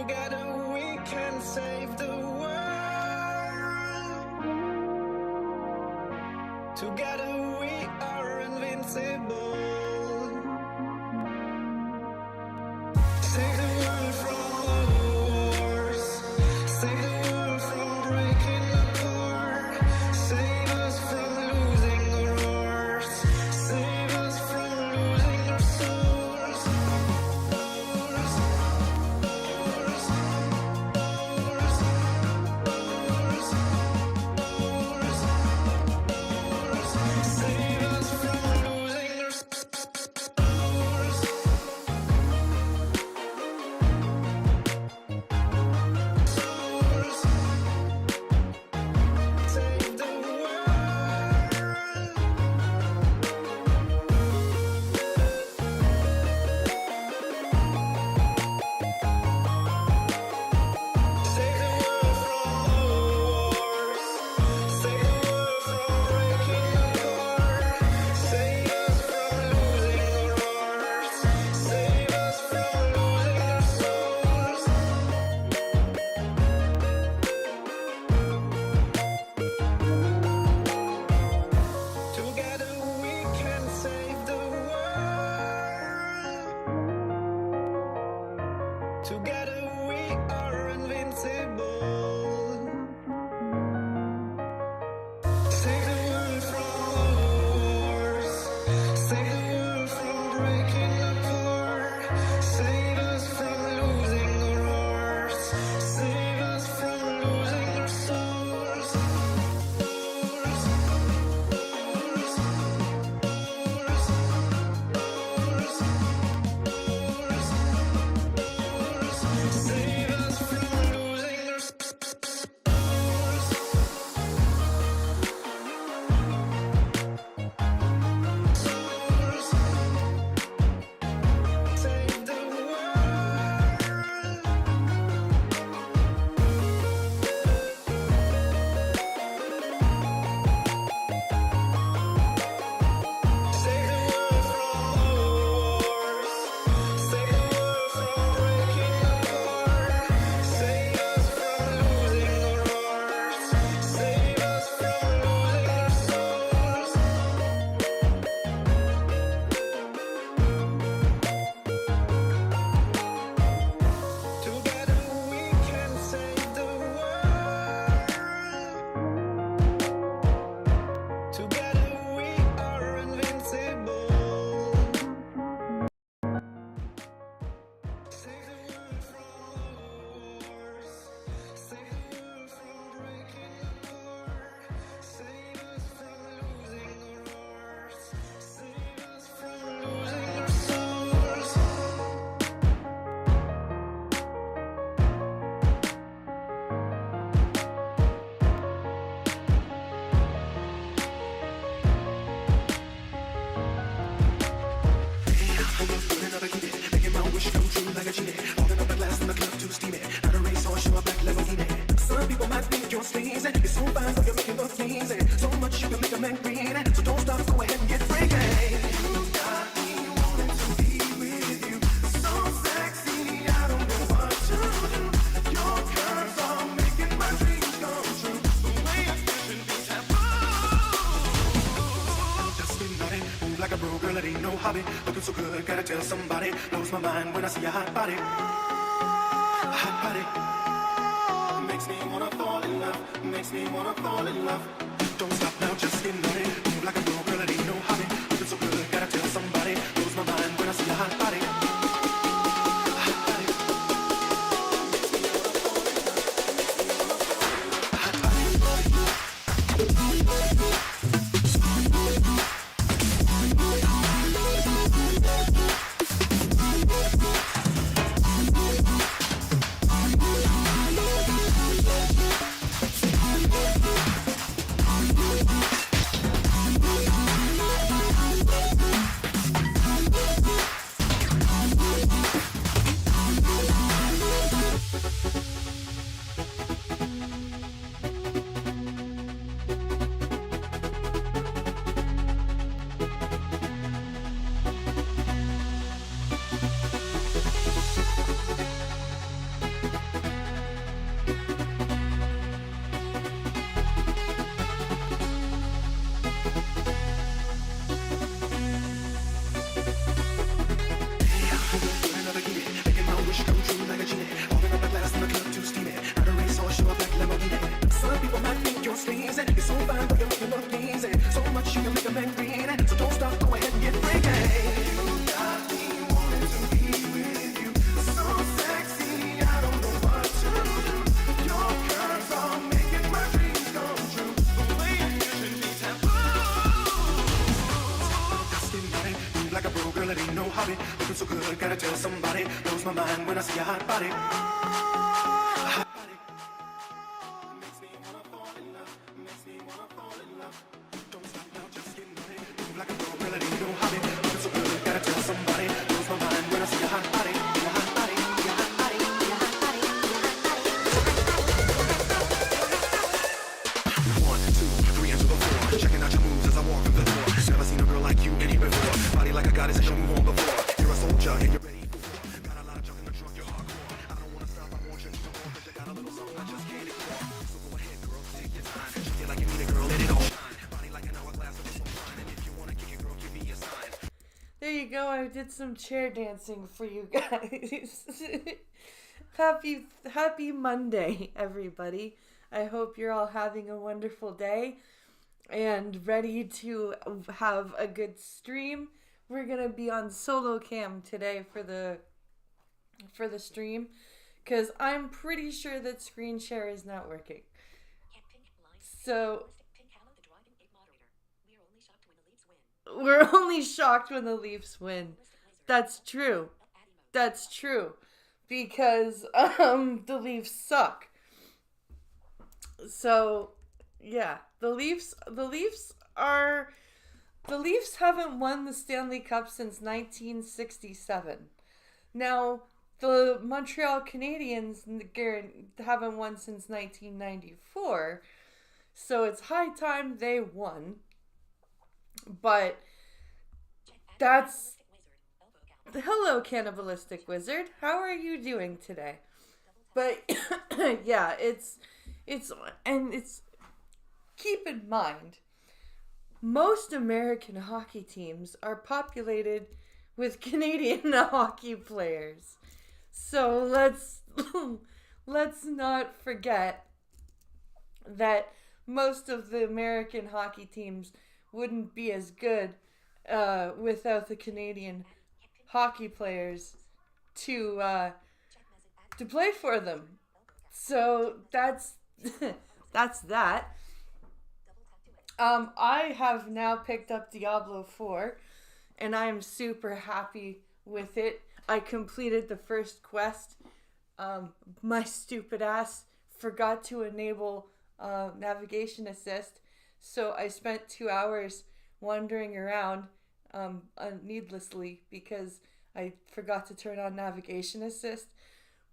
Together we can save the world. Together we are invincible. Save the world from all wars. Save the world from breaking apart. Save us from losing our hearts. Save us from losing our souls. Save us from losing our souls. Save the world. Save the world from all wars. Save the world from breaking apart. Save us from losing our hearts. Save us from losing our souls. Together we can save the world. Together we are invincible. Save the world from all wars. Save the world from breaking apart. Save us from losing our hearts. Save us from losing our souls. Save us from losing our souls. Save the world. Save the world from all wars. Save the world from breaking apart. Save us from losing our hearts. Save us from losing our souls. Together we can save the world. Together we are invincible. Save the world from all wars. Save the world from breaking apart. Save us from losing our hearts. Save us from losing our souls. Making my wish come true like a genie. Holding up a glass in the club too steamy. Not a race or show a black Lamborghini. Some people might think you're sleazy. You're so fine, so you're making look easy. So much you can make a man greedy. So don't stop, go ahead and get freaky. You got me wanting to be with you. So sexy, I don't know what to do. Your curves are making my dreams come true. The way I should be taboo. Just been naughty, move like a bro, girl, it ain't no hobby. Looking so good, gotta tell somebody. Blows my mind when I see a hot body. Hot body. Makes me wanna fall in love. Makes me wanna fall in love. Don't stop now, just get naughty. Move like a bro, girl, it ain't no hobby. Looking so good, gotta tell somebody. Blows my mind when I see a hot body. Hot body. Hot Moving so good, gotta tell somebody. Blows my mind when I see a hot body. A hot body. Makes me wanna fall in love. Makes me wanna fall in love. Don't stop now, just get ready. Move like a pro, girl, it ain't no hobby. Moving so good, gotta tell somebody. Blows my mind when I see a hot body. A hot body. A hot body. A hot body. One, two, three, into the floor. Checking out your moves as I walk through the door. Never seen a girl like you any before. Body like a goddess and you move on before. You're a soldier and you're ready for war. Got a lot of junk in the trunk, you're hardcore. I don't wanna stop, I want you to know that you got a little something I just can't ignore. So go ahead, girl, take your time. Shake it like you need it, girl, let it all shine. Body like an hourglass with this one fine. And if you wanna kick it, girl, give me a sign. There you go. I did some chair dancing for you guys. Happy Monday, everybody. I hope you're all having a wonderful day and ready to have a good stream. We're gonna be on solo cam today for the stream because I'm pretty sure that screen share is not working. So we're only shocked when the Leafs win. That's true. That's true. Because the Leafs suck. So yeah, the Leafs haven't won the Stanley Cup since 1967. Now, the Montreal Canadiens haven't won since 1994. So it's high time they won. But that's... Hello, Cannibalistic Wizard. How are you doing today? But yeah, it's keep in mind, most American hockey teams are populated with Canadian hockey players. So let's not forget that most of the American hockey teams wouldn't be as good without the Canadian hockey players to play for them. So that's that. I have now picked up Diablo 4 and I am super happy with it. I completed the first quest. My stupid ass forgot to enable navigation assist, so I spent 2 hours wandering around needlessly because I forgot to turn on navigation assist.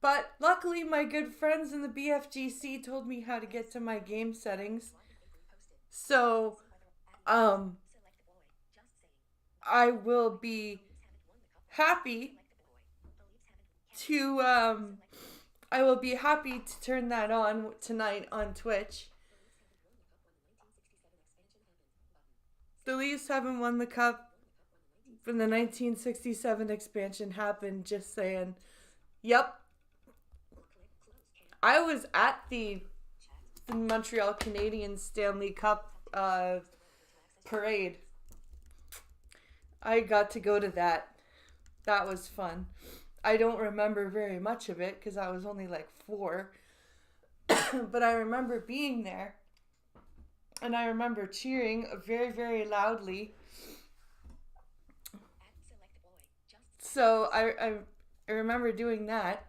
But luckily my good friends in the BFGC told me how to get to my game settings. So I will be happy to turn that on tonight on Twitch. The Leafs haven't won the cup when the 1967 expansion happened, just saying. Yep. I was at the Montreal Canadiens Stanley Cup parade. I got to go to that. That was fun. I don't remember very much of it because I was only like 4. But I remember being there. And I remember cheering very, very loudly. So I remember doing that.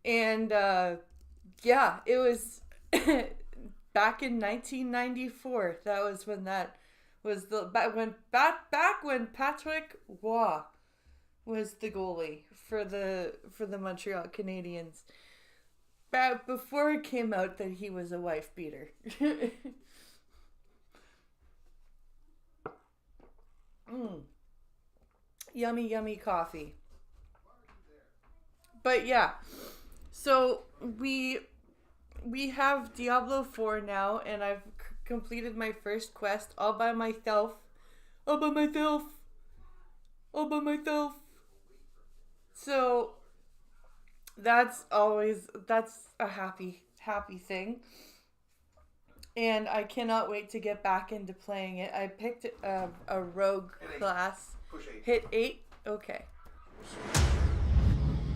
And yeah, it was back in 1994. That was when that was back when Patrick Roy was the goalie for the Montreal Canadiens. Back before it came out that he was a wife beater. Yummy, yummy coffee. But yeah, so we have Diablo 4 now, and I've completed my first quest all by myself. So that's a happy thing. And I cannot wait to get back into playing it. I picked a rogue class. Push 8. Hit 8? Okay. Of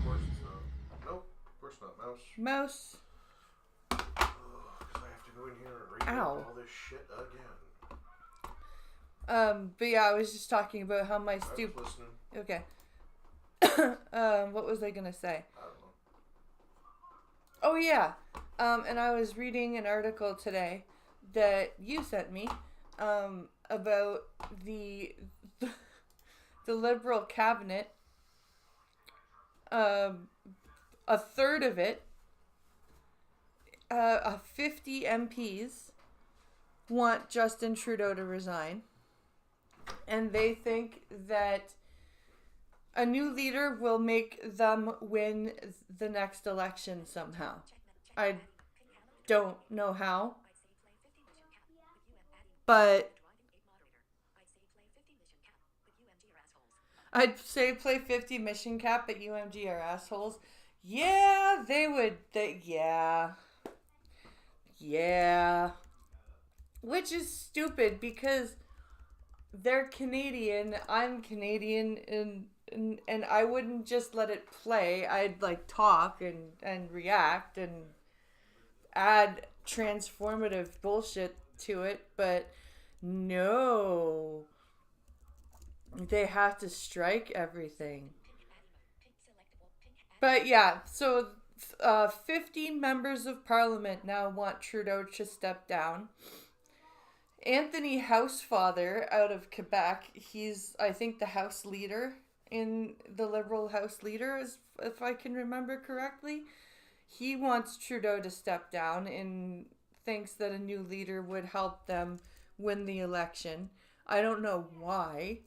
course it's not. Nope. Of course not. Mouse. Because I have to go in here and read Ow. all this shit again. But yeah, I was just talking about how my I was listening. Okay. What was I gonna say? I don't know. Oh yeah. And I was reading an article today that you sent me about the Liberal cabinet. A third of it, 50 MPs want Justin Trudeau to resign, and they think that a new leader will make them win the next election somehow. I don't know how, but I'd say play 50 mission cap, but UMG are assholes. Yeah, they would. Yeah. Which is stupid because they're Canadian, I'm Canadian, and I wouldn't just let it play. I'd like talk and react and add transformative bullshit to it, but no. They have to strike everything. But yeah, so 50 members of parliament now want Trudeau to step down. Anthony Housefather out of Quebec, he's, I think, the House Leader in the Liberal House Leader, if I can remember correctly. He wants Trudeau to step down and thinks that a new leader would help them win the election. I don't know why.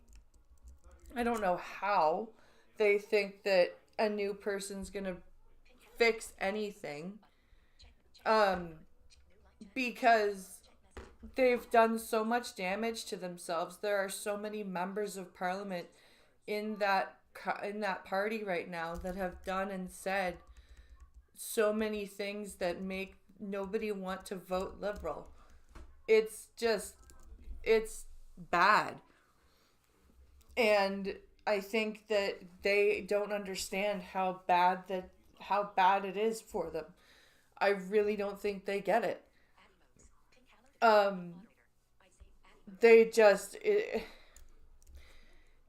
I don't know how they think that a new person's gonna fix anything. Because they've done so much damage to themselves. There are so many members of parliament in that party right now that have done and said so many things that make nobody want to vote Liberal. It's bad. And I think that they don't understand how bad it is for them. I really don't think they get it. They just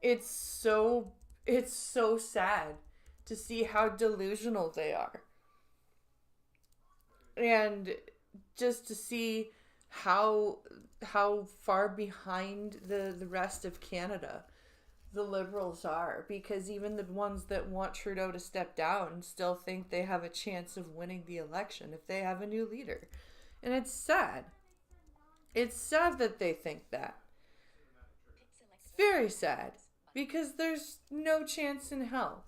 it's so sad to see how delusional they are. And just to see how far behind the rest of Canada the Liberals are, because even the ones that want Trudeau to step down still think they have a chance of winning the election if they have a new leader. And it's sad. It's sad that they think that. It's very sad, because there's no chance in hell.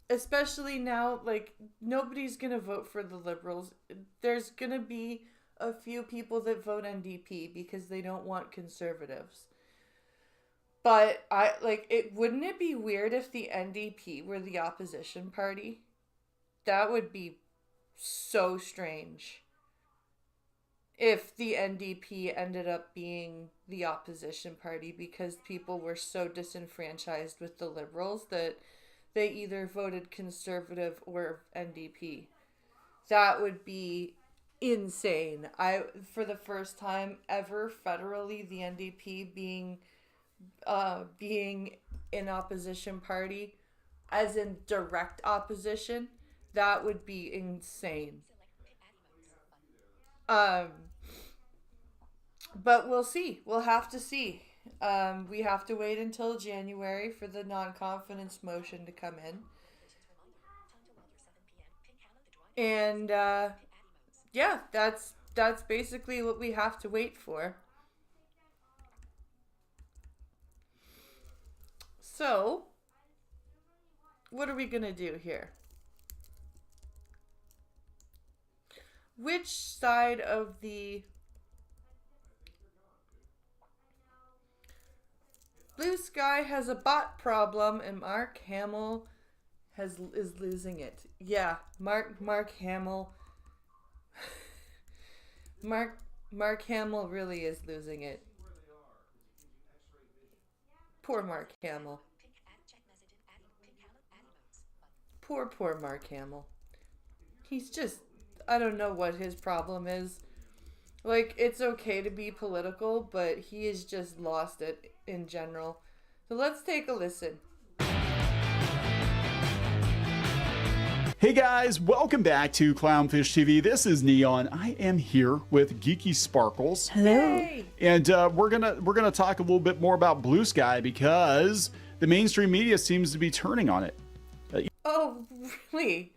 Especially now, like, nobody's gonna vote for the Liberals. There's gonna be a few people that vote NDP because they don't want Conservatives. But wouldn't it be weird if the NDP were the opposition party? That would be so strange. If the NDP ended up being the opposition party because people were so disenfranchised with the Liberals that they either voted Conservative or NDP. That would be insane. For the first time ever federally, the NDP being an opposition party, as in direct opposition, that would be insane. But we'll see. We'll have to see. We have to wait until January for the non-confidence motion to come in. And yeah, that's basically what we have to wait for. So, what are we going to do here? Which side of the blue sky has a bot problem and Mark Hamill is losing it? Yeah, Mark Hamill. Mark Hamill really is losing it. Poor Mark Hamill. Poor Mark Hamill. He's just, I don't know what his problem is. Like, it's okay to be political, but he has just lost it in general. So let's take a listen. Hey guys, welcome back to Clownfish TV. This is Neon. I am here with Geeky Sparkles. Hey. And we're gonna talk a little bit more about Blue Sky because the mainstream media seems to be turning on it. Oh, really?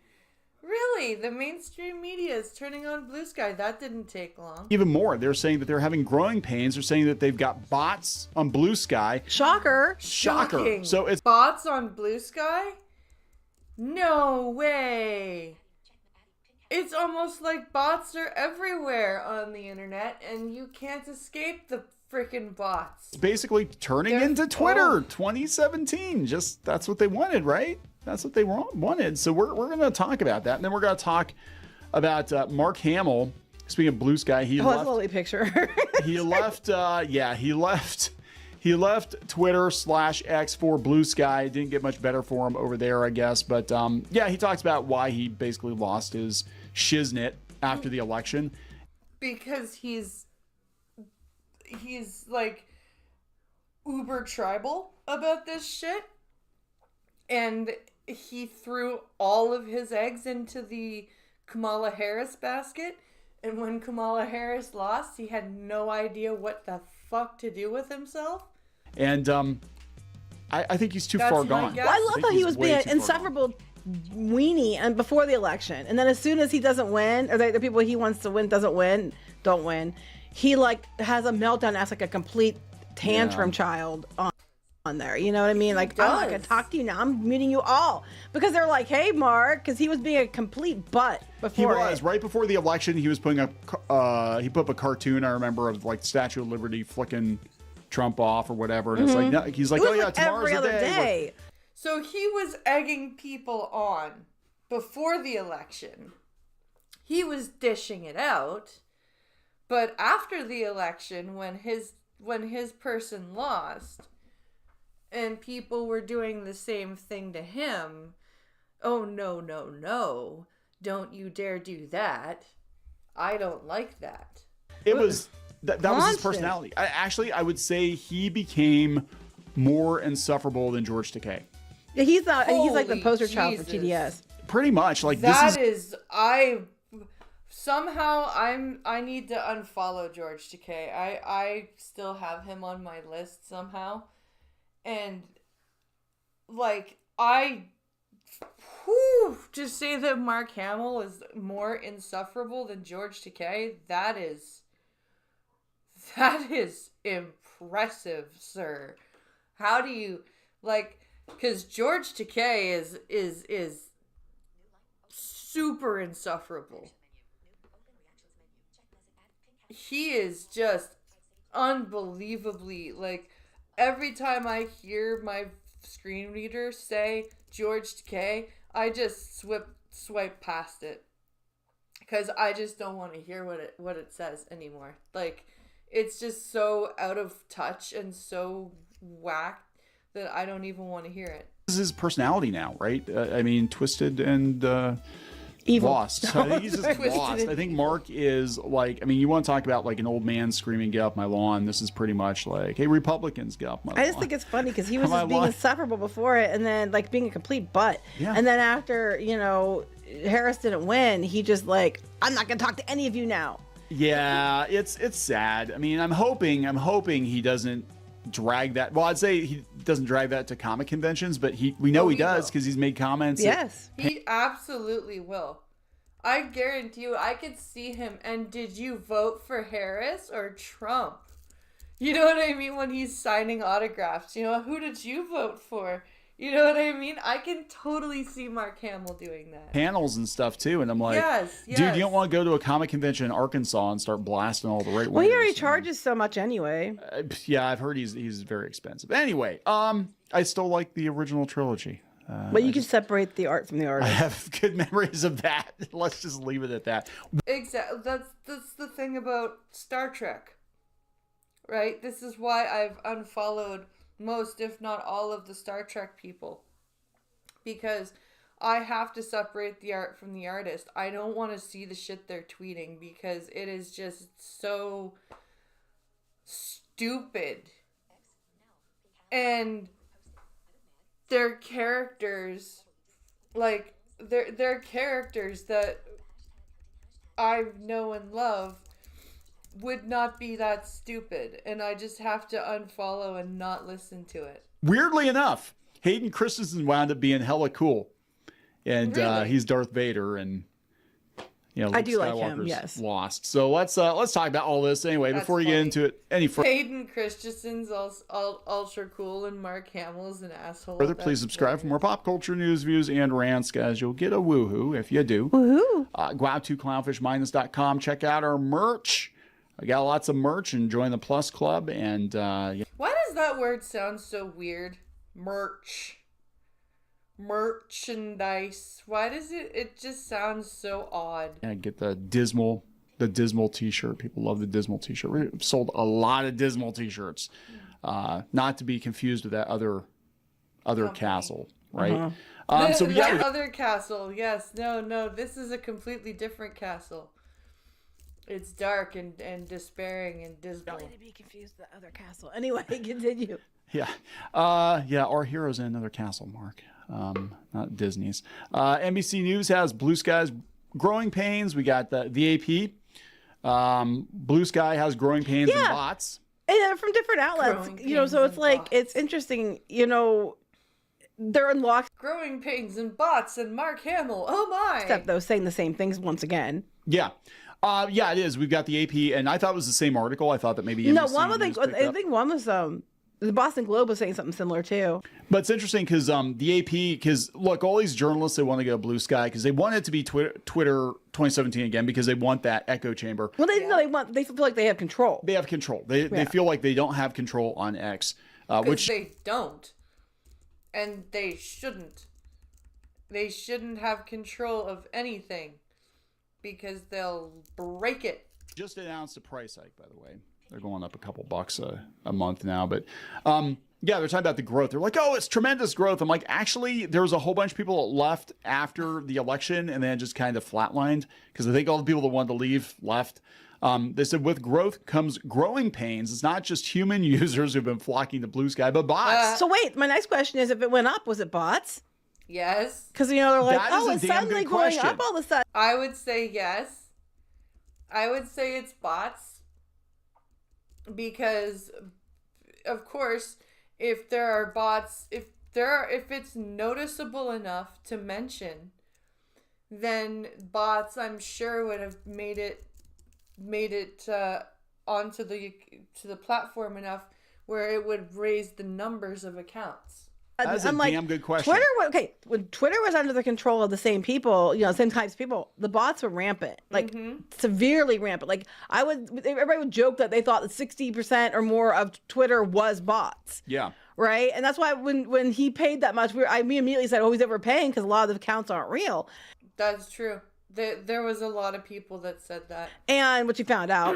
Really? The mainstream media is turning on Blue Sky. That didn't take long. Even more, they're saying that they're having growing pains. They're saying that they've got bots on Blue Sky. Shocker. Shocker. Shocking. So it's Bots on Blue Sky? No way. It's almost like bots are everywhere on the internet and you can't escape the freaking bots. basically turning They're- into Twitter oh. 2017. Just that's what they wanted, right? That's what they wanted. So we're going to talk about that. And then we're going to talk about Mark Hamill. Speaking of Blue Sky, he Oh, that's a left. lovely picture. He left. He left Twitter/X for Blue Sky. It didn't get much better for him over there, I guess. But yeah, he talks about why he basically lost his shiznit after the election. Because he's like uber tribal about this shit. And he threw all of his eggs into the Kamala Harris basket. And when Kamala Harris lost, he had no idea what the fuck to do with himself. And I think he's too That's far my gone. guess. I I love think how he he's was way being too far insufferable weenie and before the election, and then as soon as he doesn't win, or the people he wants to win don't win, he like has a meltdown as like a complete tantrum Yeah. child on there. You know what I mean? Like, I'm not gonna does. talk to you now. I'm muting you all because they're like, hey, Mark, because he was being a complete butt He before. was right before the election. He was putting up. He put up a cartoon. I remember of like the Statue of Liberty flicking Trump off or whatever. And it's like no, he's like, It was oh yeah, like tomorrow's every the other day. So he was egging people on before the election. He was dishing it out. But after the election, when his person lost and people were doing the same thing to him, oh no, no, no. Don't you dare do that. I don't like that. It was that was his Constant. personality. I would say he became more insufferable than George Takei. Yeah, he's not. He's like the Holy poster child for Jesus. TDS. Pretty much like That this is. I need to unfollow George Takei. I still have him on my list somehow. And like to say that Mark Hamill is more insufferable than George Takei, that is impressive, sir. How do you because George Takei is super insufferable. He is just unbelievably every time I hear my screen reader say George Takei, I just swipe past it because I just don't want to hear what it says anymore. It's just so out of touch and so whacked that I don't even want to hear it. This is his personality now, right? I mean, twisted and Evil. lost. I think he's just Twisted lost. and I think Mark is you want to talk about like an old man screaming, "Get off my lawn!" This is pretty much like, "Hey, Republicans, get off my lawn." I just think it's funny because he was Am I just being lying? insufferable before it, and then being a complete butt. Yeah. And then after Harris didn't win, he just I'm not gonna talk to any of you now. Yeah, it's sad. I mean, I'm hoping he doesn't drag that. Well, I'd say he doesn't drag that to comic conventions, but we know Oh, he he does will. because he's made comments. Yes. He absolutely will. I guarantee you, I could see him. And did you vote for Harris or Trump? You know what I mean? When he's signing autographs, who did you vote for? You know what I mean? I can totally see Mark Hamill doing that. panels and stuff too, and I'm like, Yes, dude, yes. you don't want to go to a comic convention in Arkansas and start blasting all the right. Well, he already charges so much anyway. Yeah, I've heard he's very expensive. Anyway, I still like the original trilogy. But you can separate the art from the I artist. have good memories of that. Let's just leave it at that. Exactly. That's the thing about Star Trek, right? This is why I've unfollowed most, if not all, of the Star Trek people, because I have to separate the art from the artist. I don't want to see the shit they're tweeting because it is just so stupid. And their characters, they're characters that I know and love would not be that stupid, and I just have to unfollow and not listen to it. Weirdly enough, Hayden Christensen wound up being hella cool, and Really? he's Darth Vader, and Luke I do like him, Skywalker's yes. lost. So let's talk about all this anyway. That's Before we get funny. into it any Hayden Christensen's ultra cool, and Mark Hamill's an asshole. further, please subscribe for more pop culture news, views, and rants, guys. You'll get a woohoo if you do. Woohoo! Go out to clownfishminus.com. Check out our merch. I got lots of merch, and join the Plus Club. And Why does that word sound so weird? Merch. Merchandise. Why does it just sounds so odd? get the dismal t-shirt. People love the dismal t-shirt. We've sold a lot of dismal t-shirts. Not to be confused with that other castle, right? So yeah, That other castle. Yes. No. This is a completely different castle. It's dark and despairing and dismal. To be confused with the other castle. Anyway, continue. yeah. Our hero's in another castle, Mark. Not Disney's. NBC News has Blue Sky's growing pains. We got the AP. Blue Sky has growing pains and Yeah. bots. And they're from different outlets, Growing so pains it's and like, bots. it's interesting, they're in lockstep, Growing pains and bots and Mark Hamill. Oh my. though, saying the same things once again. Yeah. It is. We've got the AP, and I thought it was the same article. I thought that maybe No, NBC one was News like, picked I up. think one was, the Boston Globe was saying something similar too. But it's interesting because the AP, because look, all these journalists, they want to go Blue Sky because they want it to be Twitter 2017 again because they want that echo chamber. Well, they feel like they have control. They have control. They feel like they don't have control on X, which they don't. And they shouldn't. They shouldn't have control of anything because they'll break it. just announced a price hike, by the way. They're going up a couple bucks a month now. But they're talking about the growth. They're like, oh, it's tremendous growth. I'm like, actually, there was a whole bunch of people that left after the election and then just kind of flatlined because I think all the people that wanted to leave left. They said with growth comes growing pains. It's not just human users who've been flocking to Blue Sky, but bots. So wait, my next question is, if it went up, was it bots? Yes. Because, they're like, That is a it's damn suddenly good going question. up all of a sudden. I would say yes. I would say it's bots. Because, of course, if there are bots, if it's noticeable enough to mention, then bots, I'm sure, would have made it onto the platform enough where it would raise the numbers of accounts. That's a Unlike damn good question. When Twitter was under the control of the same people, same types of people, the bots were rampant, like severely rampant. Like everybody would joke that they thought that 60% or more of Twitter was bots. Yeah. Right. And that's why when he paid that much, we immediately said, oh, he's overpaying because a lot of the accounts aren't real. That's true. There was a lot of people that said that. And what you found out.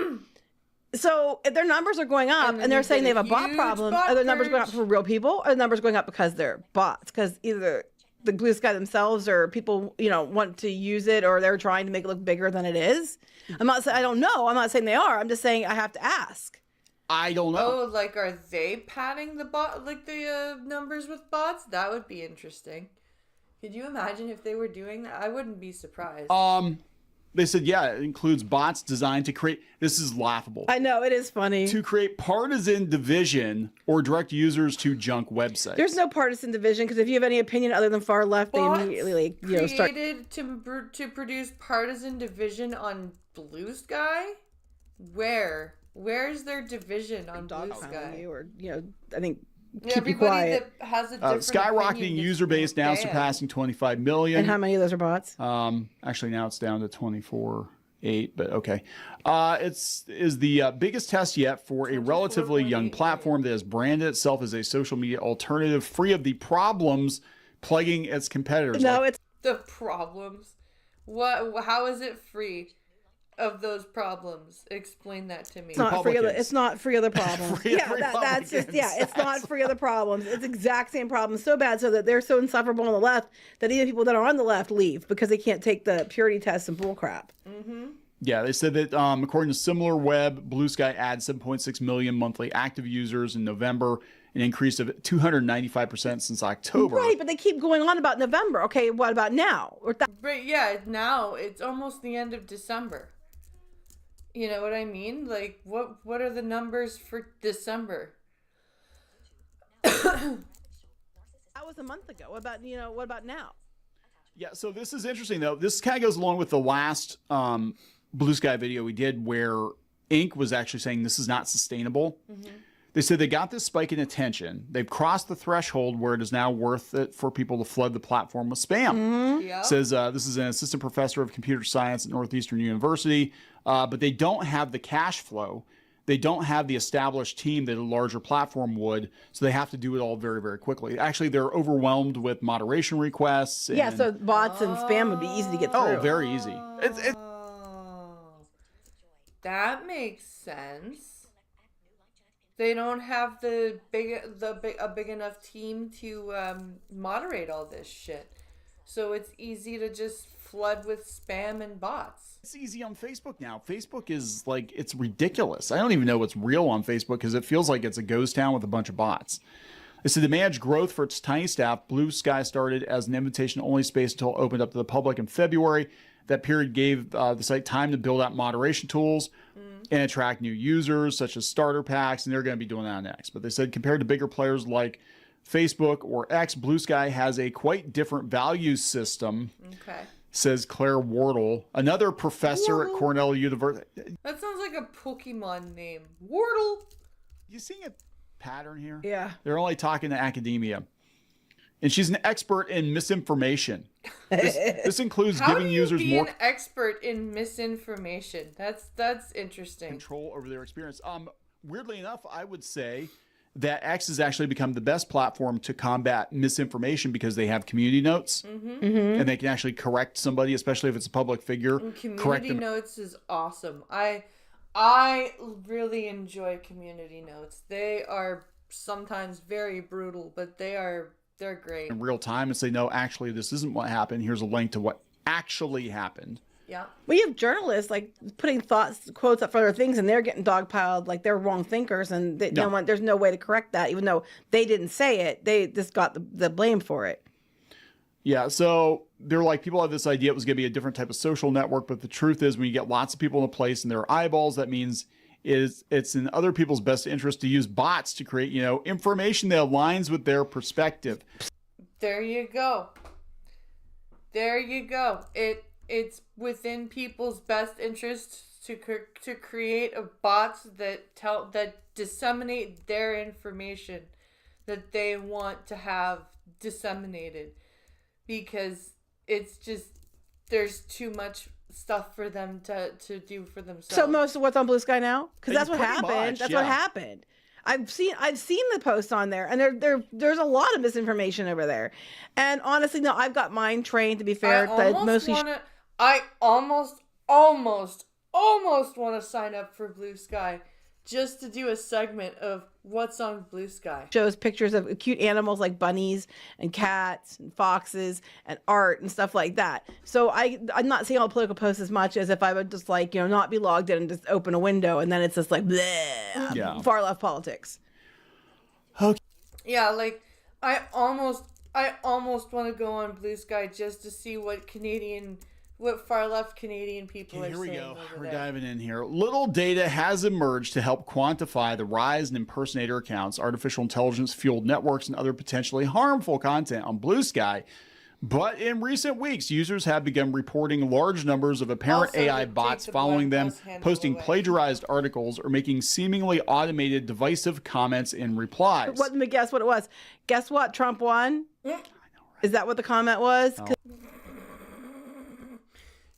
So if their numbers are going up And then and they're you saying they get have a a bot huge problem, bot are their numbers going up purge. for real people, or are the numbers going up because they're bots? Because either the Blue Sky themselves or people, want to use it, or they're trying to make it look bigger than it is. I'm not saying, I don't know. I'm not saying they are. I'm just saying I have to ask. I don't know. Oh, like, are they padding the numbers with bots? That would be interesting. Could you imagine if they were doing that? I wouldn't be surprised. They said, it includes bots designed to create, this is laughable, I know, it is funny. to create partisan division or direct users to junk websites. There's no partisan division, because if you have any opinion other than far left, Bots they immediately, start. created to produce partisan division on Blue Sky? Where's their division on Blue Sky? You or, I think, keep you Everybody quiet. that has a different skyrocketing opinion user gets base now banned. surpassing 25 million. And how many of those are bots? Actually, now it's down to 24.8, but okay. It's the biggest test yet for a relatively young 24.8, platform that has branded itself as a social media alternative free of the problems plaguing its competitors. No, Like, it's The problems. What? How is it free of those problems? Explain that to me. not free of the, Republicans. it's not free of the problems. Free of That's just Republicans. it's not free of the problems. It's exact same problem. So bad so that they're so insufferable on the left that even people that are on the left leave because they can't take the purity tests and bullcrap. Yeah, they said that according to SimilarWeb, Blue Sky adds 7.6 million monthly active users in November an increase of 295% since October. Right, but they keep going on about November. Okay, what about now? But yeah, now it's almost the end of December. You know what I mean? Like, what are the numbers for December? That was a month ago. What about now? Yeah, so this is interesting, though. This kind of goes along with the last Blue Sky video we did where Inc. was actually saying this is not sustainable. They said they got this spike in attention. They've crossed the threshold where it is now worth it for people to flood the platform with spam. Yeah. Says this is an assistant professor of computer science at Northeastern University, but they don't have the cash flow. They don't have the established team that a larger platform would, so they have to do it all very, very quickly. Actually, they're overwhelmed with moderation requests. Yeah, and- so bots and spam would be easy to get through. Oh, very easy. It's Oh, that makes sense. They don't have a big enough team to moderate all this shit, so it's easy to just flood with spam and bots. It's easy on Facebook now. Facebook is like, it's ridiculous. I don't even know what's real on Facebook because it feels like it's a ghost town with a bunch of bots. It said to manage growth for its tiny staff, Blue Sky started as an invitation-only space until it opened up to the public in February. That period gave the site time to build out moderation tools and attract new users, such as starter packs, and they're going to be doing that next. But they said compared to bigger players like Facebook or X, Blue Sky has a quite different value system, Okay. says Claire Wardle, another professor at Cornell University. That sounds like a Pokemon name. Wardle. You seeing a pattern here? Yeah. They're only talking to academia. And she's an expert in misinformation. This includes How giving do you users be more an expert in misinformation? That's interesting. control over their experience. Weirdly enough, I would say that X has actually become the best platform to combat misinformation because they have community notes and they can actually correct somebody, especially if it's a public figure. Correct Community them. notes is awesome. I really enjoy community notes. They are sometimes very brutal, but they're great. In real time and say, no, actually, this isn't what happened. Here's a link to what actually happened. Yeah. We have journalists like putting quotes up for other things, and they're getting dogpiled like they're wrong thinkers, and they don't want. There's no way to correct that, even though they didn't say it. They just got the blame for it. Yeah, so they're like, people have this idea it was going to be a different type of social network, but the truth is when you get lots of people in a place and their eyeballs, that means it's in other people's best interest to use bots to create, information that aligns with their perspective. There you go. There you go. It's within people's best interests to create a bots that disseminate their information that they want to have disseminated, because it's just there's too much stuff for them to do for themselves. So most of what's on Blue Sky now, because that's what Pretty happened. much, That's yeah. what happened. I've seen the posts on there, and there's a lot of misinformation over there. And honestly, no, I've got mine trained. To be fair, I almost want to sign up for Blue Sky just to do a segment of what's on Blue Sky. shows pictures of cute animals like bunnies and cats and foxes and art and stuff like that. So I'm not seeing all political posts as much as if I would just not be logged in and just open a window and then it's just like bleh, Yeah. far left politics. Yeah, like I almost want to go on Blue Sky just to see what far left Canadian people are Here we saying go. over We're there. diving in here. Little data has emerged to help quantify the rise in impersonator accounts, artificial intelligence fueled networks, and other potentially harmful content on Blue Sky. But in recent weeks, users have begun reporting large numbers of apparent Also, AI to take bots the following Black them, House handle posting away. plagiarized articles, or making seemingly automated divisive comments in replies. Let me guess what it was. Guess what? Trump won. Is that what the comment was? 'Cause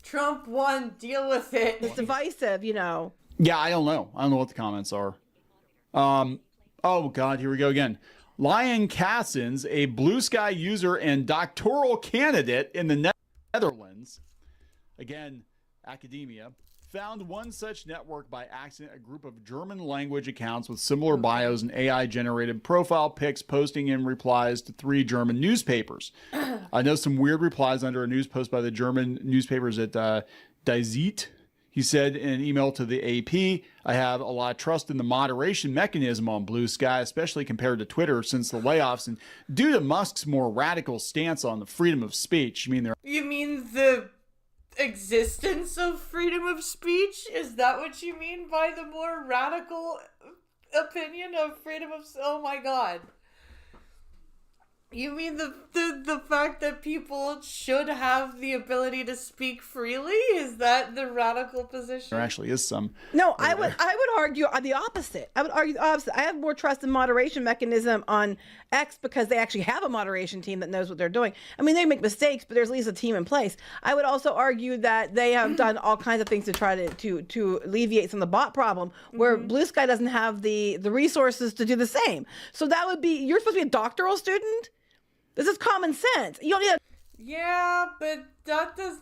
Trump won. Deal with it. it's divisive, Yeah, I don't know. I don't know what the comments are. Oh, God, here we go again. Lion Cassens, a Blue Sky user and doctoral candidate in the Netherlands, again, academia, found one such network by accident, a group of German language accounts with similar bios and AI-generated profile pics posting in replies to 3 German newspapers. I know some weird replies under a news post by the German newspapers at Die Zeit. He said in an email to the AP, I have a lot of trust in the moderation mechanism on Blue Sky, especially compared to Twitter since the layoffs and due to Musk's more radical stance on the freedom of speech. I mean, You mean the existence of freedom of speech? Is that what you mean by the more radical opinion of freedom of... Oh my god. You mean the fact that people should have the ability to speak freely? Is that the radical position? there actually is some. No, I would argue the opposite. I would argue the opposite. I have more trust in moderation mechanism on X because they actually have a moderation team that knows what they're doing. I mean, they make mistakes, but there's at least a team in place. I would also argue that they have done all kinds of things to try to alleviate some of the bot problem, where Blue Sky doesn't have the resources to do the same. So that would be, you're supposed to be a doctoral student? This is common sense. You don't need a Yeah, but that does...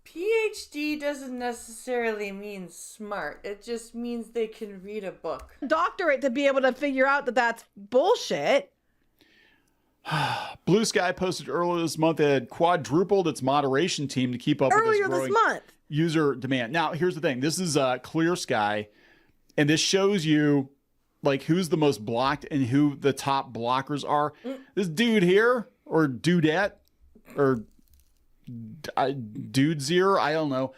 PhD doesn't necessarily mean smart. It just means they can read a book. doctorate to be able to figure out that that's bullshit. Blue Sky posted earlier this month it had quadrupled its moderation team to keep up with Earlier this this growing month. user demand. Now, here's the thing. This is Clear Sky, and this shows you like who's the most blocked and who the top blockers are. This dude here, or dudette, or dude's ear, I don't know.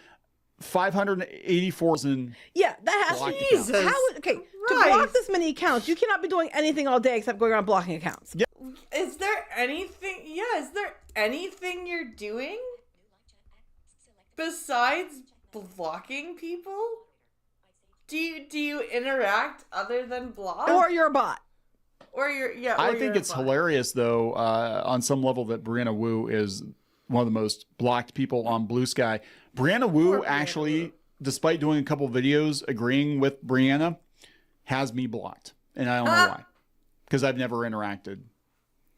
584,000. Yeah, that has Blocked to accounts. Jesus okay, to Christ. block this many accounts, you cannot be doing anything all day except going around blocking accounts. Is there anything... Yeah, is there anything you're doing besides blocking people? Do you interact other than block? Or you're a bot. Or you're... Yeah, or I you're think a it's bot. hilarious, though, on some level that Brianna Wu is one of the most blocked people on Blue Sky. Brianna Wu Brianna actually, Wu. despite doing a couple videos agreeing with Brianna, has me blocked. And I don't know why. Because I've never interacted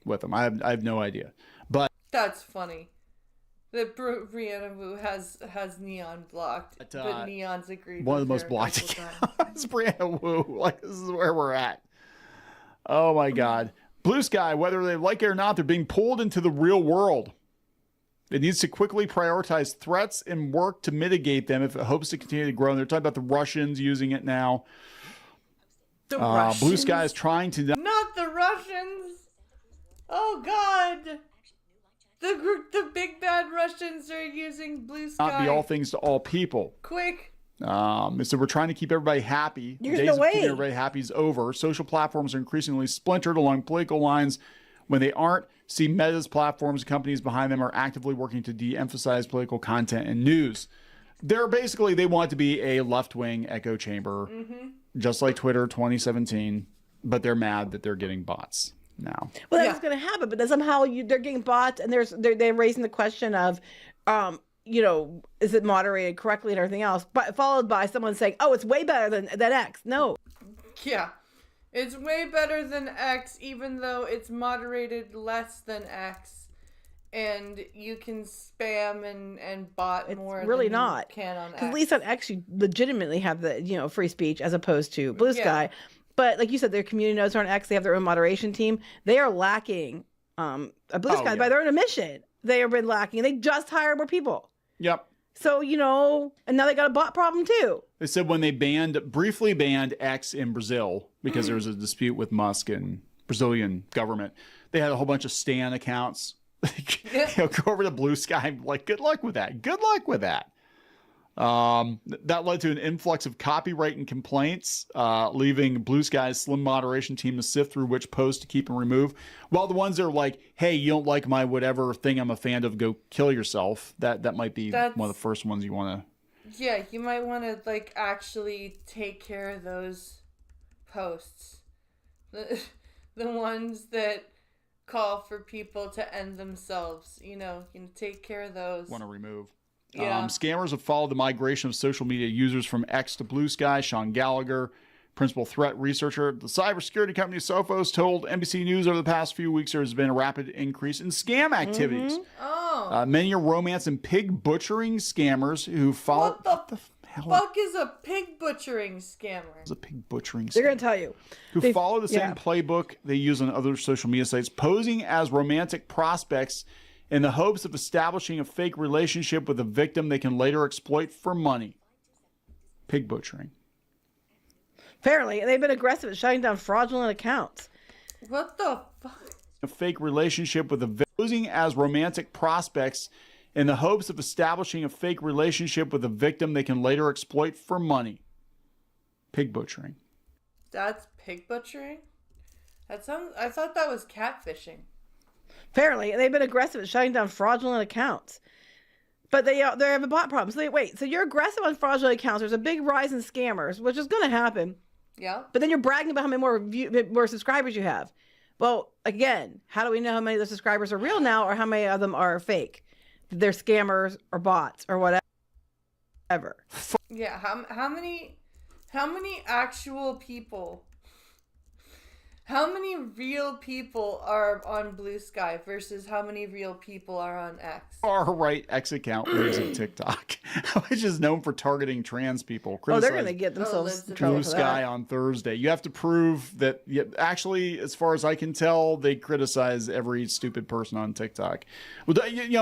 with him. I have no idea. But That's funny. That Brianna Wu has Neon blocked, but Neon's agreed one of with the most her a blocked couple times. accounts, Brianna Wu. Like, this is where we're at. Oh, my God. Blue Sky, whether they like it or not, they're being pulled into the real world. It needs to quickly prioritize threats and work to mitigate them if it hopes to continue to grow. And they're talking about the Russians using it now. The Blue Russians? Sky is trying to... Not the Russians! Oh God! The big bad Russians are using Blue Sky. not be all things to all people. Quick! So we're trying to keep everybody happy. There's Days no of way. keeping everybody happy is over. Social platforms are increasingly splintered along political lines. When they aren't, see Meta's platforms and companies behind them are actively working to de-emphasize political content and news. They're basically, they want to be a left-wing echo chamber, just like Twitter 2017, but they're mad that they're getting bots now. Well, Yeah. that's going to happen, but then somehow they're getting bots, and they're raising the question of, is it moderated correctly and everything else? But followed by someone saying, "Oh, it's way better than X." No, Yeah. It's way better than X, even though it's moderated less than X. And you can spam and bot it's more really than not. you can on Because X. at least on X, you legitimately have the free speech as opposed to Blue Yeah. Sky. But like you said, their community nodes are on X. They have their own moderation team. They are lacking. A Blue Sky yeah. by their own admission, they have been lacking. They just hired more people. Yep. So, and now they got a bot problem too. They said when they briefly banned X in Brazil because there was a dispute with Musk and Brazilian government, they had a whole bunch of Stan accounts. Go over to Blue Sky. Like, good luck with that. Good luck with that. That led to an influx of copyright and complaints, leaving Blue Sky's slim moderation team to sift through which posts to keep and remove. While the ones that are like, hey, you don't like my whatever thing I'm a fan of, go kill yourself. That might be That's- one of the first ones you want to. Yeah, you might want to, actually take care of those posts. The ones that call for people to end themselves. You can take care of those. Want to remove. Yeah. Scammers have followed the migration of social media users from X to Blue Sky. Sean Gallagher, principal threat researcher at the cybersecurity company Sophos, told NBC News over the past few weeks there has been a rapid increase in scam activities. Oh. Many are romance and pig butchering scammers who follow. What the hell fuck is a pig butchering scammer? is a pig butchering They're scammer? going to tell you. Who They- follow the same yeah. playbook they use on other social media sites, posing as romantic prospects in the hopes of establishing a fake relationship with a victim they can later exploit for money. Pig butchering. Apparently, they've been aggressive at shutting down fraudulent accounts. What the fuck? A fake relationship with a posing as romantic prospects in the hopes of establishing a fake relationship with a victim they can later exploit for money. Pig butchering. That's pig butchering? That sounds. I thought that was catfishing. Apparently, they've been aggressive at shutting down fraudulent accounts. But they have a bot problem. So you're aggressive on fraudulent accounts. There's a big rise in scammers, which is going to happen. Yeah. But then you're bragging about how many more subscribers you have. Well, again, how do we know how many of the subscribers are real now or how many of them are fake? They're scammers or bots or whatever. Yeah. How many actual people? How many real people are on Blue Sky versus how many real people are on X? Far right X account lives in TikTok, which is known for targeting trans people. Oh, they're going to Criticized get themselves lives in in trouble Blue for Sky that. on Thursday. You have to prove that. Yeah, actually, as far as I can tell, they criticize every stupid person on TikTok. Well,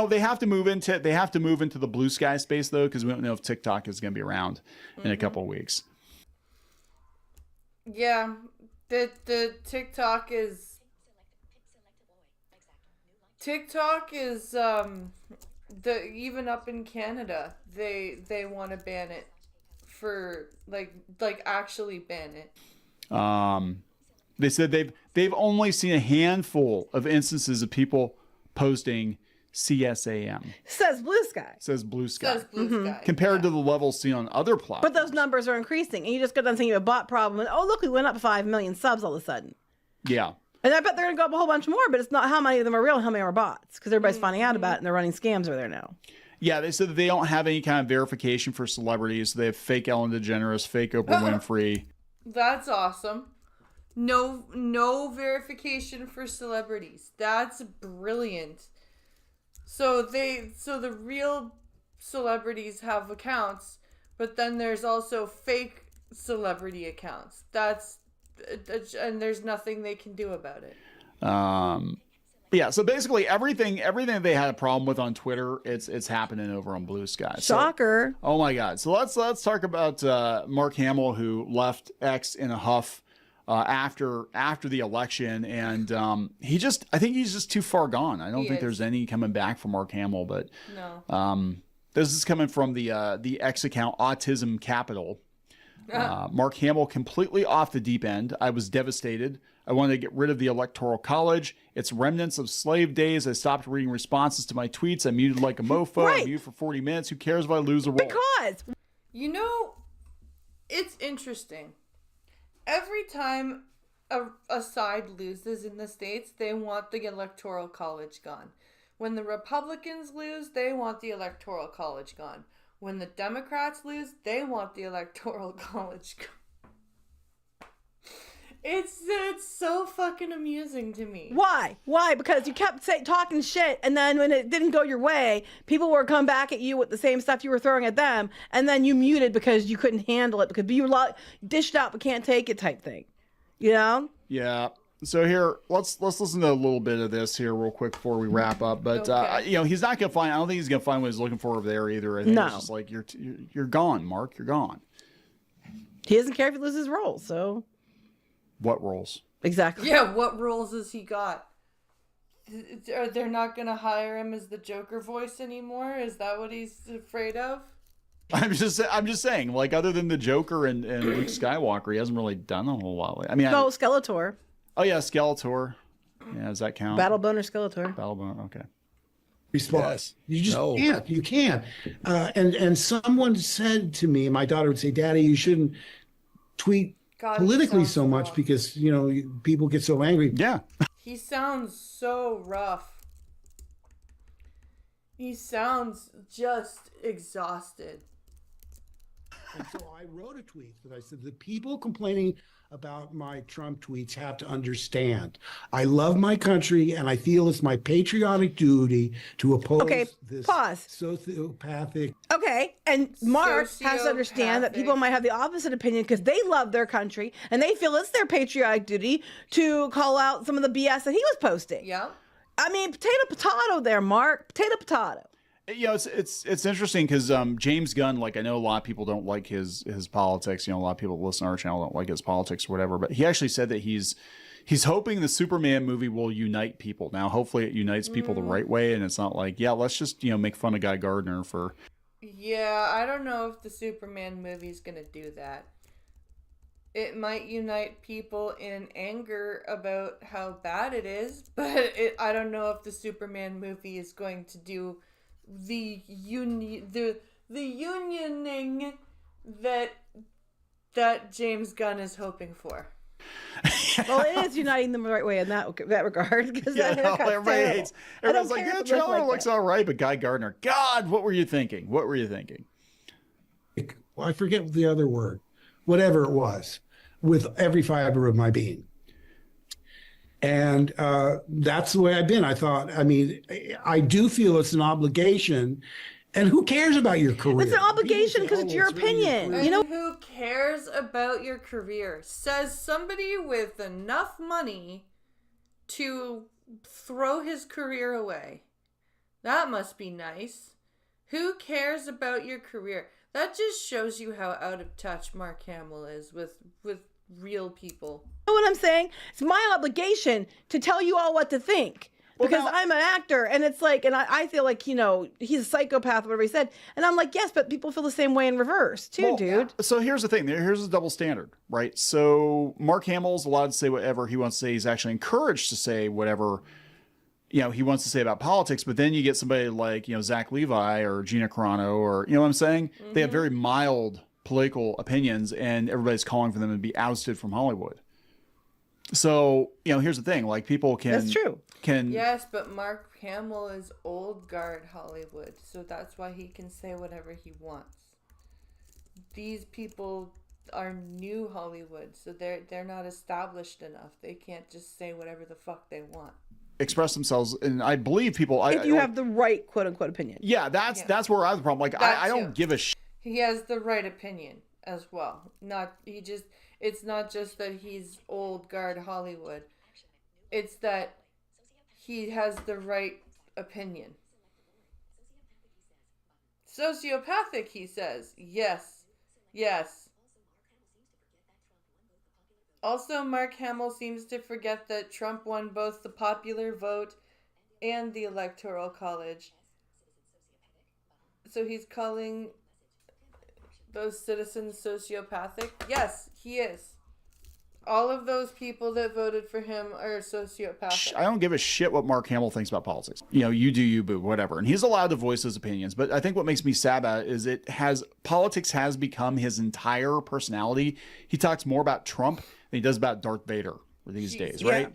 they have to move into the Blue Sky space though, because we don't know if TikTok is going to be around in a couple of weeks. Yeah. The TikTok is even up in Canada they want to ban it for like actually ban it. They said they've only seen a handful of instances of people posting CSAM. Says Blue Sky. Says Blue Sky. Says Blue Sky. Compared to the levels seen on other platforms. But those numbers are increasing. And you just got done saying you have a bot problem. And, oh, look, we went up 5 million subs all of a sudden. Yeah. And I bet they're going to go up a whole bunch more, but it's not how many of them are real and how many are bots. Because everybody's finding out about it and they're running scams over there now. Yeah, they said that they don't have any kind of verification for celebrities. They have fake Ellen DeGeneres, fake Oprah Winfrey. That's awesome. No verification for celebrities. That's brilliant. So the real celebrities have accounts, but then there's also fake celebrity accounts. And there's nothing they can do about it. Yeah, so basically everything they had a problem with on Twitter, it's happening over on Blue Sky. Shocker. So, oh my God. So let's talk about Mark Hamill, who left X in a huff after the election, and I think he's just too far gone. I don't think there's any coming back from Mark Hamill, but No. this is coming from the X account Autism Capital. Mark Hamill completely off the deep end. I was devastated. I wanted to get rid of the Electoral College. It's remnants of slave days. I stopped reading responses to my tweets. I muted like a mofo. Right. I muted for 40 minutes. Who cares if I lose a role? Because You know, it's interesting. Every time a side loses in the States, they want the Electoral College gone. When the Republicans lose, they want the Electoral College gone. When the Democrats lose, they want the Electoral College gone. It's so fucking amusing to me. why? Why? Because you kept talking shit, and then when it didn't go your way, people were coming back at you with the same stuff you were throwing at them, and then you muted because you couldn't handle it because you were dished out but can't take it type thing. You know? Yeah. So here, let's listen to a little bit of this here real quick before we wrap up. But Okay. he's not gonna find. I don't think he's gonna find what he's looking for over there either. I think No. it's just like you're gone, Mark. You're gone. He doesn't care if he loses his role, so What roles? exactly. Yeah, what roles has he got? They're not gonna hire him as the Joker voice anymore? Is that what he's afraid of? I'm just saying. Like other than the Joker and Luke Skywalker, he hasn't really done a whole lot. I mean, No, Skeletor. oh yeah, Skeletor. Yeah, does that count? Battlebone or Skeletor. Battlebone. Okay. Response. You just No. can't. You can't. And someone said to me, my daughter would say, "Daddy, you shouldn't tweet God, he politically sounds so much rough. because people get so angry." Yeah. He sounds so rough. He sounds just exhausted. And so I wrote a tweet that I said, the people complaining about my Trump tweets have to understand. I love my country and I feel it's my patriotic duty to oppose Okay, this pause. sociopathic. Okay, and Mark has to understand that people Sociopathic. might have the opposite opinion because they love their country and they feel it's their patriotic duty to call out some of the BS that he was posting. Yeah. I mean, potato there, Mark. Potato. You know, it's interesting because James Gunn, like, I know a lot of people don't like his politics. You know, a lot of people that listen to our channel don't like his politics or whatever. But he actually said that he's hoping the Superman movie will unite people. Now, hopefully, it unites people the right way, and it's not like, yeah, let's just make fun of Guy Gardner for. Yeah, I don't know if the Superman movie is gonna do that. It might unite people in anger about how bad it is, but I don't know if the Superman movie is going to do the unioning that James Gunn is hoping for. Well, it is uniting them the right way in that regard, because that haircut's everybody's terrible. like, yeah, trailer looks all right, but Guy Gardner, God, what were you thinking? What were you thinking? Well, I forget the other word, whatever it was, with every fiber of my being. And that's the way I've been. I thought, I mean, I do feel it's an obligation. And who cares about your career? It's an obligation because it's your it's really opinion. And You know, who cares about your career? Says somebody with enough money to throw his career away. That must be nice. Who cares about your career? That just shows you how out of touch Mark Hamill is with real people. You know what I'm saying? It's my obligation to tell you all what to think. Because now- I'm an actor, and it's like, and I feel like, he's a psychopath, whatever he said. And I'm like, yes, but people feel the same way in reverse, too, Well, dude. So here's the thing. Here's the double standard, right? So Mark Hamill's allowed to say whatever he wants to say. He's actually encouraged to say whatever, he wants to say about politics. But then you get somebody like, Zach Levi or Gina Carano, or, you know what I'm saying? They have very mild political opinions, and everybody's calling for them to be ousted from Hollywood. So, here's the thing. Like, people can... That's true. Yes, but Mark Hamill is old guard Hollywood, so that's why he can say whatever he wants. These people are new Hollywood, so they're not established enough. They can't just say whatever the fuck they want. Express themselves, and I believe people... If you have the right quote-unquote opinion. Yeah, that's where I have the problem. Like, I don't give a shit. He has the right opinion as well. It's not just that he's old guard Hollywood. It's that he has the right opinion. Sociopathic, he says. Yes. Also, Mark Hamill seems to forget that Trump won both the popular vote and the Electoral College. So he's calling those citizens sociopathic? Yes, he is. All of those people that voted for him are sociopathic. I don't give a shit what Mark Hamill thinks about politics. You do you, boo, whatever. And he's allowed to voice his opinions. But I think what makes me sad about it is politics has become his entire personality. He talks more about Trump than he does about Darth Vader these days, right?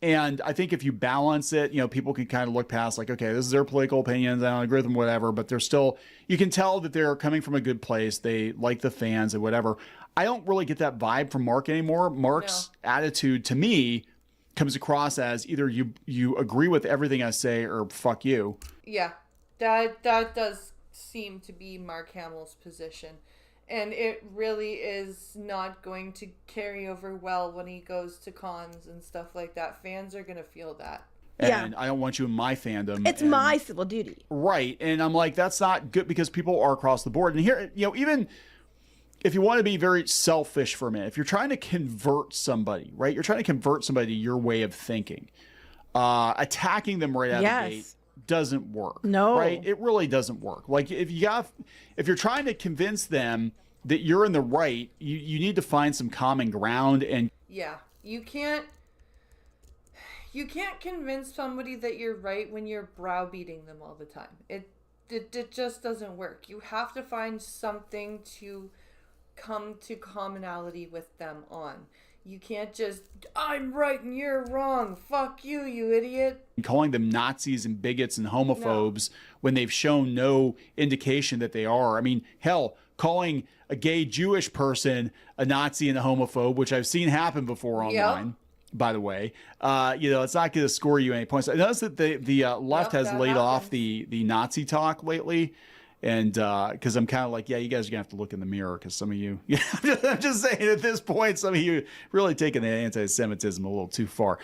And I think if you balance it, people can kind of look past like, okay, this is their political opinions. I don't agree with them, whatever. But they're still, you can tell that they're coming from a good place. They like the fans and whatever. I don't really get that vibe from Mark anymore. Mark's attitude to me comes across as either you agree with everything I say or fuck you. Yeah, that does seem to be Mark Hamill's position. And it really is not going to carry over well when he goes to cons and stuff like that. Fans are going to feel that. And I don't want you in my fandom. It's my civil duty. Right. And I'm like, that's not good because people are across the board. And here, even if you want to be very selfish for a minute, if you're trying to convert somebody, right? You're trying to convert somebody to your way of thinking. Attacking them right out of the gate doesn't work. No. Right? It really doesn't work. Like if you're trying to convince them that you're in the right, you need to find some common ground. And yeah, you can't convince somebody that you're right when you're browbeating them all the time. It just doesn't work. You have to find something to come to commonality with them on. You can't just, I'm right and you're wrong. Fuck you, you idiot. calling them Nazis and bigots and homophobes when they've shown no indication that they are. I mean, hell, calling a gay Jewish person a Nazi and a homophobe, which I've seen happen before online, by the way, it's not going to score you any points. I noticed that the left has laid off the Nazi talk lately. And because I'm kind of like, yeah, you guys are going to have to look in the mirror because some of you, I'm just saying at this point, some of you really taking the anti-Semitism a little too far.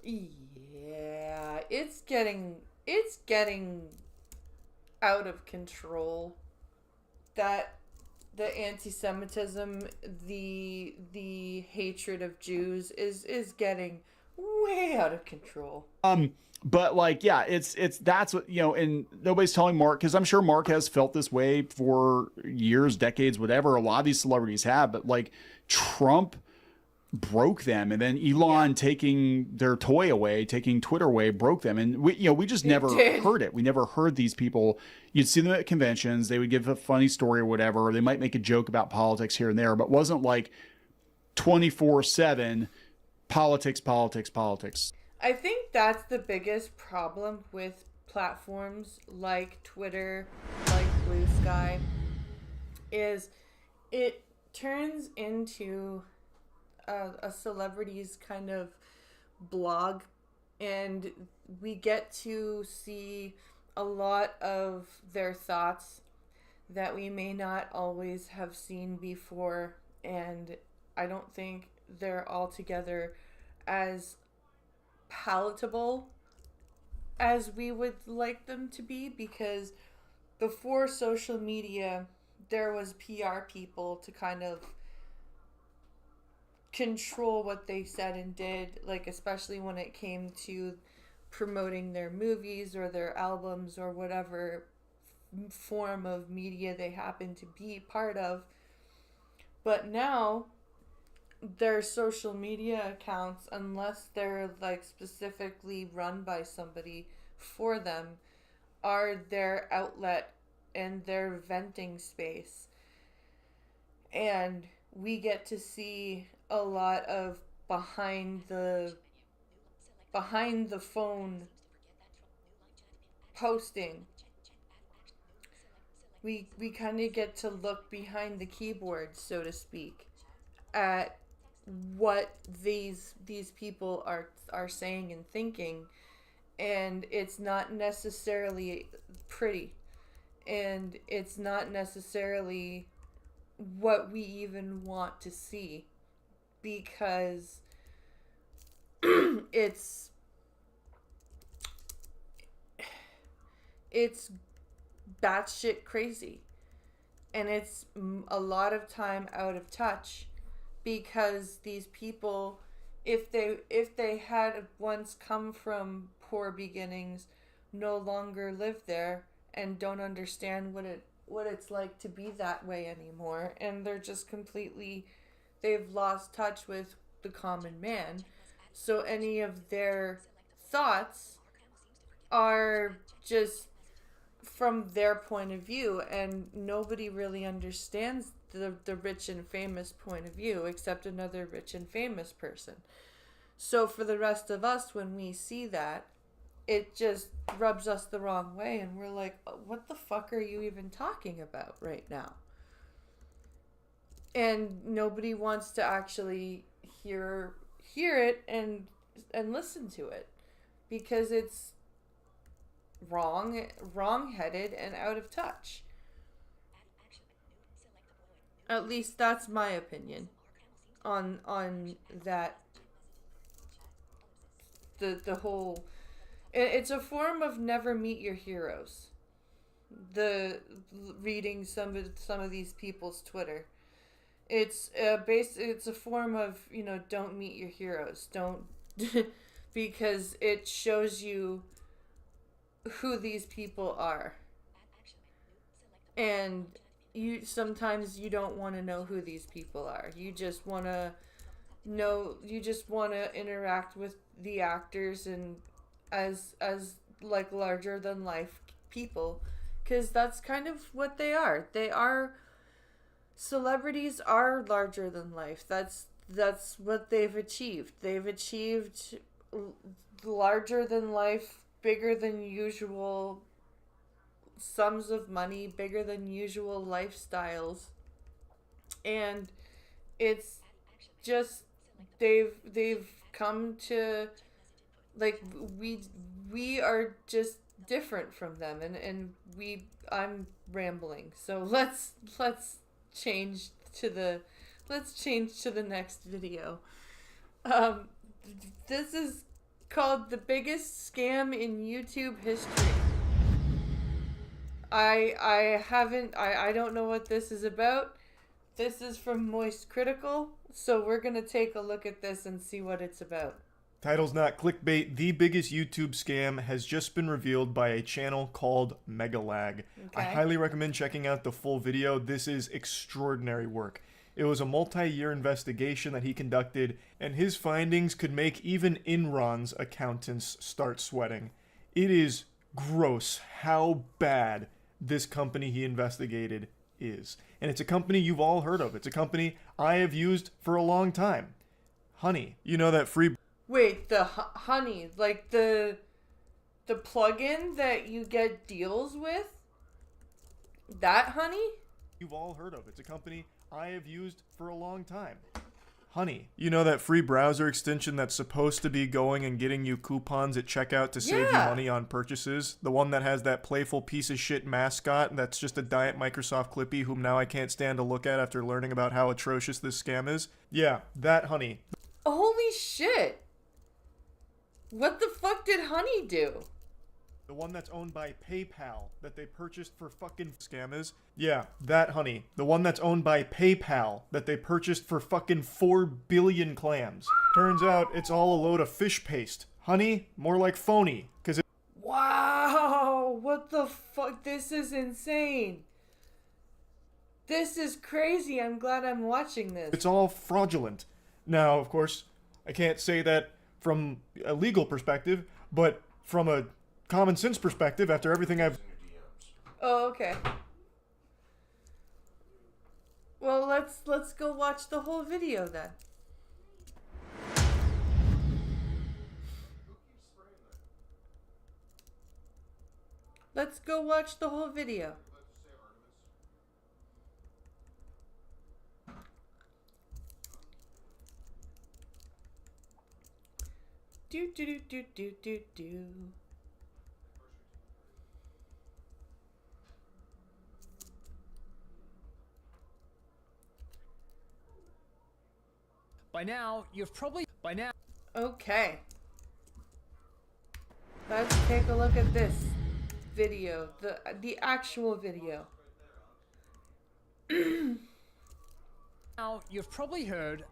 Yeah, it's getting out of control. That the anti-Semitism, the hatred of Jews is getting way out of control. But like, yeah, it's that's what, you know, and nobody's telling Mark, because I'm sure Mark has felt this way for years, decades, whatever. A lot of these celebrities have, but like Trump broke them, and then Elon taking their toy away, taking Twitter away, broke them. And we just never heard it. We never heard these people. You'd see them at conventions, they would give a funny story or whatever, or they might make a joke about politics here and there, but wasn't like 24/7 politics, politics, politics. I think that's the biggest problem with platforms like Twitter, like Blue Sky, is it turns into a celebrity's kind of blog, and we get to see a lot of their thoughts that we may not always have seen before, and I don't think they're altogether as palatable as we would like them to be, because before social media there was PR people to kind of control what they said and did, like especially when it came to promoting their movies or their albums or whatever form of media they happen to be part of. But now their social media accounts, unless they're like specifically run by somebody for them, are their outlet and their venting space. And we get to see a lot of behind the phone posting. We kind of get to look behind the keyboard, so to speak, at what these people are saying and thinking, and it's not necessarily pretty, and it's not necessarily what we even want to see, because it's batshit crazy, and it's a lot of time out of touch, because these people, if they had once come from poor beginnings, no longer live there and don't understand what it's like to be that way anymore, and they're just completely, they've lost touch with the common man. So any of their thoughts are just from their point of view, and nobody really understands the rich and famous point of view except another rich and famous person. So for the rest of us, when we see that, it just rubs us the wrong way, and we're like, what the fuck are you even talking about right now? And nobody wants to actually hear it and listen to it, because it's wrong-headed and out of touch. At least that's my opinion on that. The whole, it's a form of never meet your heroes. The reading some of these people's Twitter, it's it's a form of, don't meet your heroes, don't because it shows you who these people are, and sometimes you don't want to know who these people are. You just want to interact with the actors and as like larger than life people, because that's kind of what they are. Celebrities are larger than life. That's what they've achieved. They've achieved larger than life, bigger than usual sums of money, bigger than usual lifestyles, and it's just they've come to, like, we are just different from them, and I'm rambling, so let's change to the next video. This is called The Biggest Scam in YouTube History. I don't know what this is about. This is from Moist Critical, so we're gonna take a look at this and see what it's about. Title's not clickbait. The biggest YouTube scam has just been revealed by a channel called Megalag. I Okay. highly recommend checking out the full video. This is extraordinary work. It was a multi-year investigation that he conducted, and his findings could make even Enron's accountants start sweating. It is gross how bad this company he investigated is. And it's a company you've all heard of. It's a company I have used for a long time. Honey, you know that free Wait, the Honey, like the plugin that you get deals with? That Honey? you've all heard of. It's a company I have used for a long time. Honey, you know that free browser extension that's supposed to be going and getting you coupons at checkout to save you Yeah. money on purchases? The one that has that playful piece of shit mascot that's just a diet Microsoft Clippy whom now I can't stand to look at after learning about how atrocious this scam is? Yeah, that Honey. Holy shit. What the fuck did Honey do? The one that's owned by PayPal that they purchased for fucking scam is? Yeah, that Honey. The one that's owned by PayPal that they purchased for fucking 4 billion clams. Turns out it's all a load of fish paste. Honey, more like phony, cause Wow, what the fuck? This is insane. This is crazy. I'm glad I'm watching this. it's all fraudulent. Now, of course, I can't say that from a legal perspective, but from a common sense perspective, after everything I've Oh, okay. Well, let's go watch the whole video then. Let's go watch the whole video. Do do do do do do do. By now, Okay. Let's take a look at this video, the actual video. you've probably heard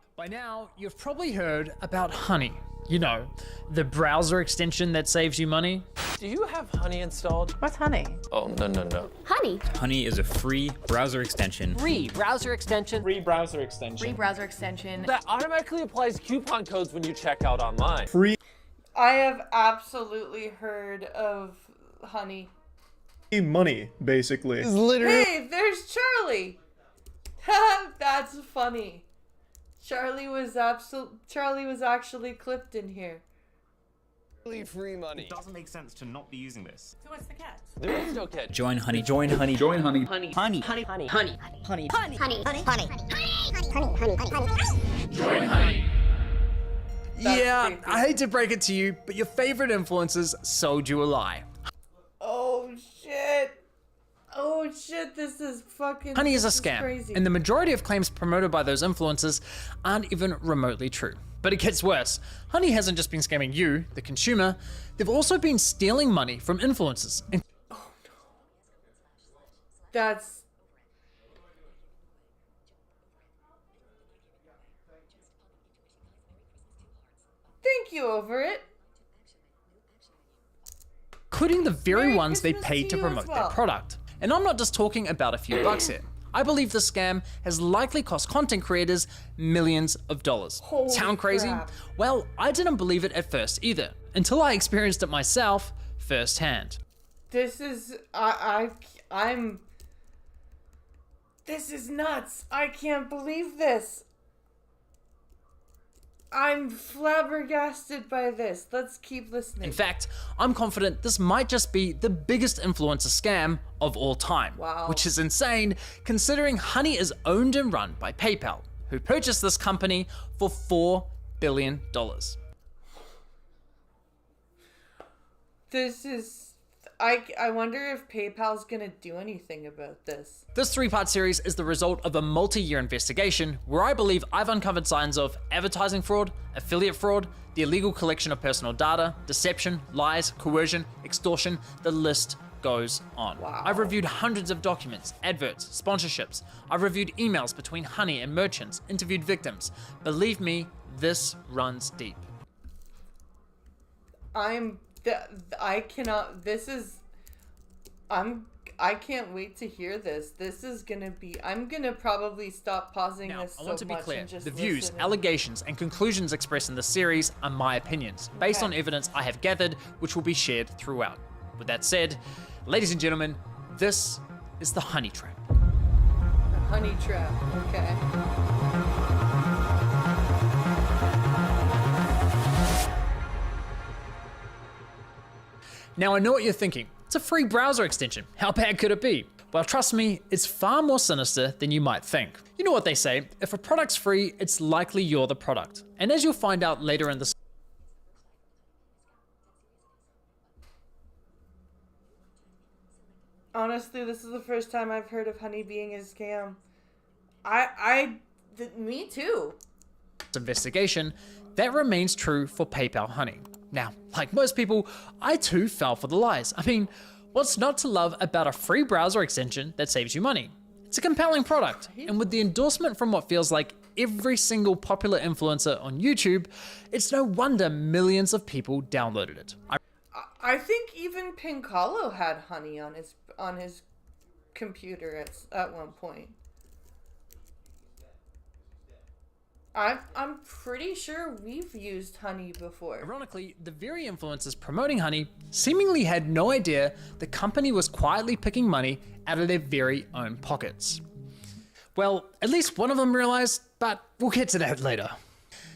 about Honey. You know, the browser extension that saves you money. Do you have Honey installed? What's Honey? Oh, no. Honey. Honey is a free browser extension. Free browser extension Free browser extension. that automatically applies coupon codes when you check out online. I have absolutely heard of Honey. money, basically. Hey, there's Charlie. That's funny. Charlie was actually clipped in here. Free money. It doesn't make sense to not be using this. So what's the catch? There is no catch. Join Honey. Join Honey. Join Honey. Honey. Honey. Honey. Honey. Honey. Honey. Honey. Honey. Honey. Yeah, creepy. I hate to break it to you, but your favorite influencers sold you a lie. Oh shit. Oh shit, this is fucking Honey is a this scam, crazy. and the majority of claims promoted by those influencers aren't even remotely true. But it gets worse. Honey hasn't just been scamming you, the consumer, they've also been stealing money from influencers. And That's Thank you over it. including the very Merry ones they Christmas paid to to you as promote well. their product. And I'm not just talking about a few bucks here. I believe the scam has likely cost content creators millions of dollars. Holy Sound crazy? crap. Well, I didn't believe it at first either, until I experienced it myself firsthand. This is I'm This is nuts. I can't believe this. I'm flabbergasted by this. Let's keep listening. In fact, I'm confident this might just be the biggest influencer scam of all time. Wow. Which is insane, considering Honey is owned and run by PayPal, who purchased this company for $4 billion. This is I wonder if PayPal's gonna do anything about this. This 3-part series is the result of a multi-year investigation where I believe I've uncovered signs of advertising fraud, affiliate fraud, the illegal collection of personal data, deception, lies, coercion, extortion, the list goes on. Wow. I've reviewed hundreds of documents, adverts, sponsorships. I've reviewed emails between Honey and merchants, interviewed victims. Believe me, this runs deep. I can't wait to hear this. This is gonna be. I'm gonna probably stop pausing Now, this. I want to be much clear. and just The views, listen. allegations, and conclusions expressed in this series are my opinions, based on evidence I have gathered, which will be shared throughout. With that said, ladies and gentlemen, this is the Honey Trap. Honey trap. Okay. Now I know what you're thinking. It's a free browser extension. How bad could it be? Well, trust me, it's far more sinister than you might think. You know what they say, if a product's free, it's likely you're the product. And as you'll find out later in this, Honestly, this is the first time I've heard of Honey being a scam. Me too. investigation, that remains true for PayPal Honey. Now, like most people, I too fell for the lies. I mean, what's not to love about a free browser extension that saves you money? It's a compelling product, and with the endorsement from what feels like every single popular influencer on YouTube, it's no wonder millions of people downloaded it. I think even Pinkalo had Honey on his computer at one point. I'm pretty sure we've used Honey before. Ironically, the very influencers promoting Honey seemingly had no idea the company was quietly picking money out of their very own pockets. Well, at least one of them realized, but we'll get to that later.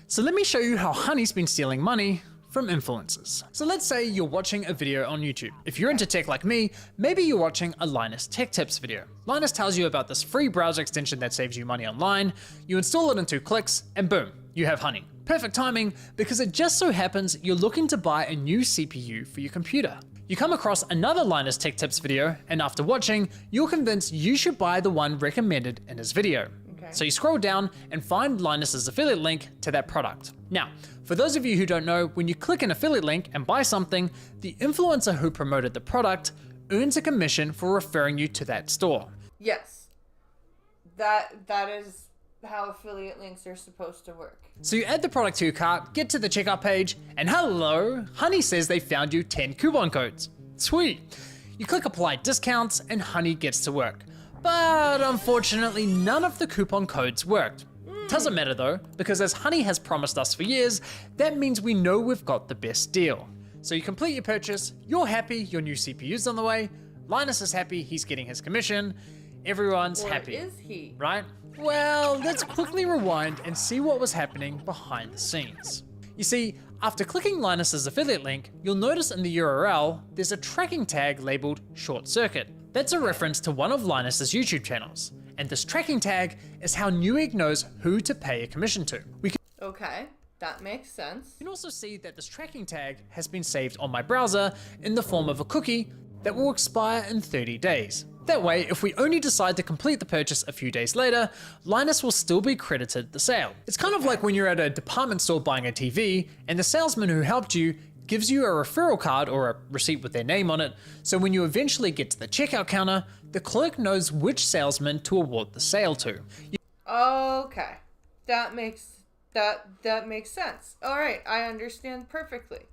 So let me show you how Honey's been stealing money from influencers. So let's say you're watching a video on YouTube. If you're into tech like me, maybe you're watching a Linus Tech Tips video. Linus tells you about this free browser extension that saves you money online. You install it in 2 clicks and boom, you have Honey. Perfect timing because it just so happens you're looking to buy a new CPU for your computer. You come across another Linus Tech Tips video and after watching, you're convinced you should buy the one recommended in his video. So you scroll down and find Linus's affiliate link to that product. Now, for those of you who don't know, when you click an affiliate link and buy something, the influencer who promoted the product earns a commission for referring you to that store. Yes. That is how affiliate links are supposed to work. So you add the product to your cart, get to the checkout page, and hello, Honey says they found you 10 coupon codes. Sweet. You click apply discounts and Honey gets to work. But unfortunately, none of the coupon codes worked. Doesn't matter though, because as Honey has promised us for years, that means we know we've got the best deal. So you complete your purchase, you're happy, your new CPU's on the way, Linus is happy, he's getting his commission, everyone's happy. Or is he? Right? Well, let's quickly rewind and see what was happening behind the scenes. You see, after clicking Linus's affiliate link, you'll notice in the URL, there's a tracking tag labeled Short Circuit. That's a reference to one of Linus's YouTube channels. And this tracking tag is how Newegg knows who to pay a commission to. Okay, that makes sense. You can also see that this tracking tag has been saved on my browser in the form of a cookie that will expire in 30 days. That way, if we only decide to complete the purchase a few days later, Linus will still be credited the sale. It's kind of like when you're at a department store buying a TV and the salesman who helped you gives you a referral card or a receipt with their name on it, so when you eventually get to the checkout counter, the clerk knows which salesman to award the sale to. Okay, that makes sense. All right, I understand perfectly.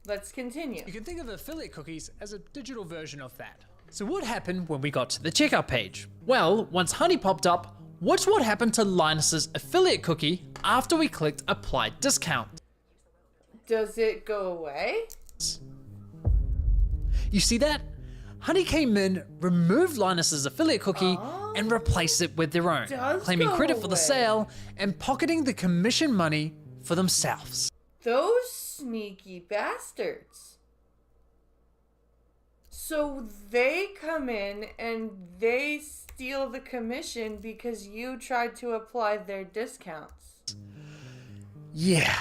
Let's continue. You can think of affiliate cookies as a digital version of that. So what happened when we got to the checkout page? Well, once Honey popped up, watch what happened to Linus's affiliate cookie after we clicked apply discount. Does it go away? You see that? Honey came in, removed Linus's affiliate cookie, and replaced it with their own, claiming credit for the sale and pocketing the commission money for themselves. Those sneaky bastards. So they come in and they steal the commission because you tried to apply their discounts. Yeah.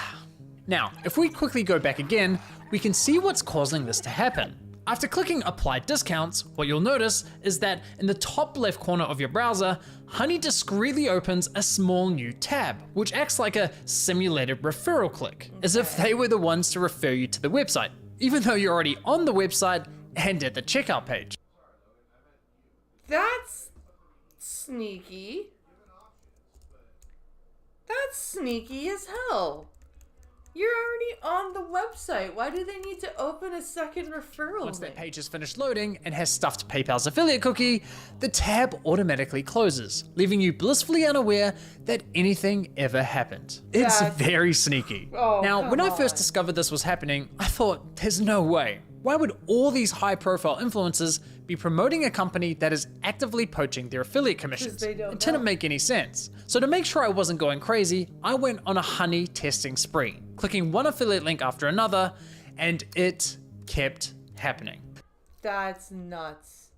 Now, if we quickly go back again, we can see what's causing this to happen. After clicking apply discounts, what you'll notice is that in the top left corner of your browser, Honey discreetly opens a small new tab, which acts like a simulated referral click, as if they were the ones to refer you to the website. Even though you're already on the website, and at the checkout page. That's sneaky. That's sneaky as hell. You're already on the website. Why do they need to open a second referral Once that link? page is finished loading and has stuffed PayPal's affiliate cookie, the tab automatically closes, leaving you blissfully unaware that anything ever happened. It's That's- very sneaky. Oh, Now, when I come first on. discovered this was happening, I thought, there's no way. Why would all these high-profile influencers be promoting a company that is actively poaching their affiliate commissions? they don't It didn't know. make any sense. So to make sure I wasn't going crazy, I went on a honey testing spree, clicking one affiliate link after another, and it kept happening. That's nuts.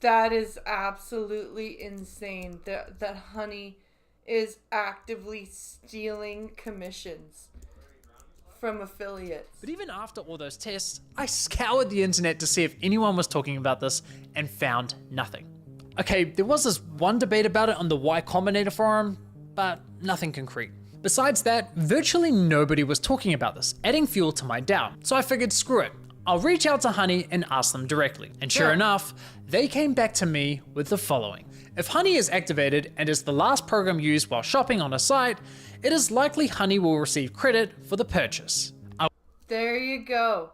That is absolutely insane. That Honey is actively stealing commissions from affiliates. But even after all those tests, I scoured the internet to see if anyone was talking about this and found nothing. Okay, there was this one debate about it on the Y Combinator forum, but nothing concrete. Besides that, virtually nobody was talking about this, adding fuel to my doubt. So I figured, screw it. I'll reach out to Honey and ask them directly. And sure Yeah. enough, they came back to me with the following. If Honey is activated and is the last program used while shopping on a site, it is likely Honey will receive credit for the purchase. There you go.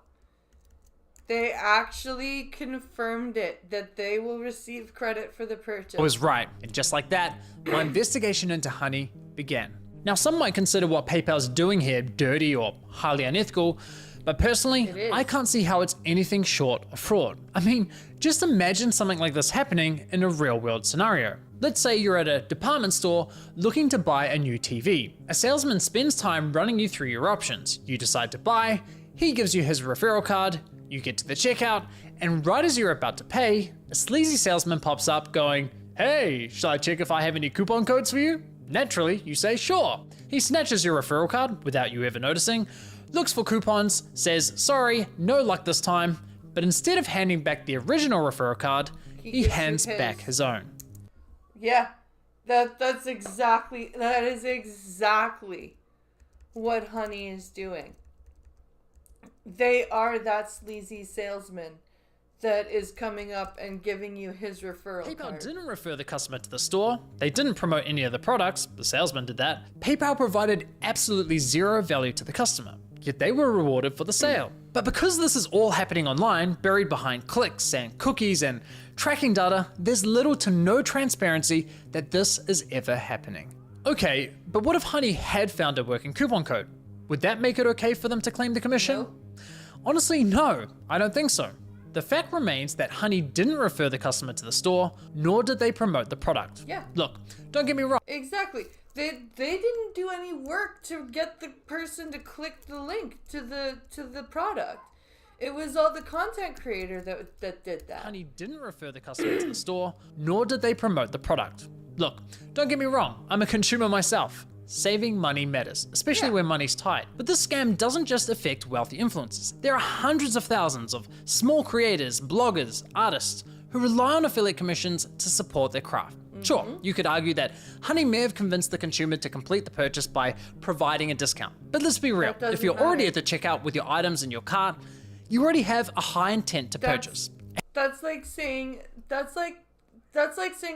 They actually confirmed it, that they will receive credit for the purchase. I was right, and just like that, my investigation into Honey began. Now, some might consider what PayPal's doing here dirty or highly unethical, but personally, is. I can't see how it's anything short of fraud. I mean, just imagine something like this happening in a real-world scenario. Let's say you're at a department store looking to buy a new TV. A salesman spends time running you through your options. You decide to buy, he gives you his referral card, you get to the checkout, and right as you're about to pay, a sleazy salesman pops up going, "Hey, shall I check if I have any coupon codes for you?" Naturally, you say sure. He snatches your referral card without you ever noticing, looks for coupons, says sorry, no luck this time, but instead of handing back the original referral card, he gives you hands his. back his own. Yeah, that is exactly what Honey is doing. They are that sleazy salesman that is coming up and giving you his referral PayPal card. didn't refer the customer to the store. They didn't promote any of the products. The salesman did that. PayPal provided absolutely zero value to the customer, yet they were rewarded for the sale. But because this is all happening online, buried behind clicks and cookies and tracking data, there's little to no transparency that this is ever happening. Okay, but what if Honey had found a working coupon code? Would that make it okay for them to claim the commission? No. Honestly, no, I don't think so. The fact remains that Honey didn't refer the customer to the store, nor did they promote the product. Yeah. Look, don't get me wrong. Exactly. They didn't do any work to get the person to click the link to the product. It was all the content creator that did that. Honey didn't refer the customer to the store, nor did they promote the product. Look, don't get me wrong, I'm a consumer myself. Saving money matters, especially Yeah. when money's tight. But this scam doesn't just affect wealthy influencers. There are hundreds of thousands of small creators, bloggers, artists who rely on affiliate commissions to support their craft. Sure, you could argue that Honey may have convinced the consumer to complete the purchase by providing a discount. But let's be real, That if you're doesn't already matter. at the checkout with your items in your cart, you already have a high intent to purchase. That's like saying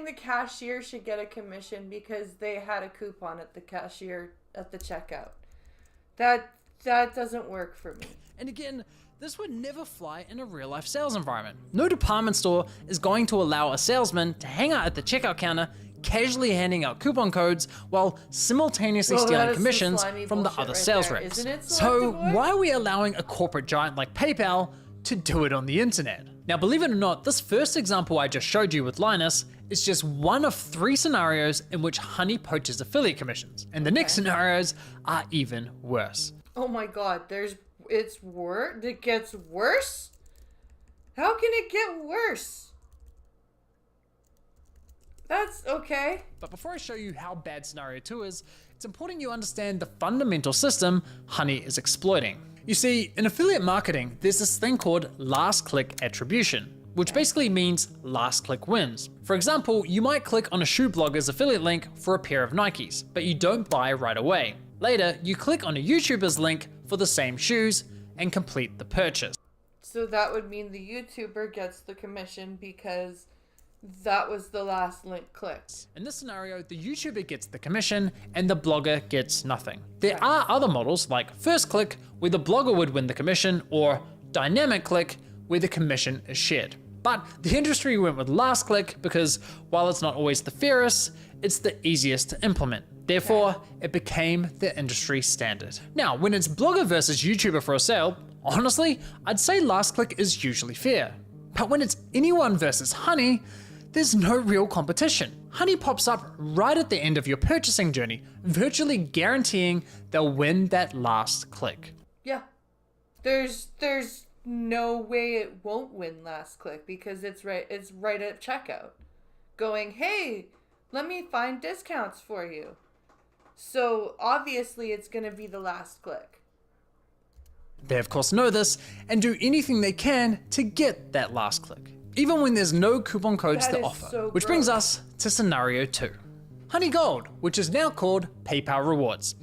the cashier should get a commission because they had a coupon at the cashier at the checkout. That doesn't work for me. And again, this would never fly in a real life sales environment. No department store is going to allow a salesman to hang out at the checkout counter, casually handing out coupon codes while simultaneously Well, that stealing is some commissions slimy from the bullshit other right sales there, reps. isn't it, So Selective Boy? why are we allowing a corporate giant like PayPal to do it on the internet? Now, believe it or not, this first example I just showed you with Linus is just one of 3 scenarios in which Honey poaches affiliate commissions. And the next scenarios are even worse. Oh my god, it's worse? It gets worse? How can it get worse? That's okay. But before I show you how bad scenario 2 is, it's important you understand the fundamental system Honey is exploiting. You see, in affiliate marketing, there's this thing called last click attribution, which basically means last click wins. For example, you might click on a shoe blogger's affiliate link for a pair of Nikes, but you don't buy right away. Later, you click on a YouTuber's link for the same shoes and complete the purchase. So that would mean the YouTuber gets the commission because that was the last link clicked. In this scenario, the YouTuber gets the commission and the blogger gets nothing. There are other models like first click, where the blogger would win the commission, or dynamic click, where the commission is shared. But the industry went with last click because while it's not always the fairest, it's the easiest to implement. Therefore, it became the industry standard. Now, when it's blogger versus YouTuber for a sale, honestly, I'd say last click is usually fair. But when it's anyone versus Honey, there's no real competition. Honey pops up right at the end of your purchasing journey, virtually guaranteeing they'll win that last click. Yeah. There's no way it won't win last click because it's right at checkout. Going, hey, let me find discounts for you. So obviously it's gonna be the last click. They of course know this and do anything they can to get that last click, even when there's no coupon codes That to is offer. so Which brings gross. us to scenario 2. Honey Gold, which is now called PayPal Rewards.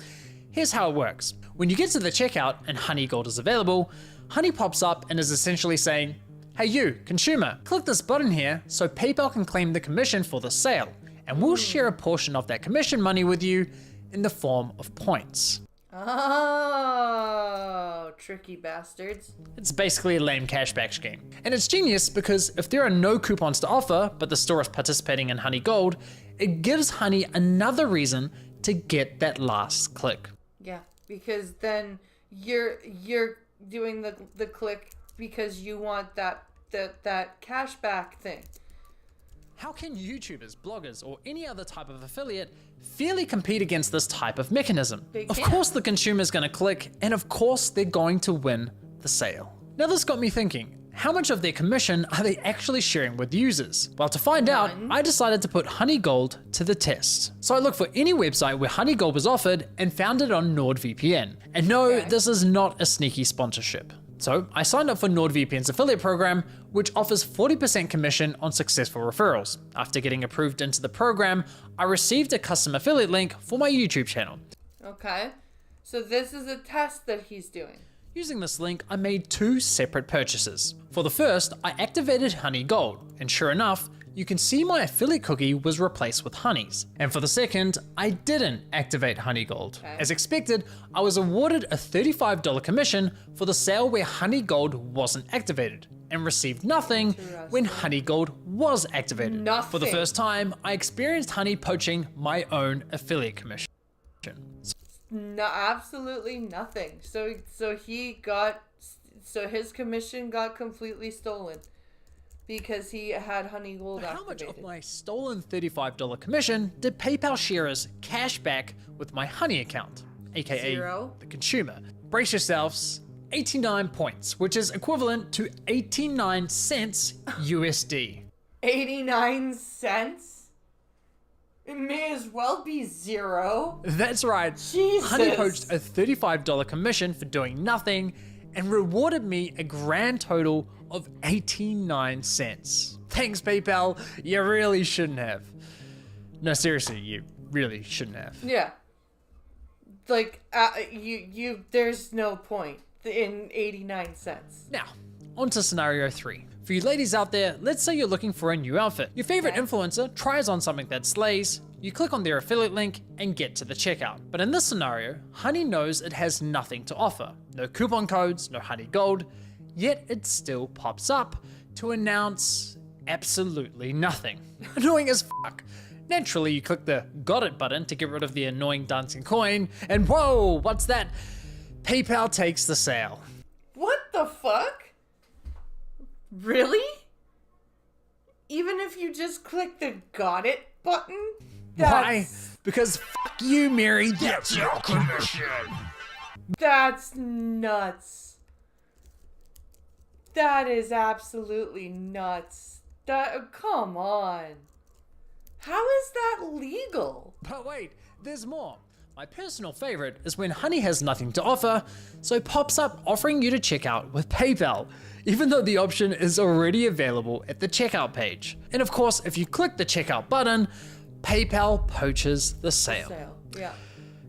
Here's how it works. When you get to the checkout and Honey Gold is available, Honey pops up and is essentially saying, hey you, consumer, click this button here so PayPal can claim the commission for the sale, and we'll share a portion of that commission money with you in the form of points. Oh, tricky bastards. It's basically a lame cashback scheme. And it's genius because if there are no coupons to offer, but the store is participating in Honey Gold, it gives Honey another reason to get that last click. Yeah, because then you're doing the click because you want that cashback thing. How can YouTubers, bloggers, or any other type of affiliate fairly compete against this type of mechanism? They Of can't. course the consumer's going to click, and of course they're going to win the sale. Now this got me thinking, how much of their commission are they actually sharing with users? Well, to find out, I decided to put Honey Gold to the test. So I looked for any website where Honey Gold was offered and found it on NordVPN. And no, this is not a sneaky sponsorship. So I signed up for NordVPN's affiliate program, which offers 40% commission on successful referrals. After getting approved into the program, I received a custom affiliate link for my YouTube channel. Okay, so this is a test that he's doing. Using this link, I made 2 separate purchases. For the first, I activated Honey Gold, and sure enough, you can see my affiliate cookie was replaced with Honey's. And for the second, I didn't activate Honey Gold. As expected, I was awarded a $35 commission for the sale where Honey Gold wasn't activated, and received nothing when Honey Gold was activated. For the first time, I experienced Honey poaching my own affiliate commission. No, absolutely nothing. So his commission got completely stolen because he had Honey Gold How much activated. of my stolen $35 commission did PayPal share as cash back with my Honey account, aka 0. the consumer? Brace yourselves, 89 points, which is equivalent to 89 cents USD. 89 cents? It may as well be 0. That's right. Jesus. Honey poached a $35 commission for doing nothing and rewarded me a grand total of 89 cents. Thanks, PayPal. You really shouldn't have. No, seriously, you really shouldn't have. Yeah. Like, there's no point in 89 cents. Now, on to scenario 3. For you ladies out there, let's say you're looking for a new outfit. Your favorite influencer tries on something that slays, you click on their affiliate link and get to the checkout. But in this scenario, Honey knows it has nothing to offer. No coupon codes, no Honey Gold, yet it still pops up to announce absolutely nothing. Annoying as fuck. Naturally, you click the got it button to get rid of the annoying dancing coin, and whoa, what's that? PayPal takes the sale. What the fuck? Really? Even if you just click the got it button? Why? Because fuck you, Mary. That's your commission. That's nuts. That is absolutely nuts. Come on. How is that legal? But wait, there's more. My personal favorite is when Honey has nothing to offer, so pops up offering you to check out with PayPal, even though the option is already available at the checkout page. And of course, if you click the checkout button, PayPal poaches the sale. Yeah.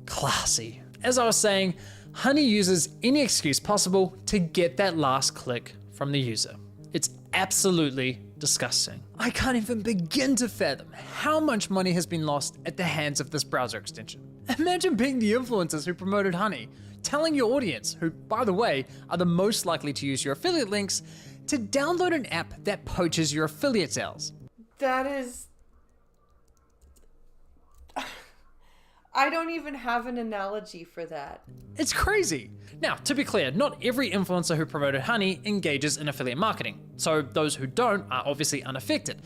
Classy. As I was saying, Honey uses any excuse possible to get that last click from the user. It's absolutely disgusting. I can't even begin to fathom how much money has been lost at the hands of this browser extension. Imagine being the influencers who promoted Honey, telling your audience, who, by the way, are the most likely to use your affiliate links, to download an app that poaches your affiliate sales. That is... I don't even have an analogy for that. It's crazy. Now, to be clear, not every influencer who promoted Honey engages in affiliate marketing, so those who don't are obviously unaffected.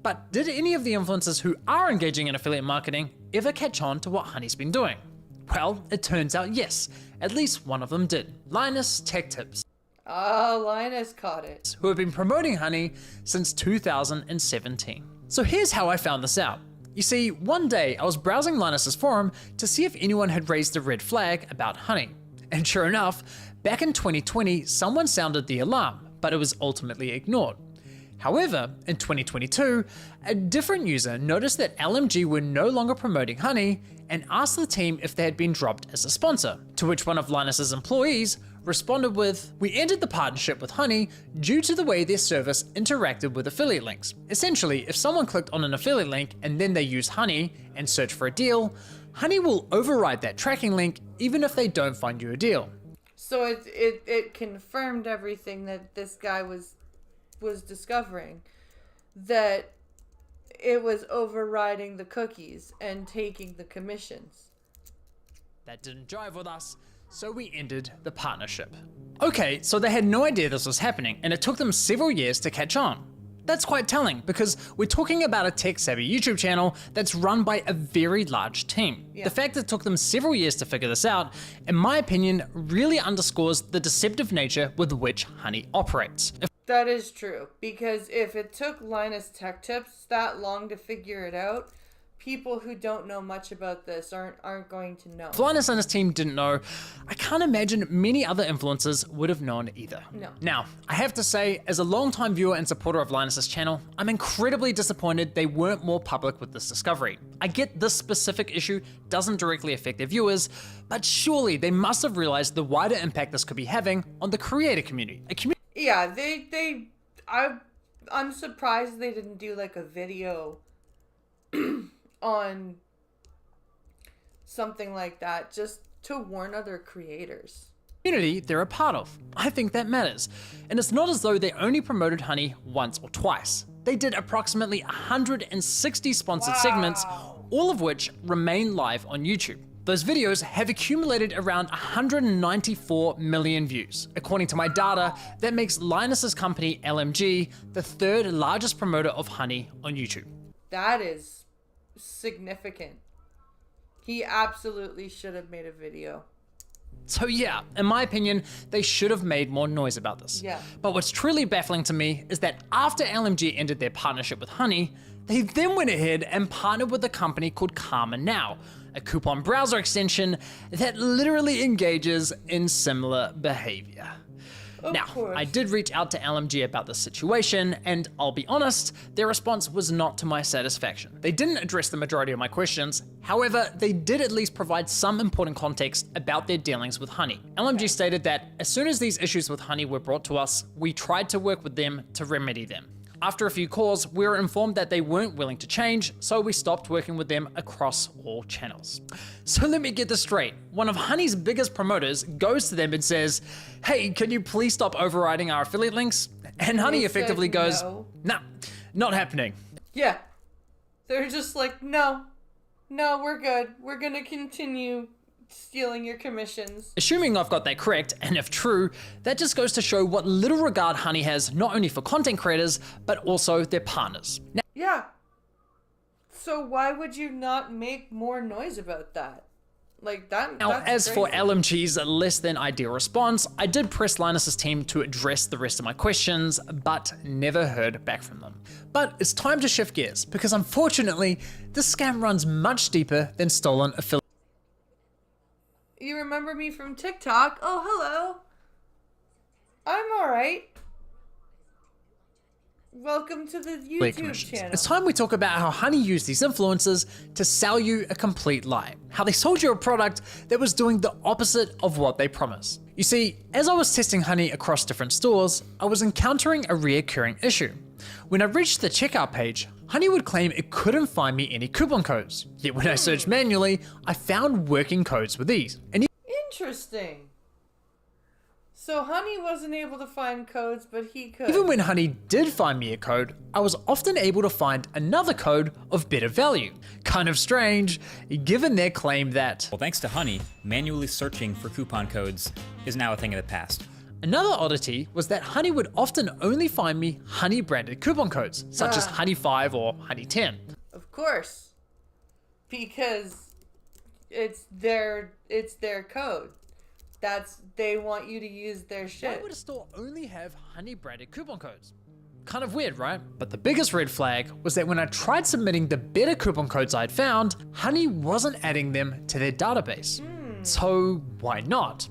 But did any of the influencers who are engaging in affiliate marketing ever catch on to what Honey's been doing? Well, it turns out yes, at least one of them did. Linus Tech Tips, Oh, Linus caught it. who have been promoting Honey since 2017. So here's how I found this out. You see, one day I was browsing Linus's forum to see if anyone had raised a red flag about Honey. And sure enough, back in 2020, someone sounded the alarm, but it was ultimately ignored. However, in 2022, a different user noticed that LMG were no longer promoting Honey and asked the team if they had been dropped as a sponsor, to which one of Linus's employees responded with, "We ended the partnership with Honey due to the way their service interacted with affiliate links. Essentially, if someone clicked on an affiliate link and then they use Honey and search for a deal, Honey will override that tracking link even if they don't find you a deal." So it confirmed everything that this guy was discovering, that it was overriding the cookies and taking the commissions. That didn't jive with us, so we ended the partnership. Okay, so they had no idea this was happening, and it took them several years to catch on. That's quite telling, because we're talking about a tech-savvy YouTube channel that's run by a very large team. Yeah. The fact that it took them several years to figure this out, in my opinion, really underscores the deceptive nature with which Honey operates. That is true, because if it took Linus Tech Tips that long to figure it out, people who don't know much about this aren't going to know. If Linus and his team didn't know, I can't imagine many other influencers would have known either. No. Now, I have to say, as a longtime viewer and supporter of Linus's channel, I'm incredibly disappointed they weren't more public with this discovery. I get this specific issue doesn't directly affect their viewers, but surely they must have realized the wider impact this could be having on the creator community. Yeah, I'm surprised they didn't do like a video on something like that, just to warn other creators. Community they're a part of. I think that matters. And it's not as though they only promoted Honey once or twice. They did approximately 160 sponsored segments, all of which remain live on YouTube. Those videos have accumulated around 194 million views. According to my data, that makes Linus's company LMG the third largest promoter of Honey on YouTube. That is significant. He absolutely should have made a video. So yeah, in my opinion, they should have made more noise about this. Yeah. But what's truly baffling to me is that after LMG ended their partnership with Honey, they then went ahead and partnered with a company called Karma Now, a coupon browser extension that literally engages in similar behavior. Now, I did reach out to LMG about this situation, and I'll be honest, their response was not to my satisfaction. They didn't address the majority of my questions, however, they did at least provide some important context about their dealings with Honey. LMG stated that as soon as these issues with Honey were brought to us, we tried to work with them to remedy them. After a few calls, we were informed that they weren't willing to change, so we stopped working with them across all channels. So let me get this straight. One of Honey's biggest promoters goes to them and says, "Hey, can you please stop overriding our affiliate links?" And Honey They effectively said goes, no. "Nah, not happening." Yeah. They're just like, no, we're good. We're gonna continue stealing your commissions. Assuming I've got that correct, and if true, that just goes to show what little regard Honey has not only for content creators, but also their partners. Now, Yeah. So why would you not make more noise about that? Like that. Now, that's as for crazy. LMG's less than ideal response, I did press Linus's team to address the rest of my questions, but never heard back from them. But it's time to shift gears, because unfortunately, this scam runs much deeper than stolen affiliate. You remember me from TikTok? Oh, hello. I'm alright. Welcome to the League YouTube commissions. channel. It's time we talk about how Honey used these influencers to sell you a complete lie. How they sold you a product that was doing the opposite of what they promised. You see, as I was testing Honey across different stores, I was encountering a reoccurring issue. When I reached the checkout page, Honey would claim it couldn't find me any coupon codes. Yet when I searched manually, I found working codes with these. And Interesting. So Honey wasn't able to find codes, but he could. even when Honey did find me a code, I was often able to find another code of better value. Kind of strange, given their claim that, Well, thanks to Honey, manually searching for coupon codes is now a thing of the past. Another oddity was that Honey would often only find me Honey branded coupon codes, such as Honey 5 or Honey 10. Of course. Because it's their code. They want you to use their Why shit. would a store only have Honey branded coupon codes? Kind of weird, right? But the biggest red flag was that when I tried submitting the better coupon codes I'd found, Honey wasn't adding them to their database. So why not?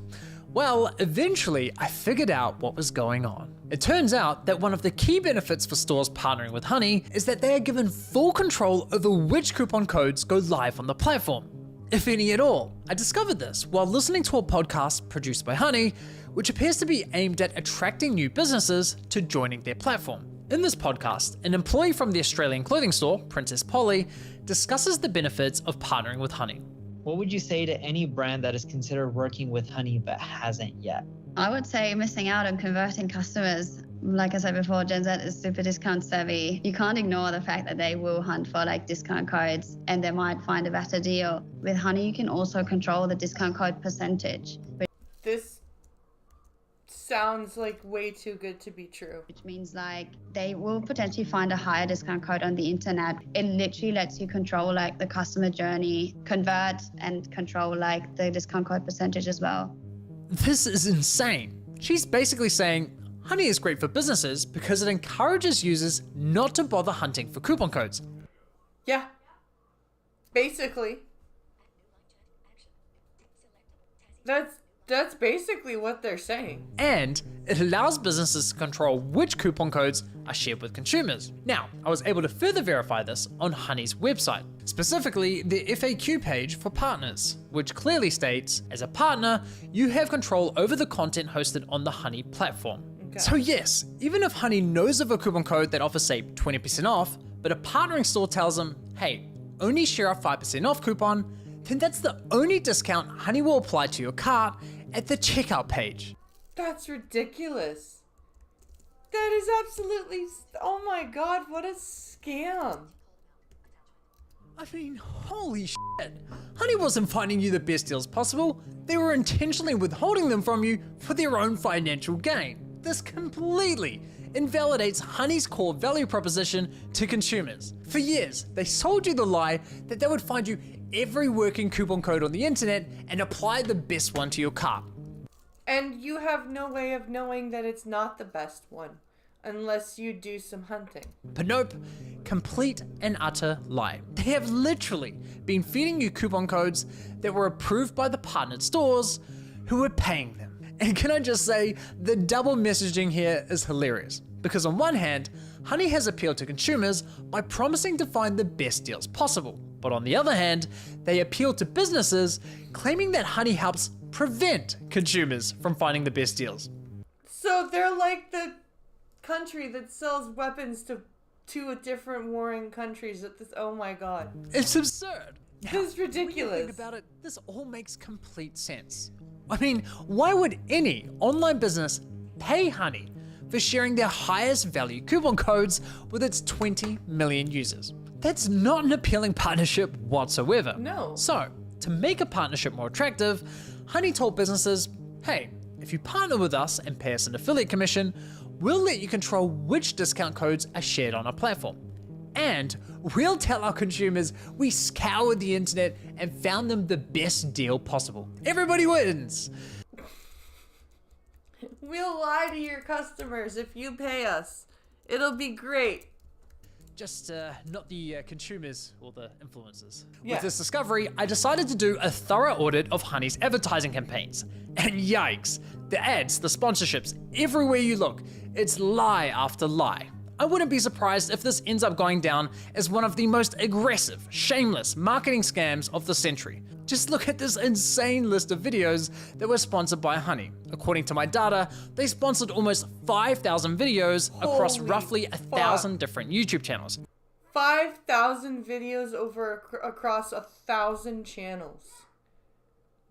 Well, eventually I figured out what was going on. It turns out that one of the key benefits for stores partnering with Honey is that they are given full control over which coupon codes go live on the platform, if any at all. I discovered this while listening to a podcast produced by Honey, which appears to be aimed at attracting new businesses to joining their platform. In this podcast, an employee from the Australian clothing store, Princess Polly, discusses the benefits of partnering with Honey. What would you say to any brand that is considered working with Honey but hasn't yet? I would say missing out on converting customers. Like I said before, Gen Z is super discount savvy. You can't ignore the fact that they will hunt for like discount codes and they might find a better deal. With Honey, you can also control the discount code percentage. This sounds like way too good to be true. Which means like they will potentially find a higher discount code on the internet. It literally lets you control like the customer journey, convert and control like the discount code percentage as well. This is insane. She's basically saying Honey is great for businesses because it encourages users not to bother hunting for coupon codes. Yeah. Basically. That's basically what they're saying. And it allows businesses to control which coupon codes are shared with consumers. Now, I was able to further verify this on Honey's website, specifically the FAQ page for partners, which clearly states, as a partner, you have control over the content hosted on the Honey platform. So yes, even if Honey knows of a coupon code that offers say 20% off, but a partnering store tells them, hey, only share a 5% off coupon, then that's the only discount Honey will apply to your cart at the checkout page. That's ridiculous. That is absolutely... Oh my god, what a scam. I mean, holy shit. Honey wasn't finding you the best deals possible. They were intentionally withholding them from you for their own financial gain. This completely invalidates Honey's core value proposition to consumers. For years, they sold you the lie that they would find you every working coupon code on the internet and apply the best one to your cart. And you have no way of knowing that it's not the best one, unless you do some hunting. But nope, complete and utter lie. They have literally been feeding you coupon codes that were approved by the partnered stores who were paying them. And can I just say, the double messaging here is hilarious. Because on one hand, Honey has appealed to consumers by promising to find the best deals possible. But on the other hand, they appeal to businesses claiming that Honey helps prevent consumers from finding the best deals. So they're like the country that sells weapons to different warring countries at this. Oh my god. It's absurd. This is ridiculous. When you think about it, this all makes complete sense. I mean, why would any online business pay Honey for sharing their highest value coupon codes with its 20 million users? That's not an appealing partnership whatsoever. No. So, to make a partnership more attractive, Honey told businesses, hey, if you partner with us and pay us an affiliate commission, we'll let you control which discount codes are shared on our platform. And we'll tell our consumers we scoured the internet and found them the best deal possible. Everybody wins. We'll lie to your customers if you pay us. It'll be great. Just not the consumers or the influencers. Yeah. With this discovery, I decided to do a thorough audit of Honey's advertising campaigns. And yikes, the ads, the sponsorships, everywhere you look, it's lie after lie. I wouldn't be surprised if this ends up going down as one of the most aggressive, shameless marketing scams of the century. Just look at this insane list of videos that were sponsored by Honey. According to my data, they sponsored almost 5,000 videos across Holy roughly 1,000 different YouTube channels. 5,000 videos across 1,000 channels.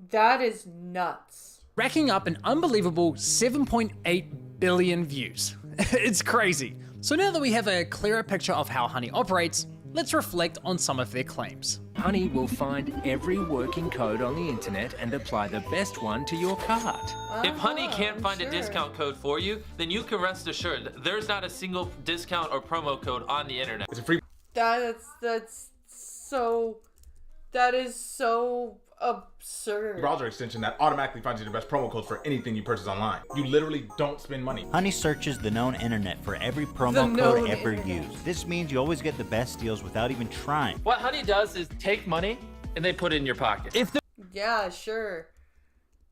That is nuts. Racking up an unbelievable 7.8 billion views. It's crazy. So now that we have a clearer picture of how Honey operates, let's reflect on some of their claims. Honey will find every working code on the internet and apply the best one to your cart. If Honey can't find a discount code for you, then you can rest assured that there's not a single discount or promo code on the internet. It's a free. That is so absurd. Browser extension that automatically finds you the best promo codes for anything you purchase online. You literally don't spend money. Honey searches the known internet for every promo code ever used. This means you always get the best deals without even trying. What Honey does is take money and they put it in your pocket. If Yeah, sure.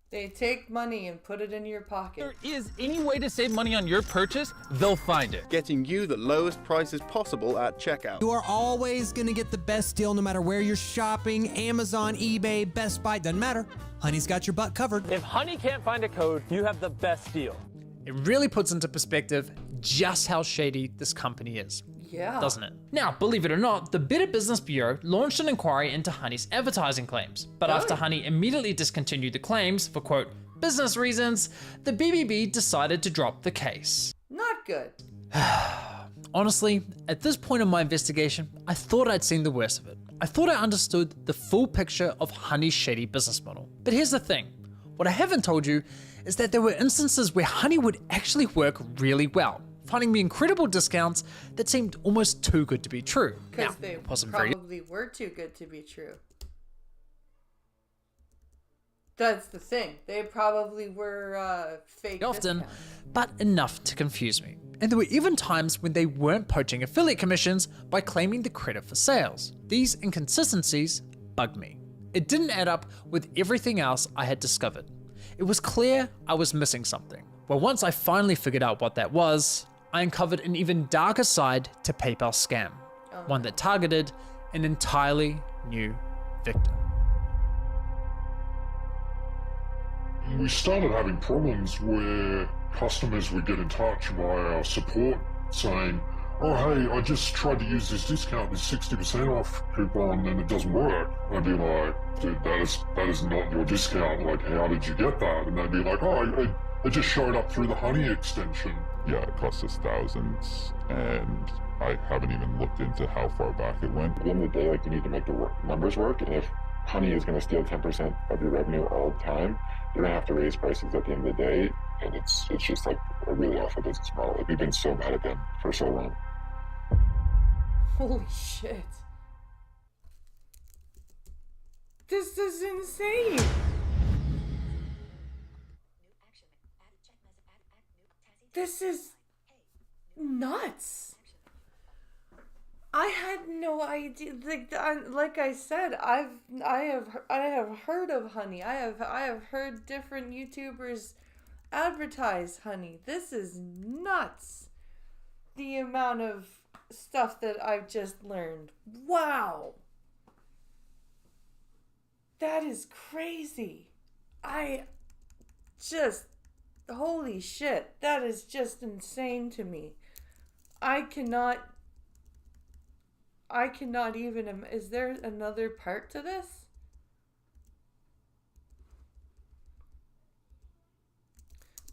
They take money and put it in your pocket. there is any way to save money on your purchase, they'll find it. Getting you the lowest prices possible at checkout. You are always going to get the best deal no matter where you're shopping. Amazon, eBay, Best Buy, doesn't matter. Honey's got your butt covered. If Honey can't find a code, you have the best deal. It really puts into perspective just how shady this company is. Yeah. Doesn't it? Now, believe it or not, the Better Business Bureau launched an inquiry into Honey's advertising claims. But after Honey immediately discontinued the claims for, quote, business reasons, the BBB decided to drop the case. Not good. Honestly, at this point in my investigation, I thought I'd seen the worst of it. I thought I understood the full picture of Honey's shady business model. But here's the thing. What I haven't told you is that there were instances where Honey would actually work really well, finding me incredible discounts that seemed almost too good to be true. Because they probably were too good to be true. That's the thing. They probably were fake often, discounts. but enough to confuse me. And there were even times when they weren't poaching affiliate commissions by claiming the credit for sales. These inconsistencies bugged me. It didn't add up with everything else I had discovered. It was clear I was missing something. Well, once I finally figured out what that was, I uncovered an even darker side to PayPal scam, one that targeted an entirely new victim. We started having problems where customers would get in touch via our support saying, oh hey, I just tried to use this discount, this 60% off coupon, and it doesn't work. I'd be like, dude, that is not your discount, like how did you get that? And they'd be like, oh, it just showed up through the Honey extension. Yeah, it cost us thousands, and I haven't even looked into how far back it went. At the end of the day, like, you need to make the numbers work, and if Honey is going to steal 10% of your revenue all the time, you're going to have to raise prices at the end of the day, and it's just like a really awful business model. Like, we've been so mad at them for so long. Holy shit. This is insane. This is nuts. I had no idea. Like I said, I have heard of Honey. I have heard different YouTubers advertise Honey. This is nuts. The amount of stuff that I've just learned. Wow. That is crazy. Holy shit. That is just insane to me. I cannot even, is there another part to this?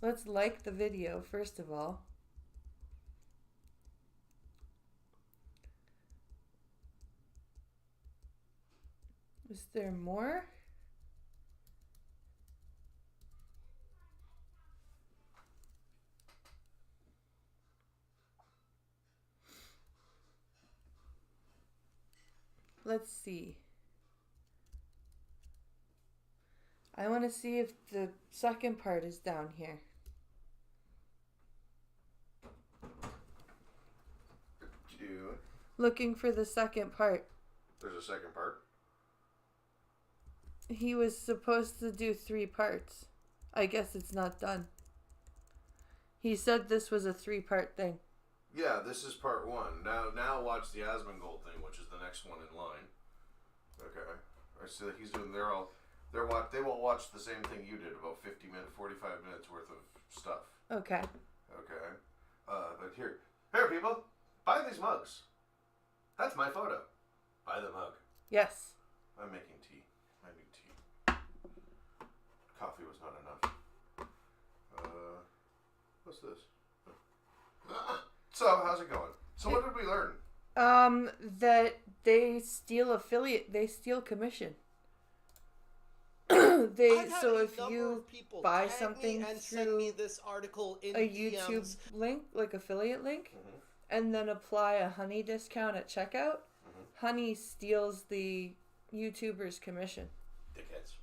Let's like the video, first of all. Is there more? Let's see. I want to see if the second part is down here. Looking for the second part. There's a second part. He was supposed to do 3 parts. I guess it's not done. He said this was a 3-part thing. Yeah, this is part one. Now watch the Asmongold thing, which is the next one in line. Okay. I see that he's doing. They will watch the same thing you did, about 45 minutes worth of stuff. Okay. Okay. But here, people, buy these mugs. That's my photo. Buy the mug. Yes. I'm making tea. I need tea. Coffee was not enough. What's this? So, how's it going? So, what did we learn? That they steal commission. If you buy something and through send me this article in a YouTube DMs. link, like affiliate link, and then apply a Honey discount at checkout, Honey steals the YouTuber's commission. Dickheads.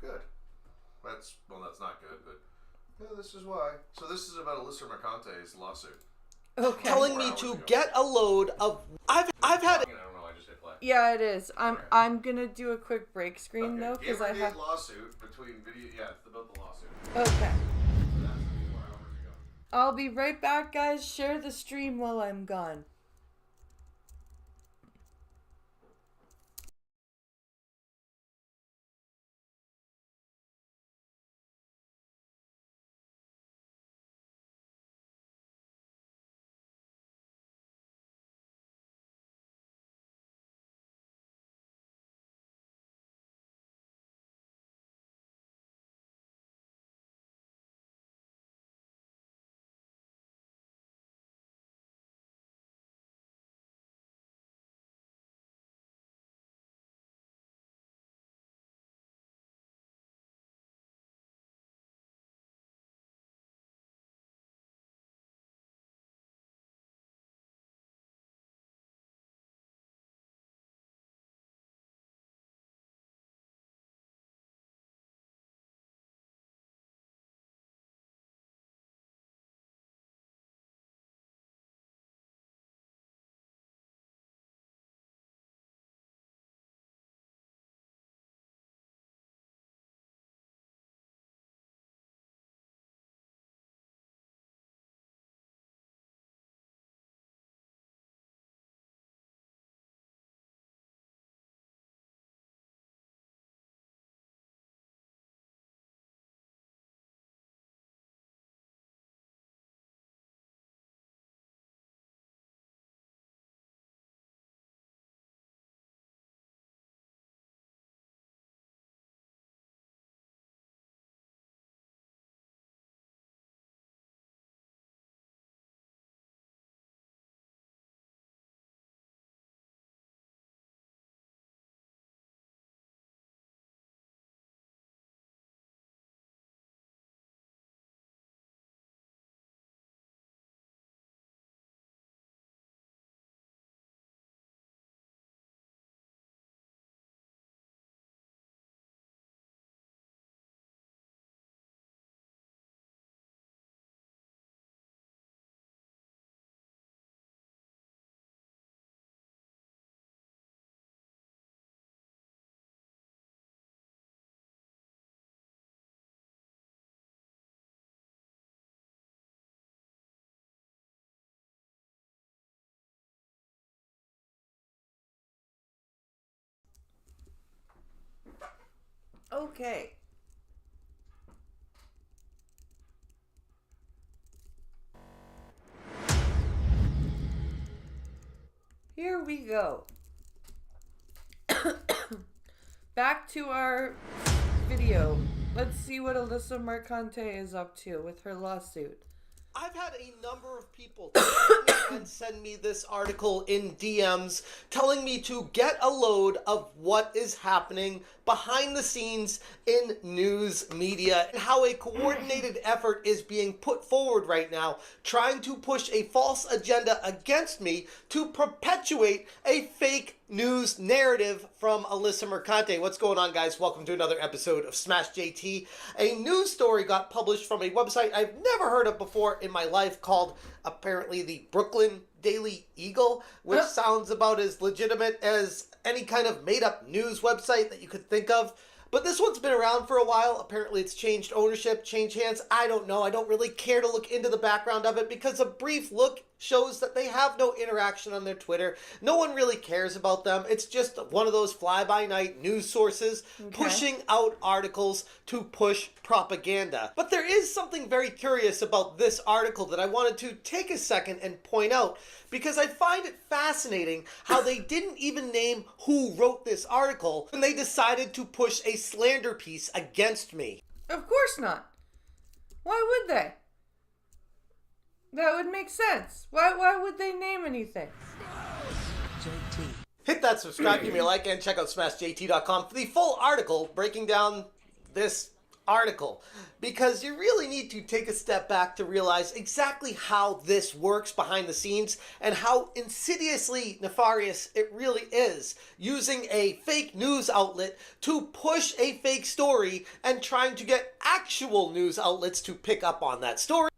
Good. That's not good, but yeah, this is why. So this is about Alyssa Mercante's lawsuit. Okay. Telling me to get a load of. I've had. I don't know. I just hit play. Yeah, it is. I'm gonna do a quick break screen though because I have lawsuit between video. Yeah, it's about the lawsuit. Okay. I'll be right back, guys. Share the stream while I'm gone. Okay. Here we go. Back to our video. Let's see what Alyssa Mercante is up to with her lawsuit. I've had a number of people tweet me and send me this article in DMs telling me to get a load of what is happening behind the scenes in news media and how a coordinated effort is being put forward right now trying to push a false agenda against me to perpetuate a fake news narrative from Alyssa Mercante. What's going on, guys? Welcome to another episode of Smash JT. A news story got published from a website I've never heard of before in my life called apparently the Brooklyn Daily Eagle, which sounds about as legitimate as any kind of made-up news website that you could think of. But this one's been around for a while. Apparently it's changed ownership, changed hands. I don't know. I don't really care to look into the background of it because a brief look shows that they have no interaction on their Twitter. No one really cares about them. It's just one of those fly-by-night news sources pushing out articles to push propaganda. But there is something very curious about this article that I wanted to take a second and point out, because I find it fascinating how they didn't even name who wrote this article when they decided to push a slander piece against me. Of course not. Why would they? That would make sense. Why would they name anything? Hit that subscribe, give me a like, and check out smashjt.com for the full article breaking down this article, because you really need to take a step back to realize exactly how this works behind the scenes and how insidiously nefarious it really is, using a fake news outlet to push a fake story and trying to get actual news outlets to pick up on that story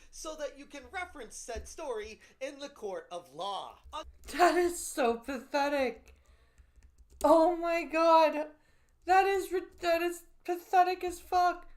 so that you can reference said story in the court of law. That is so pathetic. Oh my god. That is pathetic as fuck.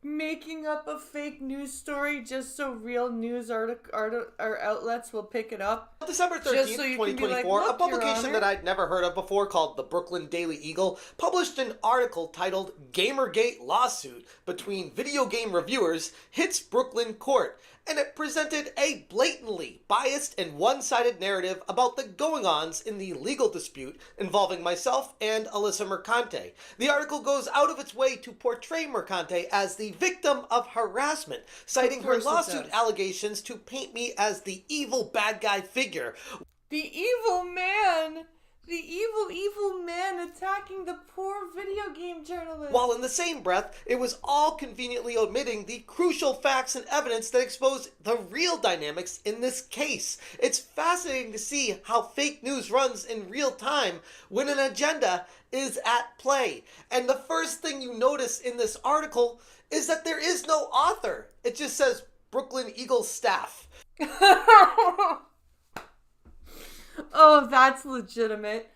Making up a fake news story just so real news outlets will pick it up. On December 13th, 2024, a publication that I'd never heard of before called the Brooklyn Daily Eagle published an article titled Gamergate Lawsuit Between Video Game Reviewers Hits Brooklyn Court, and it presented a blatantly biased and one-sided narrative about the going-ons in the legal dispute involving myself and Alyssa Mercante. The article goes out of its way to portray Mercante as the victim of harassment, citing her lawsuit allegations to paint me as the evil bad guy figure. The evil man! The evil man attacking the poor video game journalist. While in the same breath, it was all conveniently omitting the crucial facts and evidence that expose the real dynamics in this case. It's fascinating to see how fake news runs in real time when an agenda is at play. And the first thing you notice in this article is that there is no author. It just says Brooklyn Eagle staff. Oh, that's legitimate.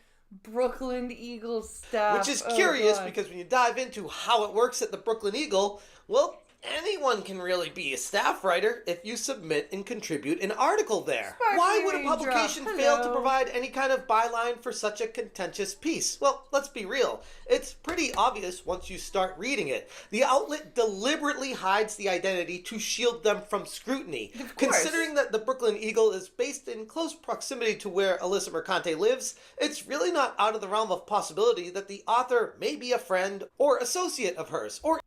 Brooklyn Eagle staff. Which is curious because when you dive into how it works at the Brooklyn Eagle, well, anyone can really be a staff writer if you submit and contribute an article there. Why would a publication fail to provide any kind of byline for such a contentious piece? Well, let's be real. It's pretty obvious once you start reading it. The outlet deliberately hides the identity to shield them from scrutiny. Considering that the Brooklyn Eagle is based in close proximity to where Alyssa Mercante lives, it's really not out of the realm of possibility that the author may be a friend or associate of hers, or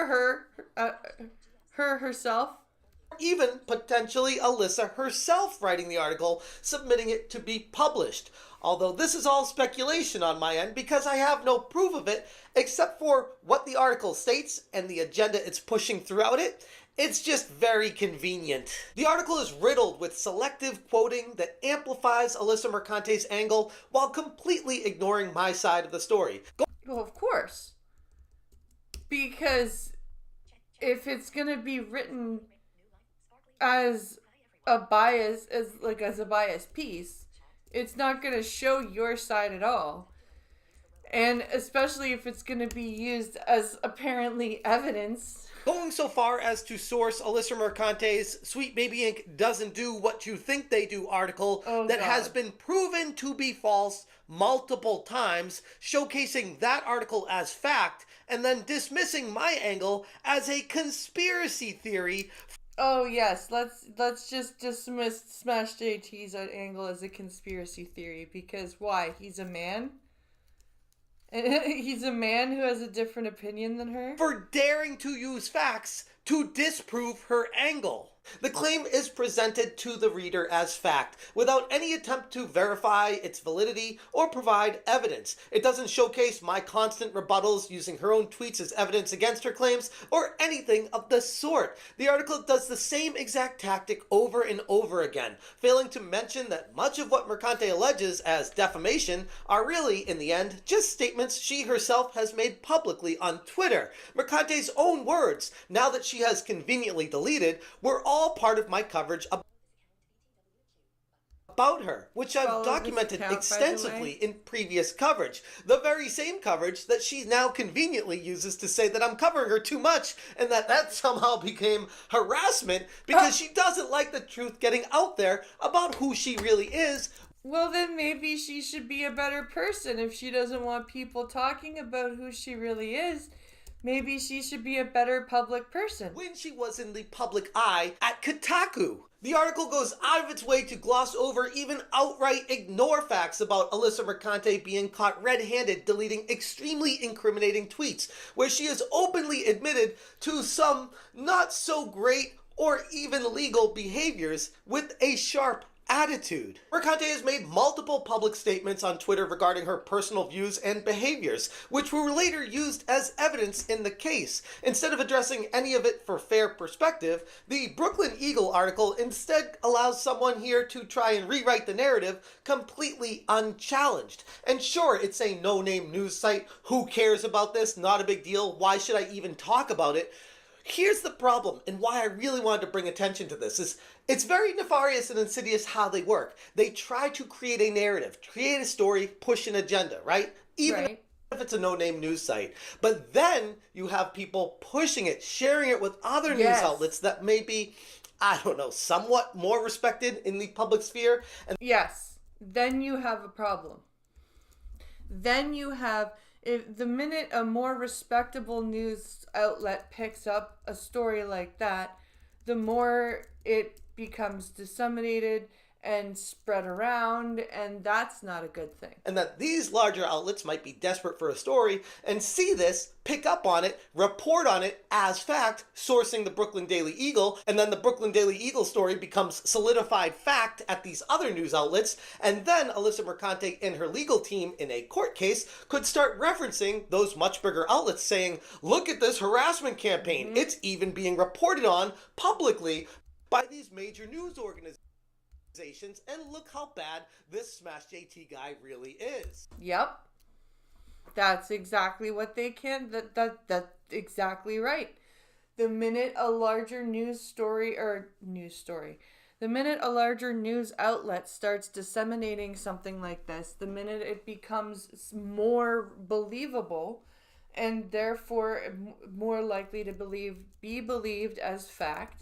her herself. Even potentially Alyssa herself writing the article, submitting it to be published. Although this is all speculation on my end because I have no proof of it except for what the article states and the agenda it's pushing throughout it. It's just very convenient. The article is riddled with selective quoting that amplifies Alyssa Mercante's angle while completely ignoring my side of the story. Well, of course. Because if it's gonna be written as a bias, as a biased piece, it's not gonna show your side at all. And especially if it's gonna be used as apparently evidence. Going so far as to source Alyssa Mercante's Sweet Baby Inc. doesn't do what you think they do article has been proven to be false multiple times, showcasing that article as fact, and then dismissing my angle as a conspiracy theory. Oh yes, let's just dismiss Smash JT's angle as a conspiracy theory, because why? He's a man? He's a man who has a different opinion than her? For daring to use facts to disprove her angle. The claim is presented to the reader as fact, without any attempt to verify its validity or provide evidence. It doesn't showcase my constant rebuttals using her own tweets as evidence against her claims, or anything of the sort. The article does the same exact tactic over and over again, failing to mention that much of what Mercante alleges as defamation are really, in the end, just statements she herself has made publicly on Twitter. Mercante's own words, now that she has conveniently deleted, were all part of my coverage about her, which I've Follow this documented account, by the extensively way. in previous coverage. The very same coverage that she now conveniently uses to say that I'm covering her too much and that somehow became harassment because she doesn't like the truth getting out there about who she really is. Well, then maybe she should be a better person if she doesn't want people talking about who she really is. Maybe she should be a better public person. When she was in the public eye at Kotaku. The article goes out of its way to gloss over, even outright ignore facts about Alyssa Mercante being caught red-handed deleting extremely incriminating tweets, where she has openly admitted to some not so great or even legal behaviors with a sharp attitude. Mercante has made multiple public statements on Twitter regarding her personal views and behaviors, which were later used as evidence in the case. Instead of addressing any of it for fair perspective, the Brooklyn Eagle article instead allows someone here to try and rewrite the narrative completely unchallenged. And sure, it's a no-name news site. Who cares about this? Not a big deal. Why should I even talk about it? Here's the problem, and why I really wanted to bring attention to this, is it's very nefarious and insidious how they work. They try to create a narrative, create a story, push an agenda, right? Even if it's a no-name news site. But then you have people pushing it, sharing it with other news outlets that may be, I don't know, somewhat more respected in the public sphere. And yes, then you have a problem. Then you have... If the minute a more respectable news outlet picks up a story like that, the more it becomes disseminated and spread around, and that's not a good thing. And that these larger outlets might be desperate for a story and see this, pick up on it, report on it as fact, sourcing the Brooklyn Daily Eagle, and then the Brooklyn Daily Eagle story becomes solidified fact at these other news outlets, and then Alyssa Mercante and her legal team in a court case could start referencing those much bigger outlets saying, look at this harassment campaign, it's even being reported on publicly by these major news organizations. And look how bad this Smash JT guy really is. Yep. That's exactly what they can. That's exactly right. The minute a larger the minute a larger news outlet starts disseminating something like this, the minute it becomes more believable and therefore more likely to be believed as fact.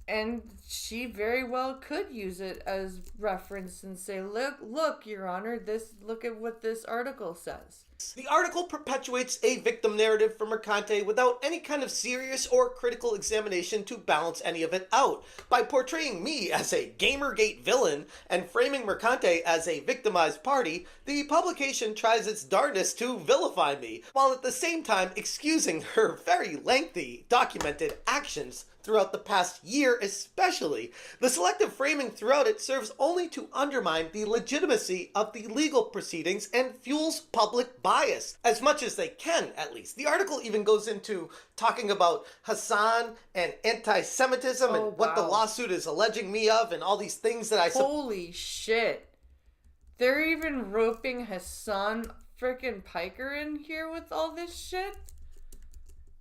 And she very well could use it as reference and say, look, Your Honor, look at what this article says. The article perpetuates a victim narrative for Mercante without any kind of serious or critical examination to balance any of it out. By portraying me as a Gamergate villain and framing Mercante as a victimized party, the publication tries its darndest to vilify me, while at the same time excusing her very lengthy, documented actions throughout the past year especially. The selective framing throughout it serves only to undermine the legitimacy of the legal proceedings and fuels public bias, as much as they can at least. The article even goes into talking about Hassan and anti-Semitism and what the lawsuit is alleging me of and all these things that I... Holy shit. They're even roping Hassan frickin' Piker in here with all this shit?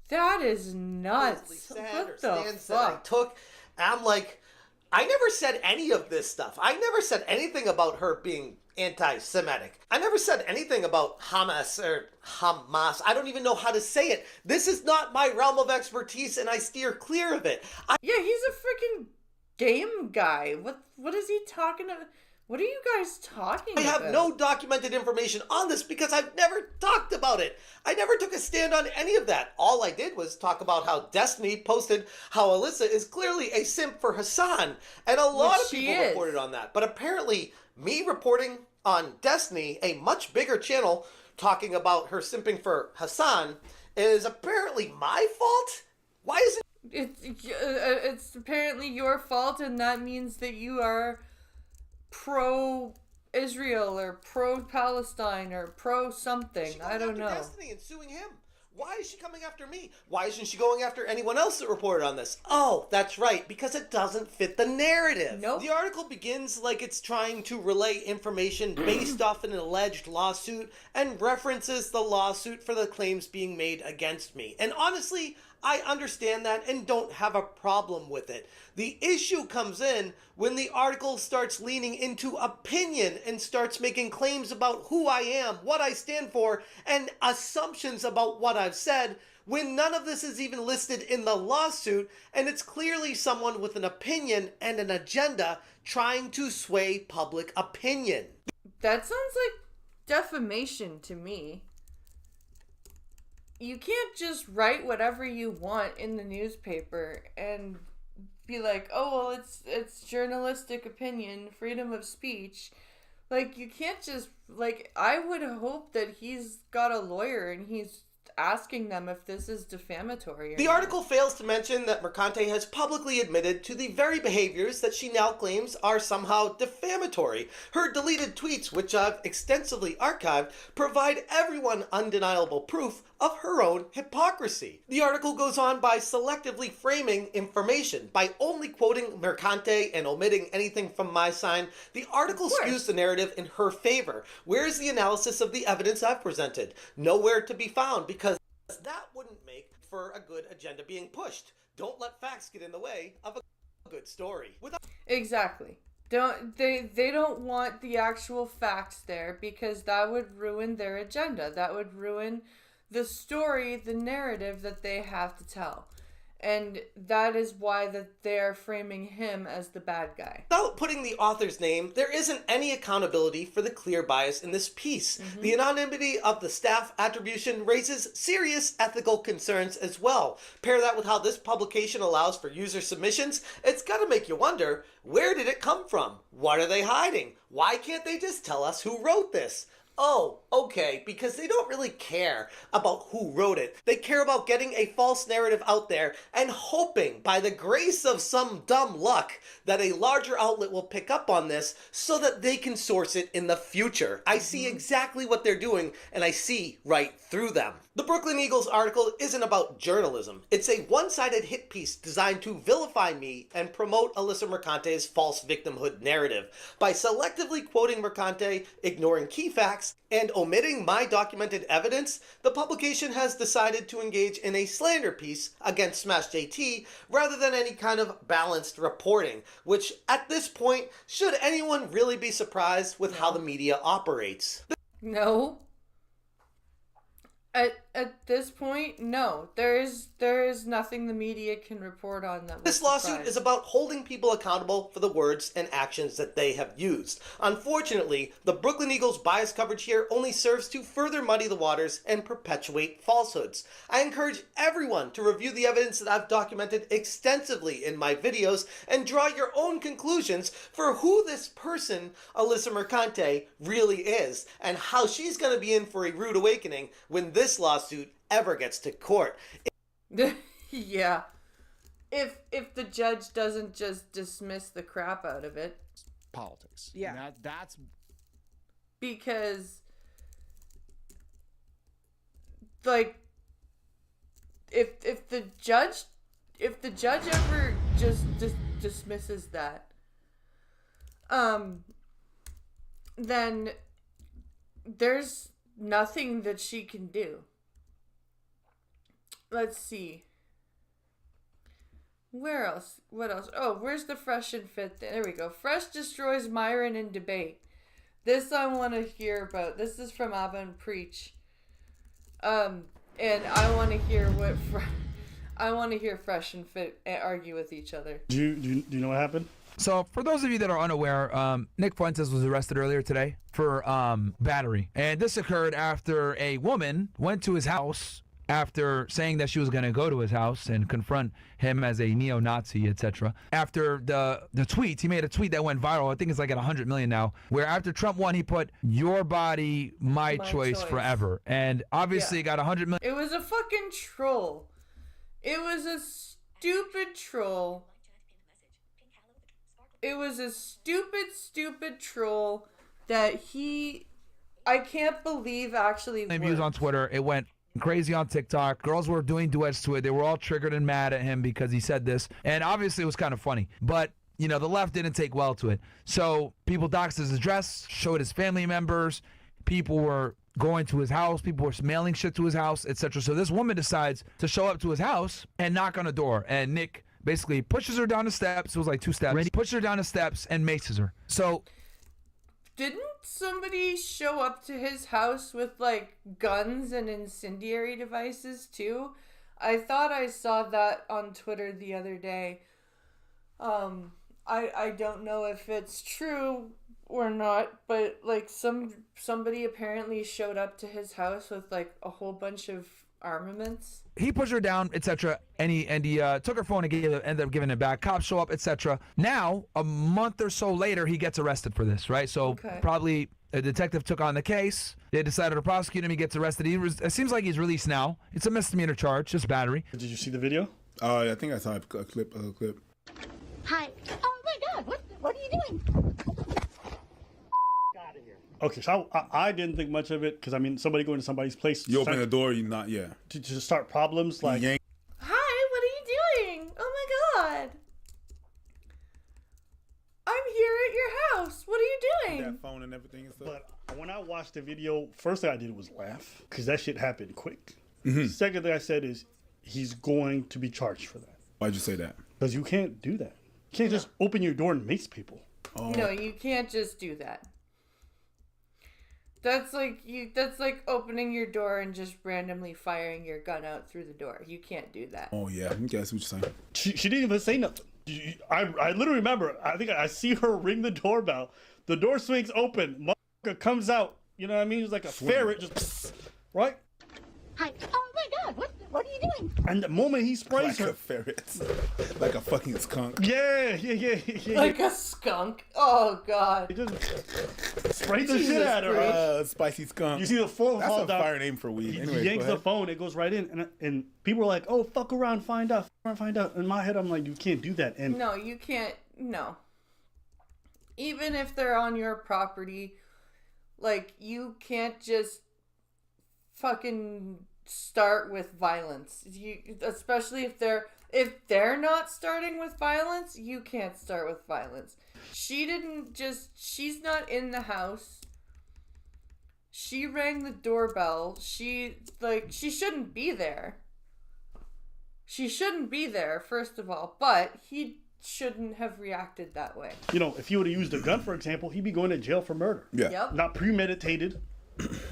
That is nuts. What the That I fuck? took, and I'm like, I never said any of this stuff. I never said anything about her being anti-Semitic. I never said anything about Hamas or Hamas. I don't even know how to say it. This is not my realm of expertise, and I steer clear of it. Yeah, he's a freaking game guy. What is he talking about? What are you guys talking about? I have no documented information on this because I've never talked about it. I never took a stand on any of that. All I did was talk about how Destiny posted how Alyssa is clearly a simp for Hassan. And a lot of people reported on that. But apparently, me reporting on Destiny, a much bigger channel, talking about her simping for Hassan, is apparently my fault? Why is it? It's apparently your fault, and that means that you are pro-Israel or pro-Palestine or pro-something. I don't know. Destiny and suing him. Why is she coming after me? Why isn't she going after anyone else that reported on this? Oh, that's right, because it doesn't fit the narrative. Nope. The article begins like it's trying to relay information based off an alleged lawsuit and references the lawsuit for the claims being made against me. And honestly, I understand that and don't have a problem with it. The issue comes in when the article starts leaning into opinion and starts making claims about who I am, what I stand for, and assumptions about what I've said, when none of this is even listed in the lawsuit, and it's clearly someone with an opinion and an agenda trying to sway public opinion. That sounds like defamation to me. You can't just write whatever you want in the newspaper and be like, oh, well, it's journalistic opinion, freedom of speech. Like, you can't just, like, I would hope that he's got a lawyer and he's asking them if this is defamatory. The article fails to mention that Mercante has publicly admitted to the very behaviors that she now claims are somehow defamatory. Her deleted tweets, which I've extensively archived, provide everyone undeniable proof of her own hypocrisy. The article goes on by selectively framing information. By only quoting Mercante and omitting anything from my sign, the article skews the narrative in her favor. Where's the analysis of the evidence I've presented? Nowhere to be found, because that wouldn't make for a good agenda being pushed. Don't let facts get in the way of a good story. Exactly. They don't want the actual facts there because that would ruin their agenda. That would ruin the story, the narrative that they have to tell. And that is why that they're framing him as the bad guy. Without putting the author's name, there isn't any accountability for the clear bias in this piece. The anonymity of the staff attribution raises serious ethical concerns as well. Pair that with how this publication allows for user submissions, it's gotta make you wonder, where did it come from? What are they hiding? Why can't they just tell us who wrote this? Oh, okay, because they don't really care about who wrote it. They care about getting a false narrative out there and hoping, by the grace of some dumb luck, that a larger outlet will pick up on this so that they can source it in the future. I see exactly what they're doing, and I see right through them. The Brooklyn Eagles article isn't about journalism. It's a one-sided hit piece designed to vilify me and promote Alyssa Mercante's false victimhood narrative. By selectively quoting Mercante, ignoring key facts, and omitting my documented evidence, the publication has decided to engage in a slander piece against Smash JT rather than any kind of balanced reporting, which at this point, should anyone really be surprised with how the media operates? No. At this point, no. There is nothing the media can report on that. This lawsuit is about holding people accountable for the words and actions that they have used. Unfortunately, the Brooklyn Eagles bias coverage here only serves to further muddy the waters and perpetuate falsehoods. I encourage everyone to review the evidence that I've documented extensively in my videos and draw your own conclusions for who this person, Alyssa Mercante, really is, and how she's going to be in for a rude awakening when this lawsuit ever gets to court. Yeah. If the judge doesn't just dismiss the crap out of it. Politics. Yeah. That's because, like, if the judge ever just dismisses that, then there's nothing that she can do. Let's see. Where else? What else? Oh, where's the Fresh and Fit? There we go. Fresh destroys Myron in debate. This I want to hear about. This is from Abba and Preach. And I want to hear what I want to hear Fresh and Fit argue with each other. Do you know what happened? So, for those of you that are unaware, Nick Fuentes was arrested earlier today for battery. And this occurred after a woman went to his house after saying that she was going to go to his house and confront him as a neo-Nazi, etc. After the tweets, he made a tweet that went viral. I think it's like at 100 million now, where after Trump won, he put, "Your body, my choice forever." And obviously it got 100 million. It was a fucking troll. It was a stupid troll. It was a stupid troll that I can't believe actually worked. Views on Twitter. It went crazy on TikTok. Girls were doing duets to it. They were all triggered and mad at him because he said this. And obviously it was kind of funny. But, you know, the left didn't take well to it. So people doxed his address, showed his family members. People were going to his house. People were mailing shit to his house, etc. So this woman decides to show up to his house and knock on the door. And Nick basically pushes her down the steps. It was like 2 steps. He pushes her down the steps and maces her. So didn't somebody show up to his house with like guns and incendiary devices too? I thought I saw that on Twitter the other day. I don't know if it's true or not, but like somebody apparently showed up to his house with like a whole bunch of armaments. he pushed her down, etc. And he took her phone and ended up giving it back. Cops show up, etc. Now, a month or so later, he gets arrested for this, right? So probably a detective took on the case. They decided to prosecute him. He gets arrested. It seems like he's released now. It's a misdemeanor charge, just battery. Did you see the video? I think I saw a clip. Hi. Oh my God! What are you doing? Okay, so I didn't think much of it because I mean, somebody going to somebody's place. You open the door, you not to start problems like. Hi, what are you doing? Oh my God! I'm here at your house. What are you doing? That phone and everything and stuff. But when I watched the video, first thing I did was laugh because that shit happened quick. Second thing I said is he's going to be charged for that. Why'd you say that? Because you can't do that. You can't just open your door and mace people. No, you can't just do that. That's like opening your door and just randomly firing your gun out through the door. You can't do that. Oh yeah, I guess what you're saying. She didn't even say nothing. I literally remember. I think I see her ring the doorbell. The door swings open. Motherfucker comes out. You know what I mean? It's like a ferret, just right. Hi. Oh my God! What are you doing? And the moment he sprays her, like a ferret, like a fucking skunk. Yeah. Like a skunk. Oh God. He just sprays the shit at her. Spicy skunk. You see the phone fall down. That's a fire name for weed. He yanks the phone. It goes right in, and people are like, "Oh, fuck around, find out, find out." In my head, I'm like, "You can't do that." And no, you can't. No. Even if they're on your property, like you can't just fucking start with violence. Especially if they're not starting with violence, you can't start with violence. She's not in the house. She rang the doorbell. She shouldn't be there. She shouldn't be there, first of all, but he shouldn't have reacted that way. You know, if he would have used a gun, for example, he'd be going to jail for murder. Yeah. Yep. Not premeditated.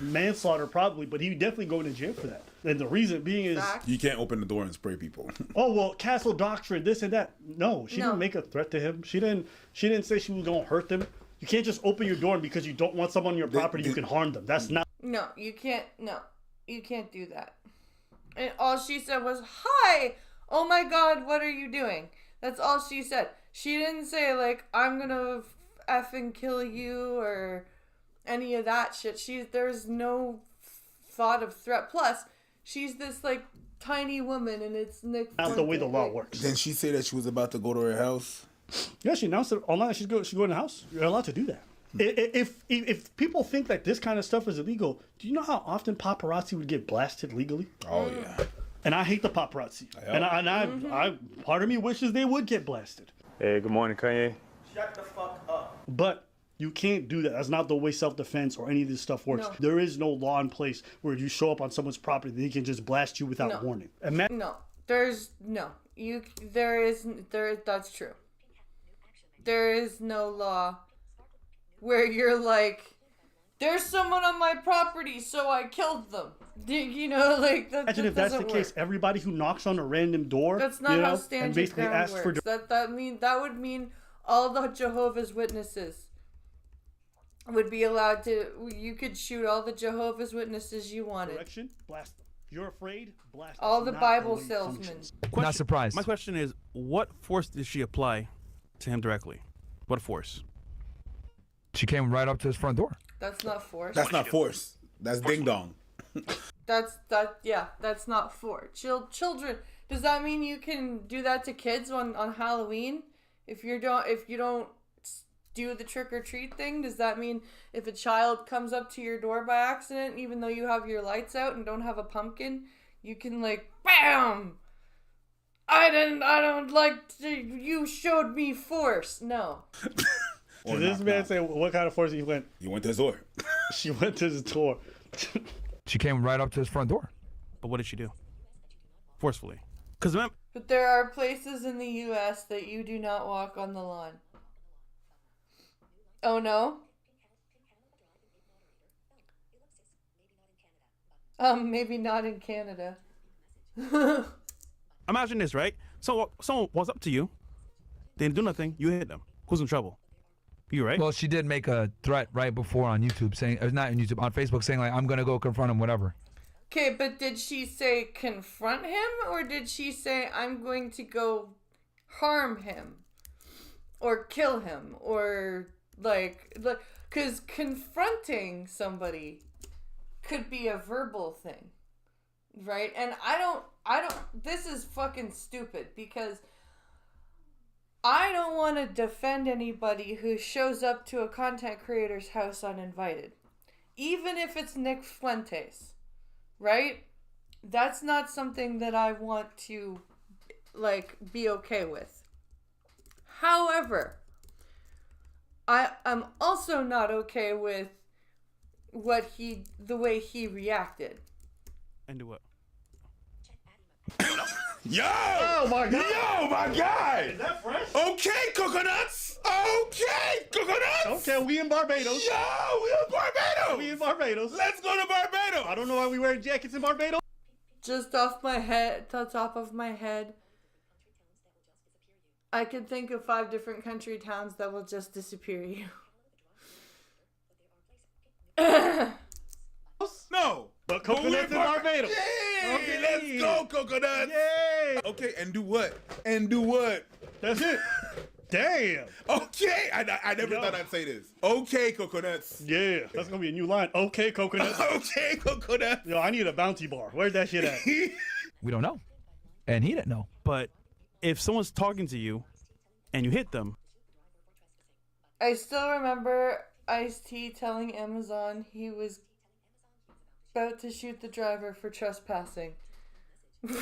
Manslaughter probably, but he definitely going to jail for that. And the reason being is you can't open the door and spray people. Oh well, castle doctrine, this and that. No, she didn't make a threat to him. She didn't say she was gonna hurt them. You can't just open your door and because you don't want someone on your property, you can harm them. That's not. No, you can't. No, you can't do that. And all she said was, "Hi, oh my God, what are you doing?" That's all she said. She didn't say like, "I'm gonna effing kill you" or any of that shit. There's no thought of threat. Plus, she's this like tiny woman, and it's Nick. Not the way the law works. Didn't she say that she was about to go to her house? Yeah, she announced it online. She's going in the house. You're allowed to do that. If people think that this kind of stuff is illegal, do you know how often paparazzi would get blasted legally? Oh yeah. And I hate the paparazzi. And I part of me wishes they would get blasted. Hey, good morning, Kanye. Shut the fuck up. But you can't do that. That's not the way self-defense or any of this stuff works. No. There is no law in place where you show up on someone's property, they can just blast you without warning. That's true. There is no law where you're like, there's someone on my property, so I killed them. You know, like that. Imagine if that's the case. Everybody who knocks on a random door, that's not how stand and your basically ground asks for works. That would mean all the Jehovah's Witnesses would be allowed to. You could shoot all the Jehovah's Witnesses you wanted. Correction, blast them. You're afraid, blast all them. the Bible salesmen. Not surprised. My question is, what force did she apply to him directly? What force? She came right up to his front door. That's not force. That's not force. That's ding dong. That's not force. Children. Does that mean you can do that to kids on Halloween? If you don't do the trick or treat thing, does that mean if a child comes up to your door by accident, even though you have your lights out and don't have a pumpkin, you can like BAM! I don't like to, you showed me force. No. Did this man say what kind of force he went? You went to his door. She went to the tour. She came right up to his front door. But what did she do? Forcefully. Because remember, But there are places in the U.S. that you do not walk on the lawn. Oh no? Maybe not in Canada. imagine this, right? So someone walks up to you, they didn't do nothing, you hit them. Who's in trouble? You, right? Well, she did make a threat right before on YouTube saying, not on YouTube, on Facebook saying like, I'm gonna go confront him, whatever. Okay, but did she say confront him, or did she say I'm going to go harm him or kill him, or like, because confronting somebody could be a verbal thing, right? And I don't, this is fucking stupid, because I don't want to defend anybody who shows up to a content creator's house uninvited, even if it's Nick Fuentes, right? That's not something that I want to, like, be okay with. However, I'm also not okay with the way he reacted. And do what? Yo! Oh my god! Yo, my guy! Is that fresh? Okay, coconuts! Okay, coconuts! Okay, we in Barbados. Yo, we in Barbados! We in Barbados. Let's go to Barbados! I don't know why we wearing jackets in Barbados. Just off my head, the top of my head, I can think of 5 different country towns that will just disappear you. No! But coconuts in Barbados. Yay! Okay. Let's go, coconuts! Yay! Okay, and do what? And do what? That's it. Damn. Okay, I never thought I'd say this. Okay, coconuts. Yeah, that's gonna be a new line. Okay, coconuts. Okay, coconuts. Yo, I need a bounty bar. Where's that shit at? We don't know. And he didn't know. But if someone's talking to you and you hit them, I still remember Ice-T telling Amazon he was about to shoot the driver for trespassing.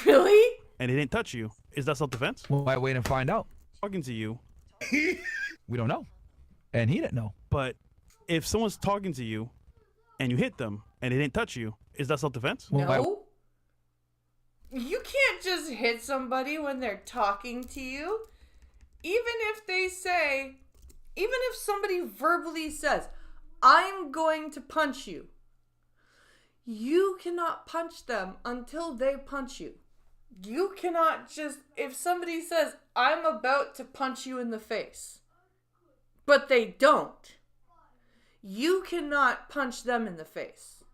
Really? and they didn't touch you, is that self-defense? Why wait and find out? Talking to you. We don't know. And he didn't know. But if someone's talking to you and you hit them and they didn't touch you, is that self-defense? No. You can't just hit somebody when they're talking to you. Even if somebody verbally says, I'm going to punch you, you cannot punch them until they punch you. You cannot just, if somebody says, I'm about to punch you in the face, but they don't, you cannot punch them in the face.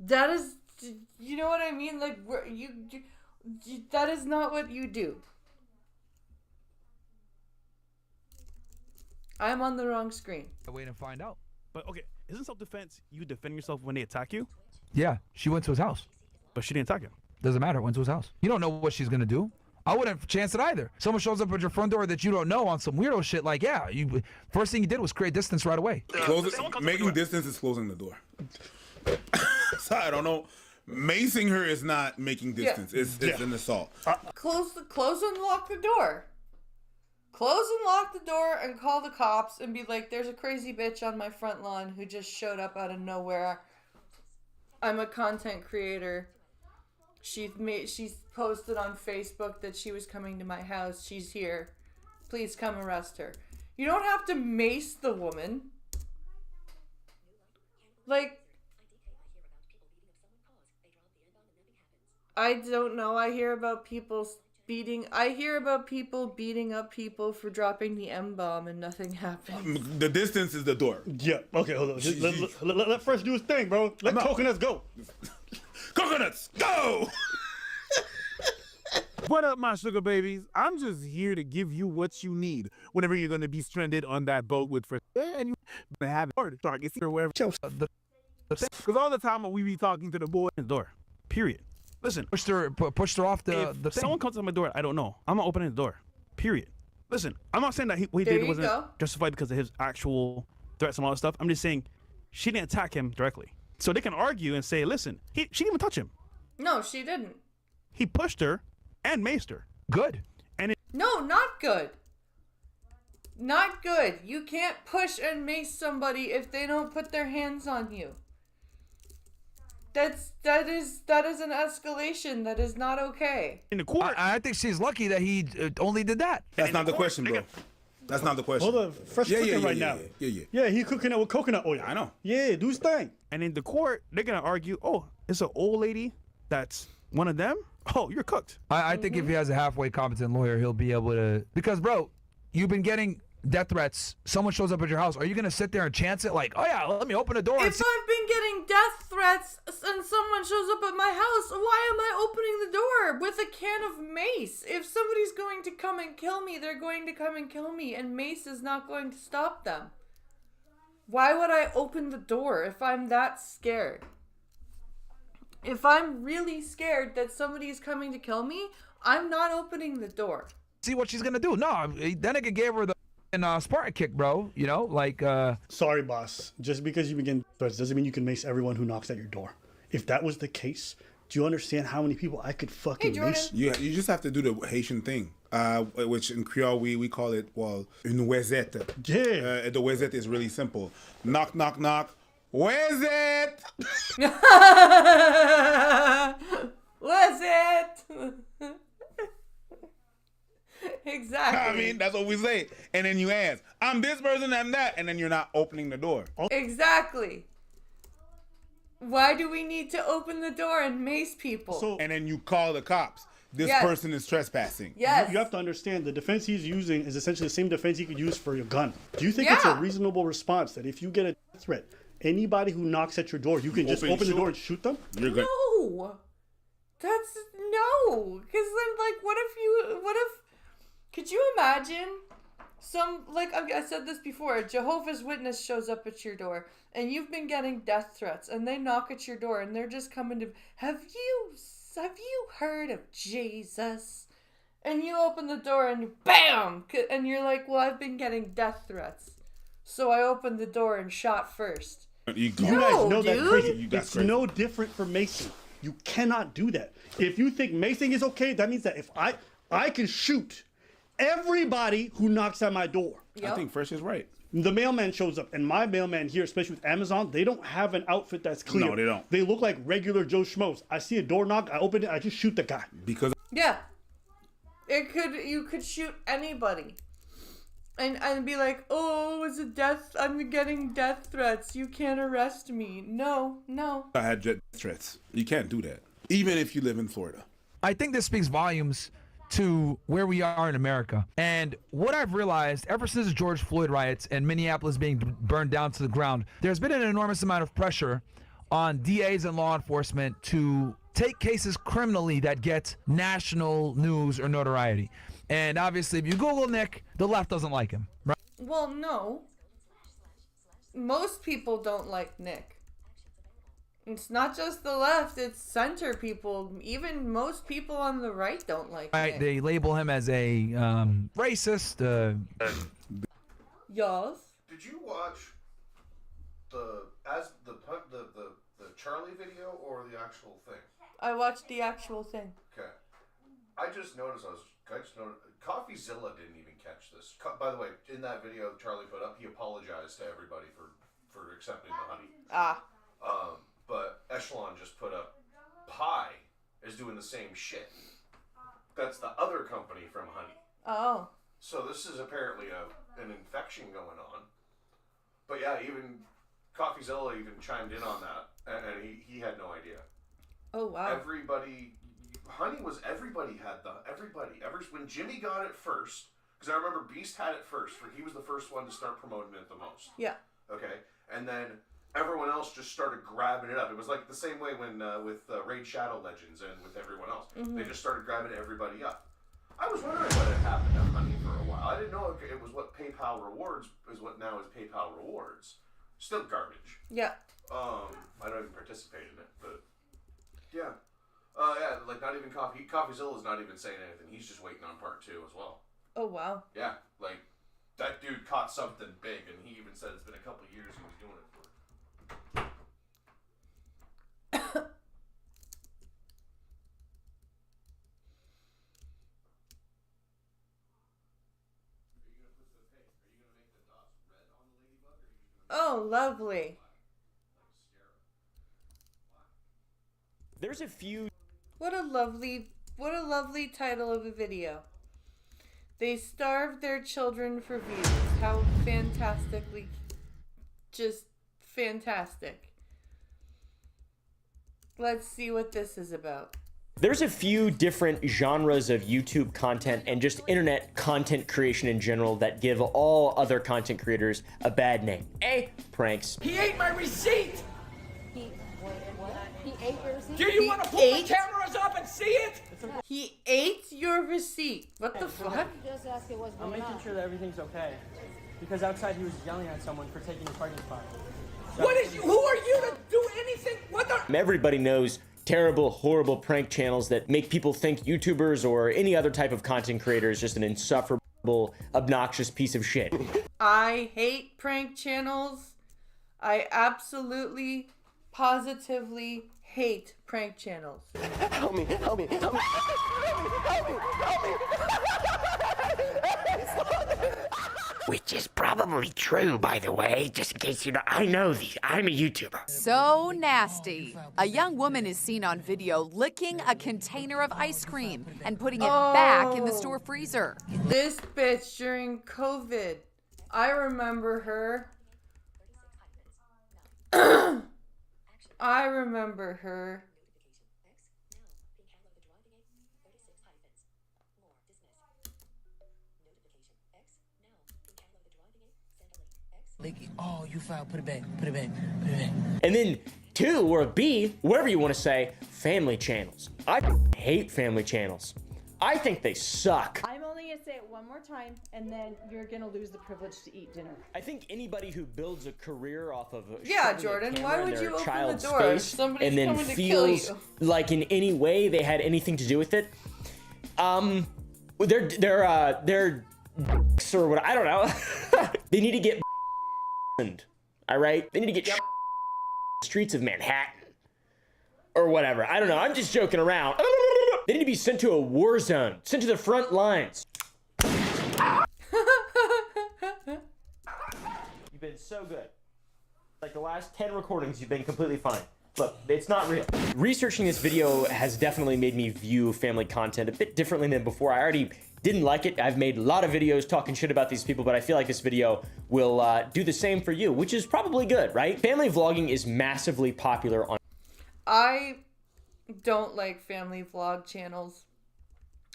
That is, you know what I mean? Like, that is not what you do. I'm on the wrong screen. Wait and find out. But okay, isn't self-defense you defend yourself when they attack you? Yeah, she went to his house. But she didn't attack him. Doesn't matter. Went to his house. You don't know what she's gonna do. I wouldn't chance it either. Someone shows up at your front door that you don't know on some weirdo shit. Like, yeah, you. First thing you did was create distance right away. Making distance is closing the door. So I don't know. Macing her is not making distance. Yeah. It's an assault. Close and lock the door. Close and lock the door and call the cops and be like, there's a crazy bitch on my front lawn who just showed up out of nowhere. I'm a content creator. She's posted on Facebook that she was coming to my house. She's here. Please come arrest her. You don't have to mace the woman. Like, I don't know. I hear about people beating up people for dropping the M-bomb and nothing happens. The distance is the door. Yeah. Okay, hold on. Let Fresh do his thing, bro. Let Coconuts go. Coconuts, go! What up, my sugar babies? I'm just here to give you what you need whenever you're going to be stranded on that boat with Fresh. And you have it targets or wherever. Because all the time we be talking to the boy in the door. Period. Listen. Pushed her off the thing. Someone comes to my door, I don't know. I'm not opening the door. Period. Listen, I'm not saying that what he did wasn't justified because of his actual threats and all that stuff. I'm just saying she didn't attack him directly. So they can argue and say, listen, she didn't even touch him. No, she didn't. He pushed her and maced her. Good. And no, not good. Not good. You can't push and mace somebody if they don't put their hands on you. That is an escalation. That is not okay. In the court, I think she's lucky that he only did that. That's not the question, bro. That's not the question. Hold on, fresh cooking right now. Yeah, he cooking it with coconut oil. I know. Yeah, do his thing. And in the court, they're gonna argue, oh, it's an old lady that's one of them. Oh, you're cooked. I think if he has a halfway competent lawyer, he'll be able to. Because, bro, you've been getting death threats. Someone shows up at your house. Are you gonna sit there and chance it? Like, oh yeah, let me open the door. If I've been getting death threats and someone shows up at my house, why am I opening the door with a can of mace? If somebody's going to come and kill me, they're going to come and kill me, and mace is not going to stop them. Why would I open the door if I'm that scared? If I'm really scared that somebody's coming to kill me, I'm not opening the door. See what she's gonna do. No, Danica gave her the Spartan kick, bro. You know, like. Sorry, boss. Just because you begin threats doesn't mean you can mace everyone who knocks at your door. If that was the case, do you understand how many people I could fucking mace? You just have to do the Haitian thing, which in Creole we call it, well, une wezette. Yeah. The wezette is really simple. Knock, knock, knock. Where's it? Where's it? Exactly. I mean, that's what we say. And then you ask, I'm this person, I'm that, and then you're not opening the door. Exactly. Why do we need to open the door and mace people? And then you call the cops. This Yes. person is trespassing. Yes. You have to understand the defense he's using is essentially the same defense he could use for your gun. Do you think it's a reasonable response that if you get a death threat, anybody who knocks at your door, you can just open the door and shoot them? You're good. No. That's no. Because then, like, what if, could you imagine like I said this before, a Jehovah's Witness shows up at your door and you've been getting death threats and they knock at your door and they're just coming to, have you heard of Jesus? And you open the door and bam! And you're like, well, I've been getting death threats. So I opened the door and shot first. You guys know that's crazy. It's no different for macing. You cannot do that. If you think macing is okay, that means that if I can shoot everybody who knocks at my door. I think Fresh is right. The mailman shows up, and my mailman here, especially with Amazon, they don't have an outfit that's clear. No, they don't. They look like regular Joe Schmoes. I see a door knock, I open it, I just shoot the guy. Because yeah, you could shoot anybody, and be like, oh, it's a death. I'm getting death threats. You can't arrest me. No. I had death threats. You can't do that, even if you live in Florida. I think this speaks volumes to where we are in America. And what I've realized ever since the George Floyd riots and Minneapolis being burned down to the ground, there's been an enormous amount of pressure on DAs and law enforcement to take cases criminally that get national news or notoriety. And obviously, if you Google Nick, the left doesn't like him, right? Well, no. Most people don't like Nick. It's not just the left, it's center people. Even most people on the right don't like Nick. They label him as a racist. Yes. Did you watch the Charlie video or the actual thing? I watched the actual thing. Okay. I just noticed CoffeeZilla didn't even catch this. By the way, in that video Charlie put up, he apologized to everybody for accepting the honey. But Echelon just put up Pi is doing the same shit. That's the other company from Honey. Oh. So this is apparently an infection going on. But yeah, even CoffeeZilla even chimed in on that, and he had no idea. Oh wow. Everybody when Jimmy got it first, because I remember Beast had it first, for he was the first one to start promoting it the most. Yeah. Okay, and then everyone else just started grabbing it up. It was like the same way when with Raid Shadow Legends and with everyone else. Mm-hmm. They just started grabbing everybody up. I was wondering what had happened to Honey for a while. I didn't know it was what PayPal Rewards is, what now is PayPal Rewards. Still garbage. Yeah. I don't even participate in it, but yeah. Yeah, like not even CoffeeZilla is not even saying anything. He's just waiting on part 2 as well. Oh wow. Yeah, like that dude caught something big, and he even said it's been a couple years he was doing it for. Oh, lovely. There's a few. What a lovely title of a video. They starve their children for views. How fantastically, just fantastic. Let's see what this is about. There's a few different genres of YouTube content and just internet content creation in general that give all other content creators a bad name. A, pranks. He ate my receipt! He ate your receipt? Do you want to pull the cameras up and see it? He ate your receipt. What the fuck? Just ask it what's I'm going making on. sure that everything's okay. Because outside he was yelling at someone for taking a parking spot. What is you? Who are you to do anything? What the? Everybody knows terrible, horrible prank channels that make people think YouTubers or any other type of content creator is just an insufferable, obnoxious piece of shit. I hate prank channels. I absolutely, positively hate prank channels. Help me, help me, help me. Help me, help me. Which is probably true, by the way, just in case you know. I know these. I'm a YouTuber. So nasty. A young woman is seen on video licking a container of ice cream and putting it back in the store freezer. This bitch during COVID. I remember her. I remember her. Oh, you found. Put it back. Put it back. Put it back. And then 2, or a B, whatever you want to say, family channels. I hate family channels. I think they suck. I'm only gonna say it one more time, and then you're gonna lose the privilege to eat dinner. I think anybody who builds a career off of Yeah, shoving a Jordan, camera why in would their you open the child's door? face Somebody's and then coming to kill feels you. like in any way they had anything to do with it, they're dicks or what, I don't know. They need to get all right? They need to get streets of Manhattan or whatever. I don't know. I'm just joking around. They need to be sent to a war zone, sent to the front lines. You've been so good. Like the last 10 recordings, you've been completely fine. Look, it's not real. Researching this video has definitely made me view family content a bit differently than before. I already didn't like it. I've made a lot of videos talking shit about these people, but I feel like this video will do the same for you, which is probably good, right? Family vlogging is massively popular on... I don't like family vlog channels.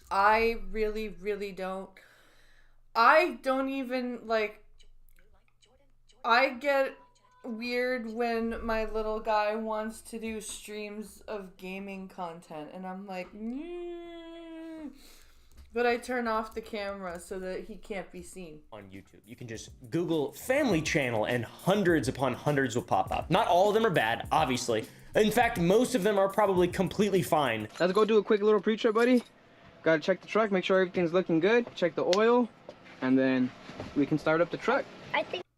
I really, really don't. I don't even, like... I get weird when my little guy wants to do streams of gaming content, and I'm like, but I turn off the camera so that he can't be seen. On YouTube, you can just Google family channel and hundreds upon hundreds will pop up. Not all of them are bad, obviously. In fact, most of them are probably completely fine. Let's go do a quick little pre-trip, buddy. Gotta check the truck, make sure everything's looking good. Check the oil, and then we can start up the truck.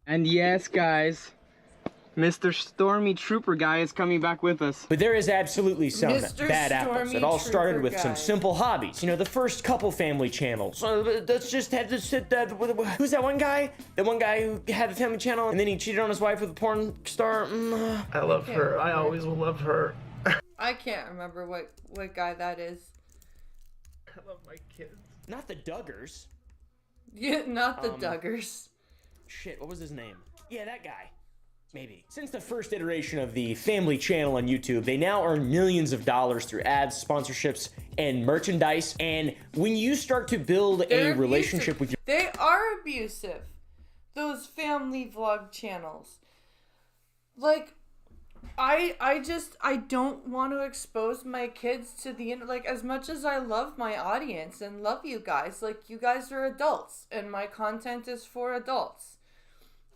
And yes, guys, Mr. Stormy Trooper guy is coming back with us. But there is absolutely some Mr. bad apples. Stormy It all started Trooper with some guy. simple hobbies. You know, the first couple family channels. Let's just have to sit who's that one guy? The one guy who had the family channel and then he cheated on his wife with a porn star? I love her. I always will love her. I can't remember what guy that is. I love my kids. Not the Duggars. Yeah, not the Duggars. Shit, what was his name? Yeah, that guy. Maybe. Since the first iteration of the family channel on YouTube, they now earn millions of dollars through ads, sponsorships, and merchandise. And when you start to build a relationship with your... They are abusive. Those family vlog channels. Like, I don't want to expose my kids to the, like, as much as I love my audience and love you guys, like, you guys are adults and my content is for adults,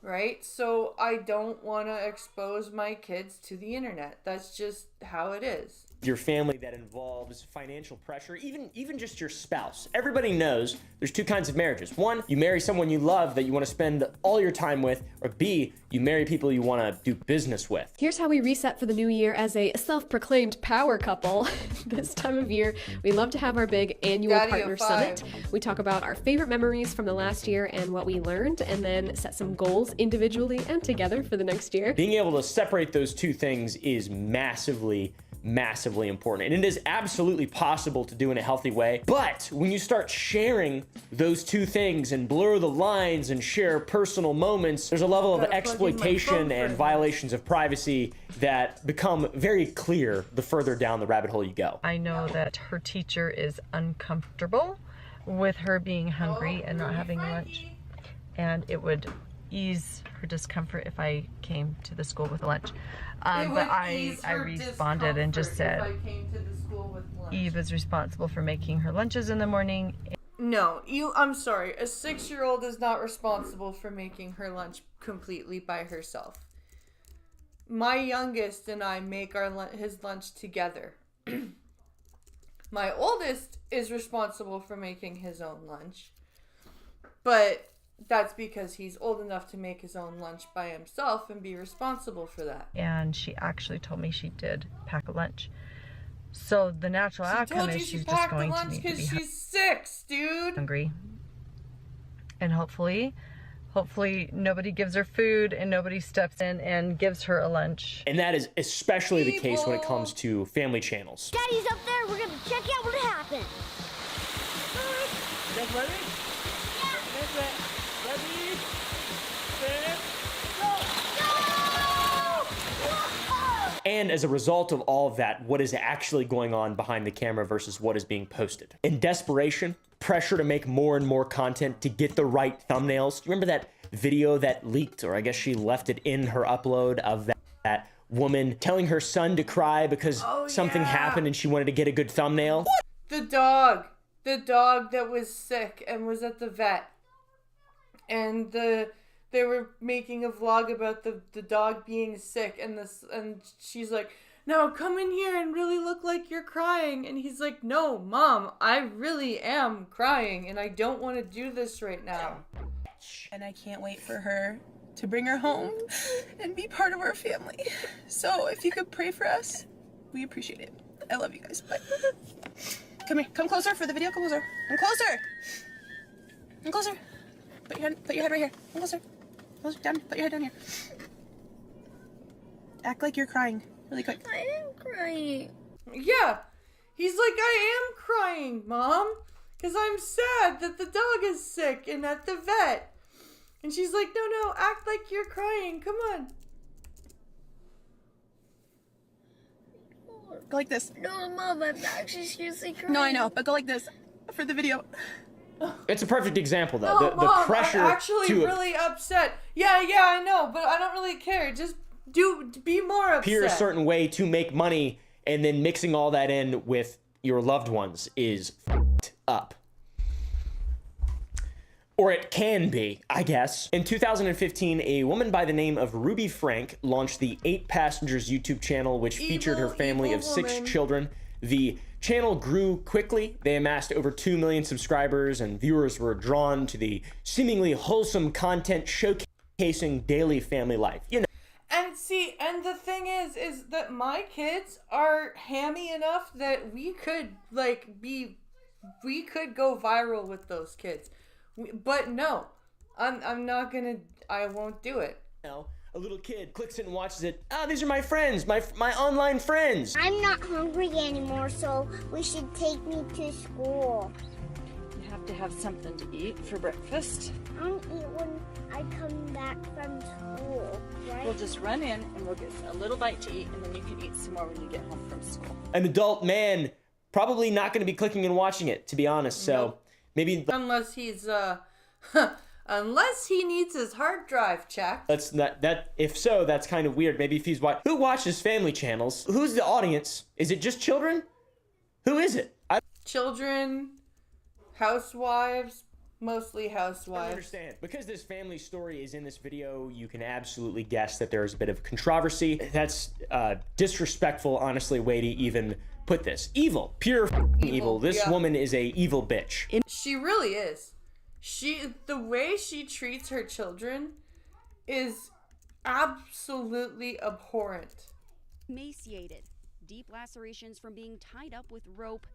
right? So I don't want to expose my kids to the internet. That's just how it is. Your family that involves financial pressure, even just your spouse. Everybody knows there's two kinds of marriages. One, you marry someone you love that you want to spend all your time with, or B, you marry people you want to do business with. Here's how we reset for the new year as a self-proclaimed power couple. This time of year, we love to have our big annual Daddy partner of five. summit. We talk about our favorite memories from the last year and what we learned, and then set some goals individually and together for the next year. Being able to separate those two things is massively important, and it is absolutely possible to do in a healthy way. But when you start sharing those two things and blur the lines and share personal moments, there's a level of exploitation and violations of privacy that become very clear the further down the rabbit hole you go. I know that her teacher is uncomfortable with her being hungry and not having lunch, and it would ease her discomfort if I came to the school with lunch. But I responded and just said Eve is responsible for making her lunches in the morning. No, I'm sorry. A 6-year-old is not responsible for making her lunch completely by herself. My youngest and I make his lunch together. My oldest is responsible for making his own lunch. But that's because he's old enough to make his own lunch by himself and be responsible for that. And she actually told me she did pack a lunch. So the natural outcome is she's just going to need to be she's 6, dude. Hungry. And hopefully nobody gives her food and nobody steps in and gives her a lunch. And that is especially the case when it comes to family channels. Daddy's up there. We're gonna check out what happened. You guys ready? Yeah. Ready, set, go! And as a result of all of that, what is actually going on behind the camera versus what is being posted. In desperation, pressure to make more and more content to get the right thumbnails. Remember that video that leaked, or I guess she left it in her upload, of that woman telling her son to cry because something happened and she wanted to get a good thumbnail? The dog that was sick and was at the vet. And they were making a vlog about the dog being sick, and she's like, "No, come in here and really look like you're crying." And he's like, "No, Mom, I really am crying, and I don't want to do this right now." And I can't wait for her to bring her home and be part of our family. So if you could pray for us, we appreciate it. I love you guys. Bye. Come here. Come closer for the video. Come closer. Come closer. Come closer. Put your head right here. Come closer. Closer. Down. Put your head down here. Act like you're crying. Really quick. I am crying. Yeah. He's like, "I am crying, Mom, because I'm sad that the dog is sick and at the vet." And she's like, No, act like you're crying. Come on. Go like this. No, Mom, I'm actually seriously crying. No, I know, but go like this for the video. It's a perfect example, though. No, the Mom, pressure I'm actually to really upset. Yeah, I know, but I don't really care. Just be more upset. appear a certain way to make money, and then mixing all that in with your loved ones is f***ed up. Or it can be, I guess. In 2015, a woman by the name of Ruby Frank launched the 8 Passengers YouTube channel, which featured her family of 6 children. The channel grew quickly. They amassed over 2 million subscribers, and viewers were drawn to the seemingly wholesome content showcasing daily family life. You know. And the thing is that my kids are hammy enough that we could go viral with those kids. But no, I'm not gonna. I won't do it. Now, a little kid clicks it and watches it. These are my friends, my online friends. I'm not hungry anymore, so we should take me to school. You have to have something to eat for breakfast. I'll eat when I come back from school, right? We'll just run in and we'll get a little bite to eat, and then you can eat some more when you get home from school. An adult man probably not going to be clicking and watching it, to be honest. So. Nope. Maybe unless he's unless he needs his hard drive checked. That's not that. If so, that's kind of weird. Maybe if he's who watches family channels? Who's the audience? Is it just children? Who is it? Children, housewives, Mostly I housewives. understand. Because this family story is in this video, you can absolutely guess that there's a bit of controversy. That's disrespectful, honestly, way to even put this. Evil. Pure evil. This yeah. woman is a evil bitch. She really is. The way she treats her children is absolutely abhorrent. Emaciated, deep lacerations from being tied up with rope,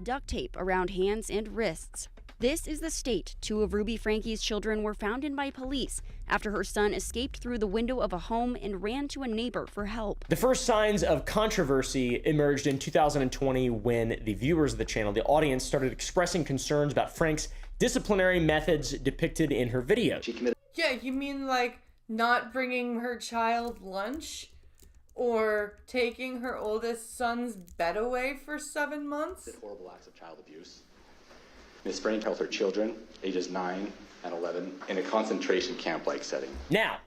duct tape around hands and wrists. This is the state 2 of Ruby Franke's children were found in by police after her son escaped through the window of a home and ran to a neighbor for help. The first signs of controversy emerged in 2020 when the viewers of the channel, the audience, started expressing concerns about Frank's disciplinary methods depicted in her videos. Yeah, you mean like not bringing her child lunch? Or taking her oldest son's bed away for 7 months? Horrible acts of child abuse. Ms. Frank held her children, ages 9 and 11, in a concentration camp-like setting. Now,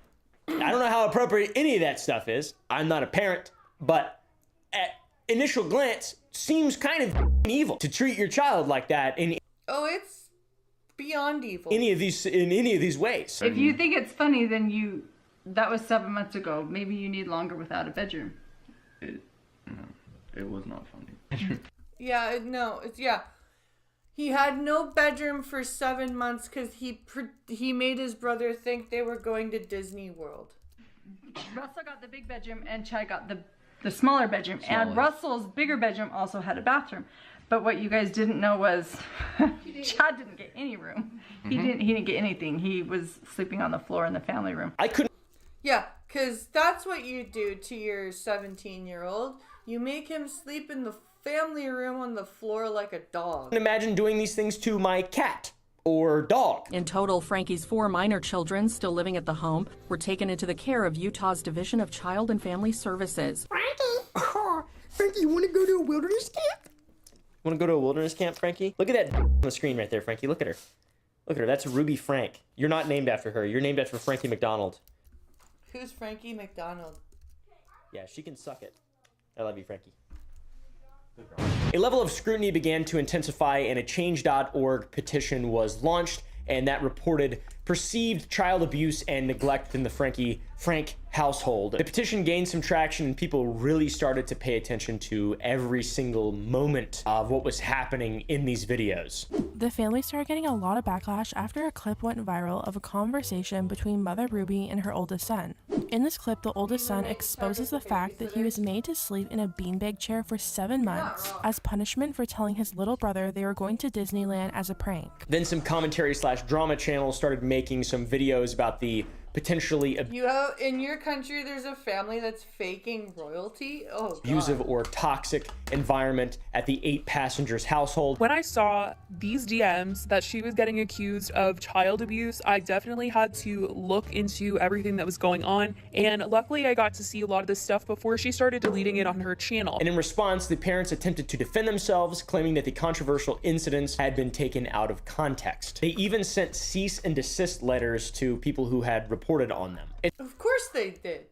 I don't know how appropriate any of that stuff is. I'm not a parent, but at initial glance, seems kind of evil to treat your child like that in it's beyond evil. in any of these ways. If you think it's funny, then that was 7 months ago. Maybe you need longer without a bedroom. It was not funny. Yeah, he had no bedroom for 7 months because he made his brother think they were going to Disney World. Russell got the big bedroom and Chad got the smaller bedroom. And Russell's bigger bedroom also had a bathroom. But what you guys didn't know was Chad didn't get any room. He didn't get anything. He was sleeping on the floor in the family room. Yeah, because that's what you do to your 17-year-old. You make him sleep in the family room on the floor like a dog. Imagine doing these things to my cat or dog. In total, Frankie's 4 minor children still living at the home were taken into the care of Utah's Division of Child and Family Services. Frankie, you want to go to a wilderness camp? Want to go to a wilderness camp, Frankie? Look at that on the screen right there, Frankie. Look at her. Look at her. That's Ruby Frank. You're not named after her. You're named after Frankie McDonald. Who's Frankie McDonald? Yeah, she can suck it. I love you, Frankie. A level of scrutiny began to intensify and a Change.org petition was launched, and that reported perceived child abuse and neglect in the Frank household. The petition gained some traction and people really started to pay attention to every single moment of what was happening in these videos. The family started getting a lot of backlash after a clip went viral of a conversation between Mother Ruby and her oldest son. In this clip, the oldest son exposes the fact that he was made to sleep in a beanbag chair for 7 months as punishment for telling his little brother they were going to Disneyland as a prank. Then some commentary/drama channels started making some videos about the potentially In your country, there's a family that's faking royalty? Oh, God. abusive or toxic environment at the 8 passengers household. When I saw these DMs that she was getting accused of child abuse, I definitely had to look into everything that was going on. And luckily I got to see a lot of this stuff before she started deleting it on her channel. And in response, the parents attempted to defend themselves, claiming that the controversial incidents had been taken out of context. They even sent cease and desist letters to people who had reported on them. Of course they did.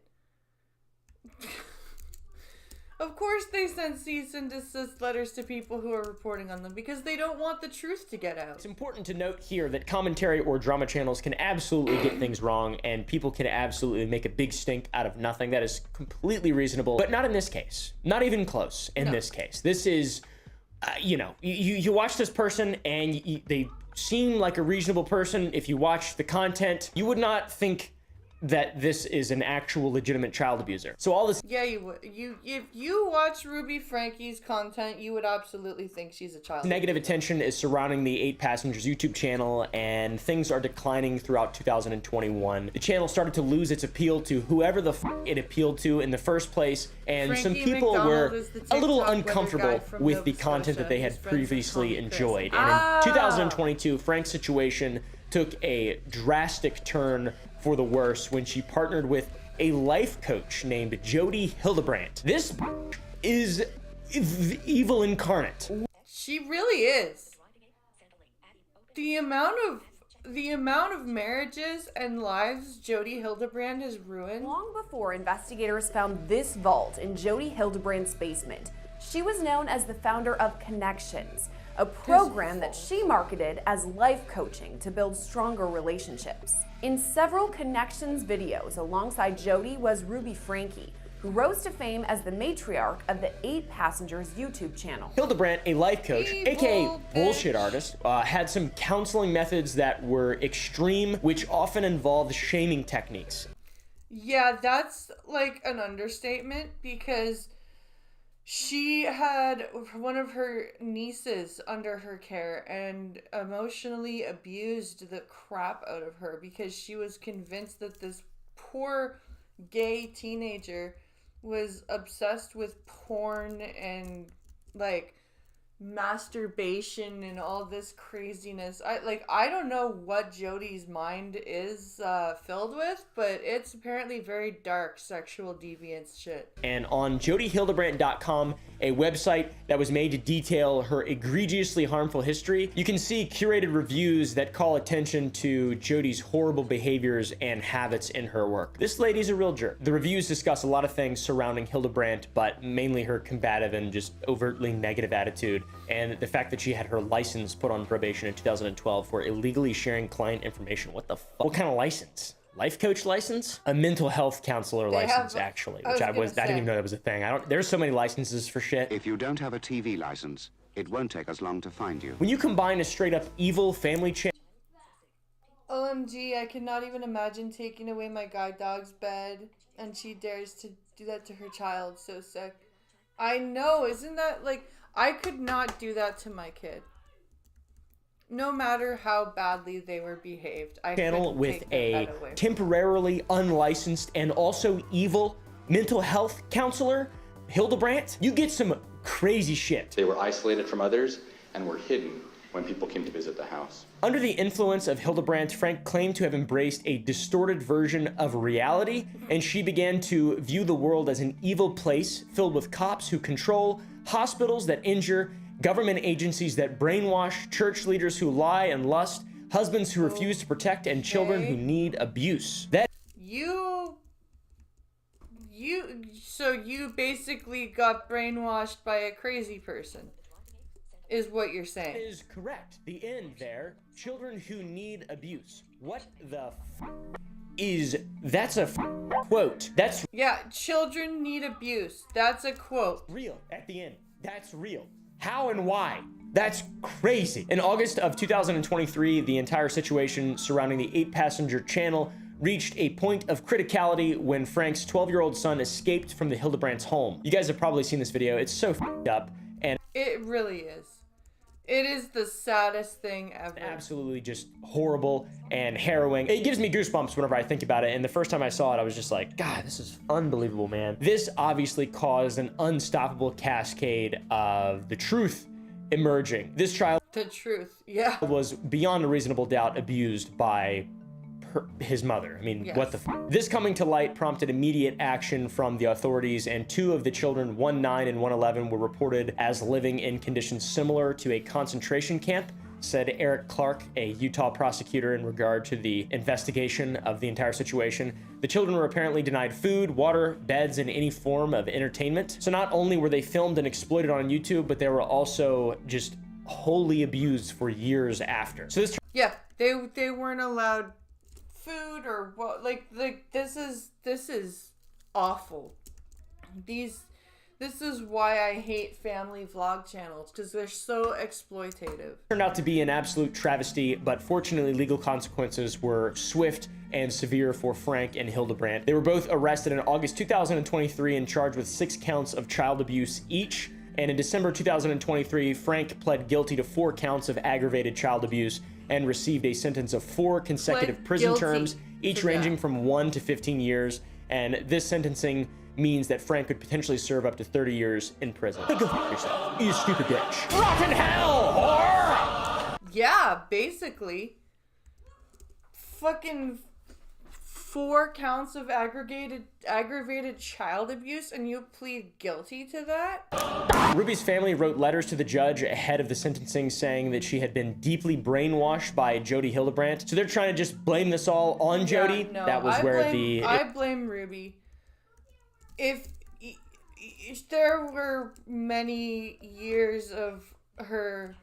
Of course they sent cease and desist letters to people who are reporting on them because they don't want the truth to get out. It's important to note here that commentary or drama channels can absolutely get things wrong and people can absolutely make a big stink out of nothing. That is completely reasonable, but not in this case. Not even close in this case. This is, you watch this person and they seem like a reasonable person. If you watch the content, you would not think that this is an actual legitimate child abuser. So all this— Yeah, you would. If you watch Ruby Frankie's content, you would absolutely think she's a child. Negative attention is surrounding the 8 Passengers YouTube channel, and things are declining throughout 2021. The channel started to lose its appeal to whoever the it appealed to in the first place, and Frankie some people McDonald were is the a little TikTok uncomfortable weather guy from with Nova the content that they Scotia. had He's friends with previously Tommy Chris. enjoyed. And in 2022, Frank's situation took a drastic turn for the worse when she partnered with a life coach named Jody Hildebrandt. This is evil incarnate. She really is. The amount of marriages and lives Jody Hildebrandt has ruined. Long before investigators found this vault in Jody Hildebrandt's basement, she was known as the founder of Connections, a program that she marketed as life coaching to build stronger relationships. In several Connections videos alongside Jodi was Ruby Franke, who rose to fame as the matriarch of the 8 Passengers YouTube channel. Hildebrandt, a life coach, aka bullshit artist, had some counseling methods that were extreme, which often involved shaming techniques. Yeah, that's like an understatement, because she had one of her nieces under her care and emotionally abused the crap out of her because she was convinced that this poor gay teenager was obsessed with porn and like masturbation and all this craziness. I don't know what Jodi's mind is filled with, but it's apparently very dark sexual deviance shit. And on JodiHildebrandt.com, a website that was made to detail her egregiously harmful history, you can see curated reviews that call attention to Jodi's horrible behaviors and habits in her work. This lady's a real jerk. The reviews discuss a lot of things surrounding Hildebrandt, but mainly her combative and just overtly negative attitude, and the fact that she had her license put on probation in 2012 for illegally sharing client information. What the fuck? What kind of license? Life coach license? A mental health counselor license, actually, which I didn't even know that was a thing. There's so many licenses for shit. If you don't have a TV license, it won't take us long to find you. When you combine a straight up evil family channel. OMG, I cannot even imagine taking away my guide dog's bed and she dares to do that to her child. So sick. I know, isn't that like, I could not do that to my kid. No matter how badly they were behaved. I Channel with a temporarily unlicensed and also evil mental health counselor, Hildebrandt. You get some crazy shit. They were isolated from others and were hidden when people came to visit the house. Under the influence of Hildebrandt, Frank claimed to have embraced a distorted version of reality, and she began to view the world as an evil place filled with cops who control, hospitals that injure, government agencies that brainwash, church leaders who lie and lust, husbands who refuse to protect, and children who need abuse. So you basically got brainwashed by a crazy person, is what you're saying. That is correct. The end there. Children who need abuse. What the that's a quote. That's yeah, children need abuse. That's a quote. Real at the end. That's real. How and why? That's crazy. In August of 2023, the entire situation surrounding the 8-passenger channel reached a point of criticality when Frank's 12-year-old son escaped from the Hildebrandt's home. You guys have probably seen this video. It's so f***ed up, and it really is. It is the saddest thing ever. Absolutely just horrible and harrowing. It gives me goosebumps whenever I think about it, and the first time I saw it, I was just like, God, this is unbelievable, man. This obviously caused an unstoppable cascade of the truth emerging. This child, the truth, yeah, was beyond a reasonable doubt abused by his mother. I mean, yes. What the f? This coming to light prompted immediate action from the authorities, and 2 of the children, 1 9 and 1 11, were reported as living in conditions similar to a concentration camp, said Eric Clark, a Utah prosecutor, in regard to the investigation of the entire situation. The children were apparently denied food, water, beds, and any form of entertainment. So not only were they filmed and exploited on YouTube, but they were also just wholly abused for years after. So this yeah, they weren't allowed food or what, like this is awful. This is why I hate family vlog channels, because they're so exploitative. Turned out to be an absolute travesty, but fortunately legal consequences were swift and severe for Frank and Hildebrandt. They were both arrested in August 2023 and charged with 6 counts of child abuse each. And in December 2023, Frank pled guilty to 4 counts of aggravated child abuse and received a sentence of 4 consecutive prison terms, each ranging from 1 to 15 years. And this sentencing means that Frank could potentially serve up to 30 years in prison. Go f*** yourself, you stupid bitch. Rot in hell, whore! Yeah, basically. Fucking 4 counts of aggravated child abuse, and you plead guilty to that? Ruby's family wrote letters to the judge ahead of the sentencing saying that she had been deeply brainwashed by Jodi Hildebrandt. So they're trying to just blame this all on Jodi. No, that was I blame Ruby. If there were many years of her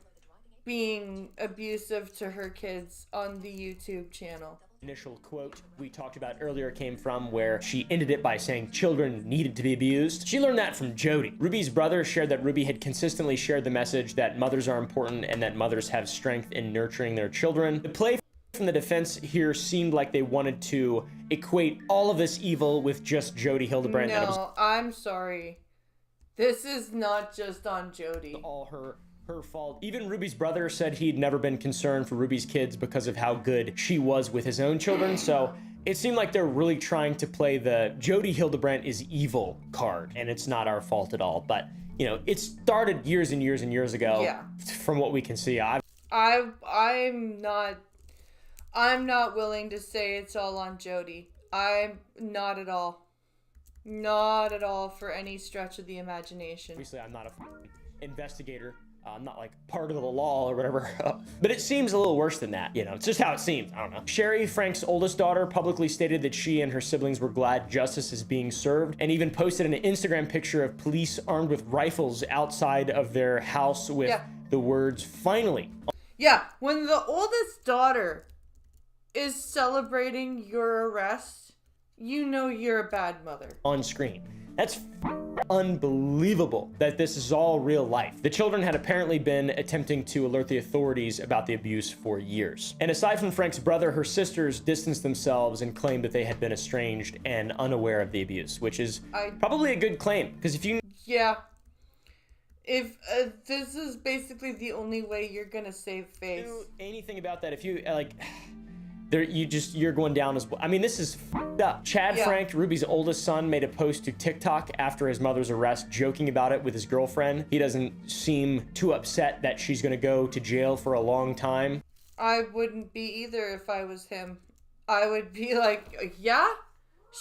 being abusive to her kids on the YouTube channel. Initial quote we talked about earlier came from where she ended it by saying children needed to be abused. She learned that from Jody. Ruby's brother shared that Ruby had consistently shared the message that mothers are important and that mothers have strength in nurturing their children. The play from the defense here seemed like they wanted to equate all of this evil with just Jody Hildebrandt. No, I'm sorry. This is not just on Jody. All her fault. Even Ruby's brother said he'd never been concerned for Ruby's kids because of how good she was with his own children. So it seemed like they're really trying to play the Jody Hildebrandt is evil card, and it's not our fault at all. But you know, it started years and years and years ago. Yeah. From what we can see, I'm not willing to say it's all on Jody. I'm not at all. Not at all for any stretch of the imagination. Obviously, I'm not a investigator. I'm not like part of the law or whatever, but it seems a little worse than that. You know, it's just how it seems. I don't know. Sherry, Frank's oldest daughter, publicly stated that she and her siblings were glad justice is being served, and even posted an Instagram picture of police armed with rifles outside of their house with the words, "Finally." Yeah, when the oldest daughter is celebrating your arrest, you know you're a bad mother. On screen. That's unbelievable that this is all real life. The children had apparently been attempting to alert the authorities about the abuse for years. And aside from Frank's brother, her sisters distanced themselves and claimed that they had been estranged and unaware of the abuse, which is probably a good claim. Because if you... Yeah. If this is basically the only way you're gonna save face. Do anything about that, if you, like... you're going down as well. I mean, this is f***ed up. Chad Frank, Ruby's oldest son, made a post to TikTok after his mother's arrest, joking about it with his girlfriend. He doesn't seem too upset that she's gonna go to jail for a long time. I wouldn't be either if I was him. I would be like, yeah,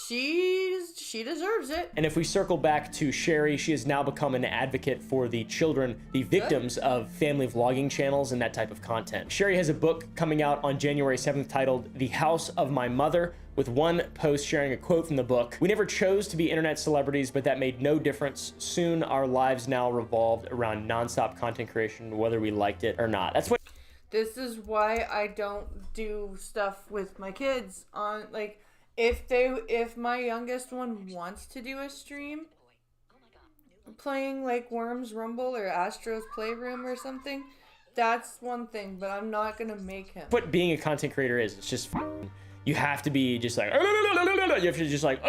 she deserves it. And if we circle back to Sherry, she has now become an advocate for the children, the victims of family vlogging channels and that type of content. Sherry has a book coming out on January 7th titled The House of My Mother, with one post sharing a quote from the book. "We never chose to be internet celebrities, but that made no difference. Soon our lives now revolved around nonstop content creation, whether we liked it or not." That's what... This is why I don't do stuff with my kids on, like... If my youngest one wants to do a stream playing like Worms Rumble or Astro's Playroom or something, that's one thing, but I'm not gonna make him. What being a content creator is, it's just you have to be just like, you have to just like,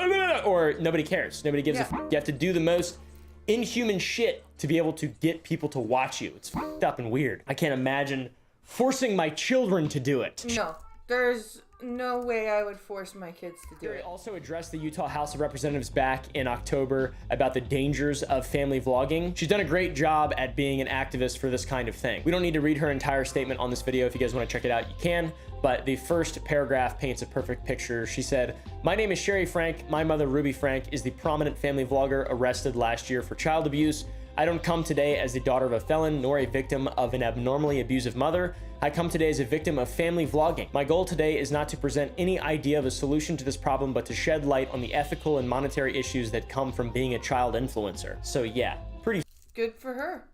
or nobody cares. Nobody gives a f. You have to do the most inhuman shit to be able to get people to watch you. It's f***ed up and weird. I can't imagine forcing my children to do it. No, there's no way I would force my kids to do it. Also addressed the Utah House of Representatives back in October about the dangers of family vlogging. She's done a great job at being an activist for this kind of thing. We don't need to read her entire statement on this video. If you guys want to check it out, you can. But the first paragraph paints a perfect picture. She said, "My name is Sherry Frank. My mother, Ruby Frank, is the prominent family vlogger arrested last year for child abuse. I don't come today as the daughter of a felon nor a victim of an abnormally abusive mother. I come today as a victim of family vlogging. My goal today is not to present any idea of a solution to this problem, but to shed light on the ethical and monetary issues that come from being a child influencer." So yeah, pretty good for her.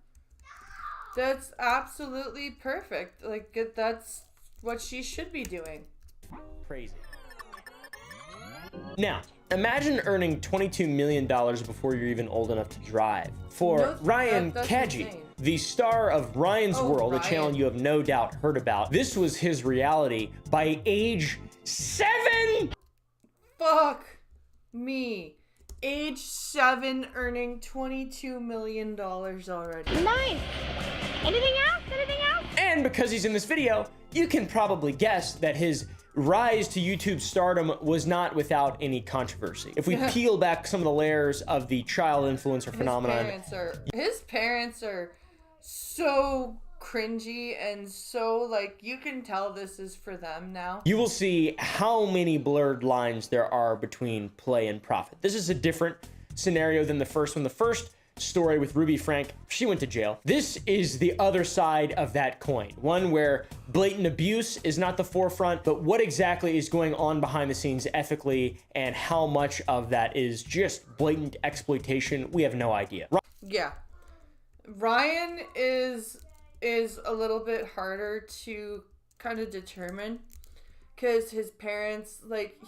That's absolutely perfect. Like, that's what she should be doing. Crazy. Now, imagine earning $22 million before you're even old enough to drive. For Ryan Kaji, the star of Ryan's World, a channel you have no doubt heard about, this was his reality by age 7! Fuck me. Age 7 earning $22 million already. Nice. Anything else? Anything else? And because he's in this video, you can probably guess that his rise to YouTube stardom was not without any controversy. If we peel back some of the layers of the child influencer phenomenon. His parents are so cringy and so, like, you can tell this is for them now. You will see how many blurred lines there are between play and profit. This is a different scenario than the first one. The first story with Ruby Frank, she went to jail. This is the other side of that coin. One where blatant abuse is not the forefront, but what exactly is going on behind the scenes ethically and how much of that is just blatant exploitation, we have no idea. Yeah. Ryan is is a little bit harder to kind of determine because his parents, like,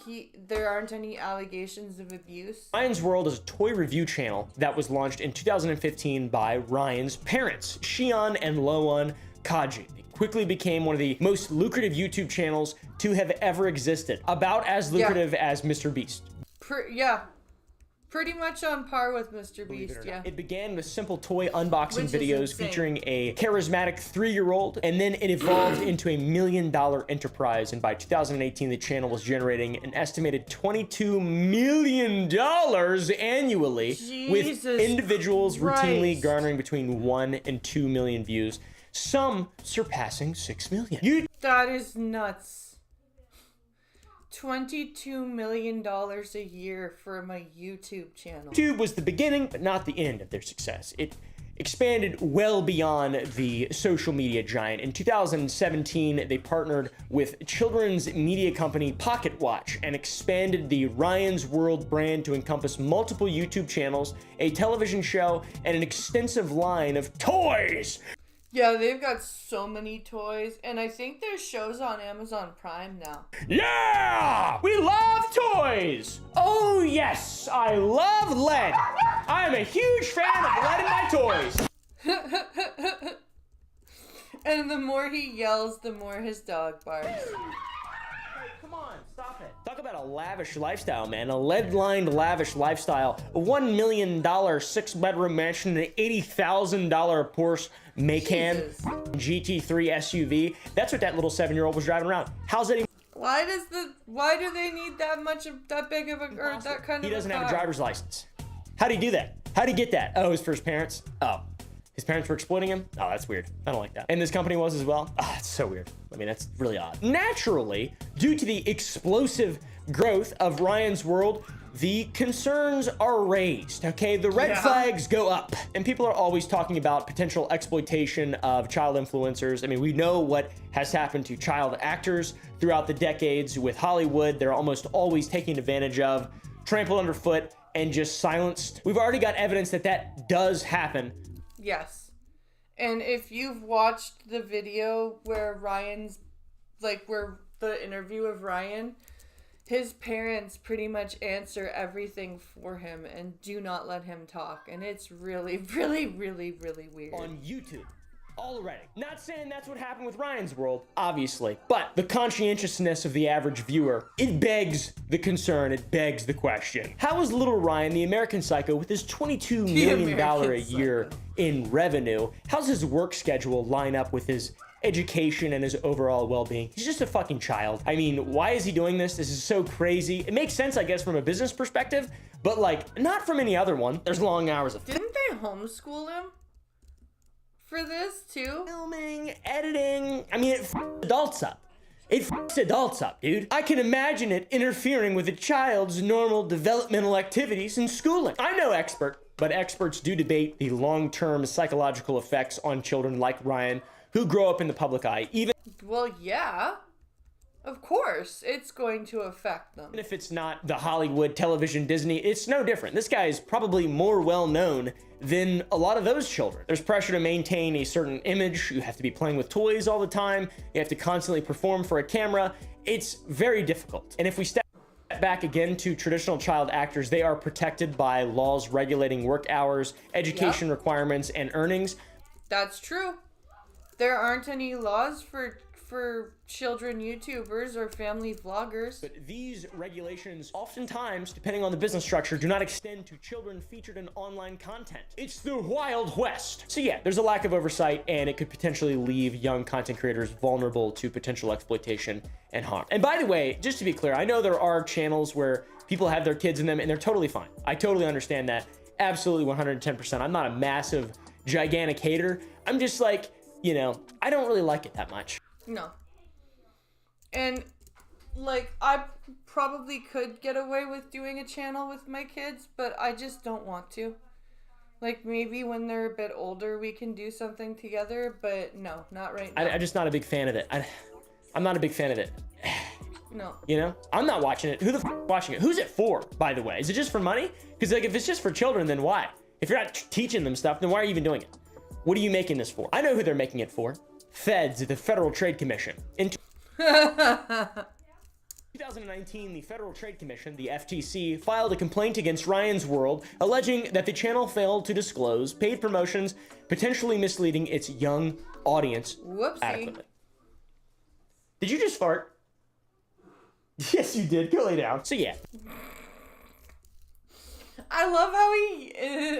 there aren't any allegations of abuse. Ryan's World is a toy review channel that was launched in 2015 by Ryan's parents, Shion and Loan Kaji. It quickly became one of the most lucrative YouTube channels to have ever existed, about as lucrative as Mr. Beast. Pretty much on par with Mr. Beast, yeah. It began with simple toy unboxing Which is videos insane. featuring a charismatic 3-year-old, and then it evolved into a $1 million enterprise. And by 2018, the channel was generating an estimated $22 million annually, with individuals routinely garnering between 1 and 2 million views, some surpassing 6 million. That is nuts. $22 million a year for my YouTube channel. YouTube was the beginning, but not the end of their success. It expanded well beyond the social media giant. In 2017, they partnered with children's media company Pocket Watch and expanded the Ryan's World brand to encompass multiple YouTube channels, a television show, and an extensive line of toys. Yeah, they've got so many toys, and I think there's shows on Amazon Prime now. Yeah! We love toys! Oh yes, I love lead. I'm a huge fan of lead in my toys. And the more he yells, the more his dog barks. Come on, stop it. Talk about a lavish lifestyle, man. A lead-lined lavish lifestyle. A $1 million 6-bedroom mansion, an $80,000 Porsche Macan GT3 SUV. That's what that little 7-year-old was driving around. How's it even? Why do they need that big of a, or that kind of He doesn't have a car? driver's license. How'd he do that? How'd he get that? Oh, it was for his parents? Oh. His parents were exploiting him? Oh, that's weird. I don't like that. And this company was as well? Oh, that's so weird. I mean, that's really odd. Naturally, due to the explosive growth of Ryan's World, the concerns are raised, okay? The red flags go up. And people are always talking about potential exploitation of child influencers. I mean, we know what has happened to child actors throughout the decades with Hollywood. They're almost always taken advantage of, trampled underfoot, and just silenced. We've already got evidence that that does happen. Yes. And if you've watched the video where where the interview of Ryan, his parents pretty much answer everything for him and do not let him talk. And it's really, really, really, really weird. On YouTube. Already. Not saying that's what happened with Ryan's World, obviously, but the conscientiousness of the average viewer, it begs the concern, it begs the question. How is little Ryan, the American Psycho, with his $22 million a year in revenue, how's his work schedule line up with his education and his overall well-being? He's just a fucking child. I mean, why is he doing this? This is so crazy. It makes sense, I guess, from a business perspective, but like, not from any other one. There's long hours of Didn't they homeschool him for this too? Filming, editing. I mean, it f***s adults up. It f***s adults up, dude. I can imagine it interfering with a child's normal developmental activities and schooling. I'm no expert, but experts do debate the long-term psychological effects on children like Ryan, who grow up in the public eye. Even Well, yeah. Of course, it's going to affect them. if it's not the Hollywood, television, Disney, it's no different. This guy is probably more well-known than a lot of those children. There's pressure to maintain a certain image. You have to be playing with toys all the time. You have to constantly perform for a camera. It's very difficult. And if we step back again to traditional child actors, they are protected by laws regulating work hours, education requirements, and earnings. That's true. There aren't any laws for children YouTubers or family vloggers. But these regulations, oftentimes, depending on the business structure, do not extend to children featured in online content. It's the Wild West. So yeah, there's a lack of oversight, and it could potentially leave young content creators vulnerable to potential exploitation and harm. And by the way, just to be clear, I know there are channels where people have their kids in them and they're totally fine. I totally understand that. Absolutely 110%. I'm not a massive, gigantic hater. I'm just like, you know, I don't really like it that much. No. And, like, I probably could get away with doing a channel with my kids, but I just don't want to. Like, maybe when they're a bit older, we can do something together, but no, not right now. I'm just not a big fan of it. I'm not a big fan of it. No. You know? I'm not watching it. Who the f*** is watching it? Who's it for, by the way? Is it just for money? Because, like, if it's just for children, then why? If you're not teaching them stuff, then why are you even doing it? What are you making this for? I know who they're making it for. Feds, the Federal Trade Commission. In 2019, the Federal Trade Commission, the FTC, filed a complaint against Ryan's World, alleging that the channel failed to disclose paid promotions, potentially misleading its young audience adequately. Did you just fart? Yes, you did. Go lay down. So yeah. I love how he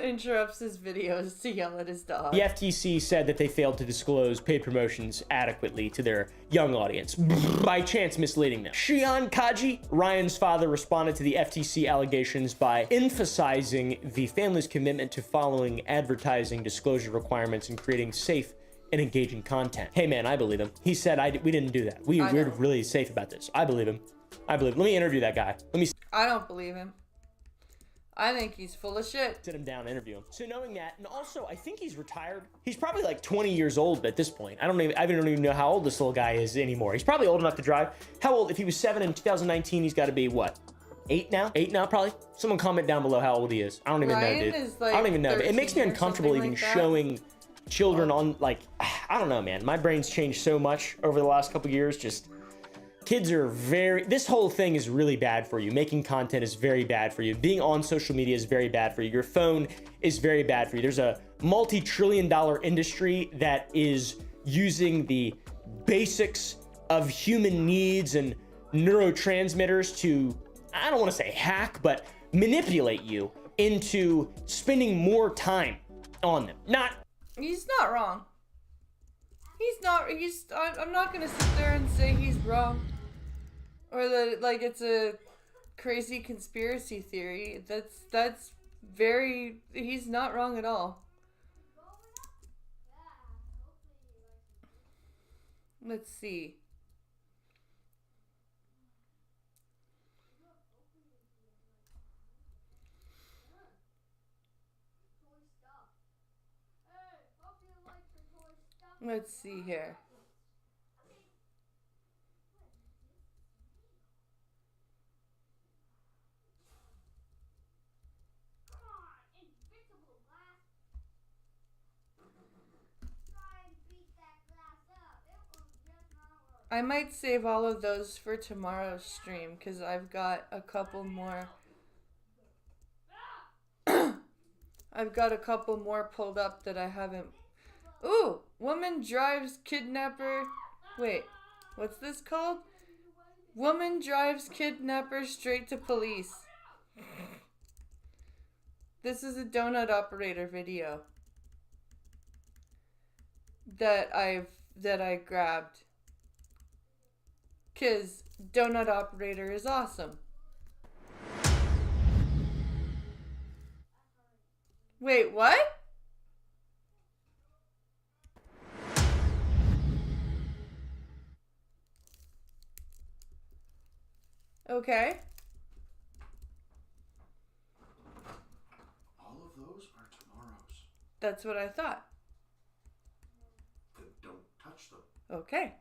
interrupts his videos to yell at his dog. The FTC said that they failed to disclose paid promotions adequately to their young audience, by chance misleading them. Shion Kaji, Ryan's father, responded to the FTC allegations by emphasizing the family's commitment to following advertising disclosure requirements and creating safe and engaging content. Hey man, I believe him. He said we didn't do that. We're really safe about this. I believe him. Let me interview that guy. I don't believe him. I think he's full of shit. Sit him down, interview him. So knowing that, and also I think he's retired. He's probably like 20 years old at this point. I don't even know how old this little guy is anymore. He's probably old enough to drive. How old? If he was 7 in 2019, he's got to be what? 8 now? 8 now, probably? Someone comment down below how old he is. I don't even know, dude. Is like I don't even know. It makes me uncomfortable even showing children on, like, I don't know, man. My brain's changed so much over the last couple years. Just kids are this whole thing is really bad for you. Making content is very bad for you. Being on social media is very bad for you. Your phone is very bad for you. There's a multi-trillion-dollar industry that is using the basics of human needs and neurotransmitters to, I don't want to say hack, but manipulate you into spending more time on them. He's not wrong. I'm not gonna sit there and say he's wrong. Or that, like, it's a crazy conspiracy theory. He's not wrong at all. Let's see. Let's see here. I might save all of those for tomorrow's stream because I've got a couple more. I've got a couple more pulled up that I haven't. Ooh, woman drives kidnapper. Wait, what's this called? Woman drives kidnapper straight to police. This is a donut operator video that I grabbed. 'Cause donut operator is awesome. Wait, what? Okay. All of those are tomorrow's. That's what I thought. Then don't touch them. Okay.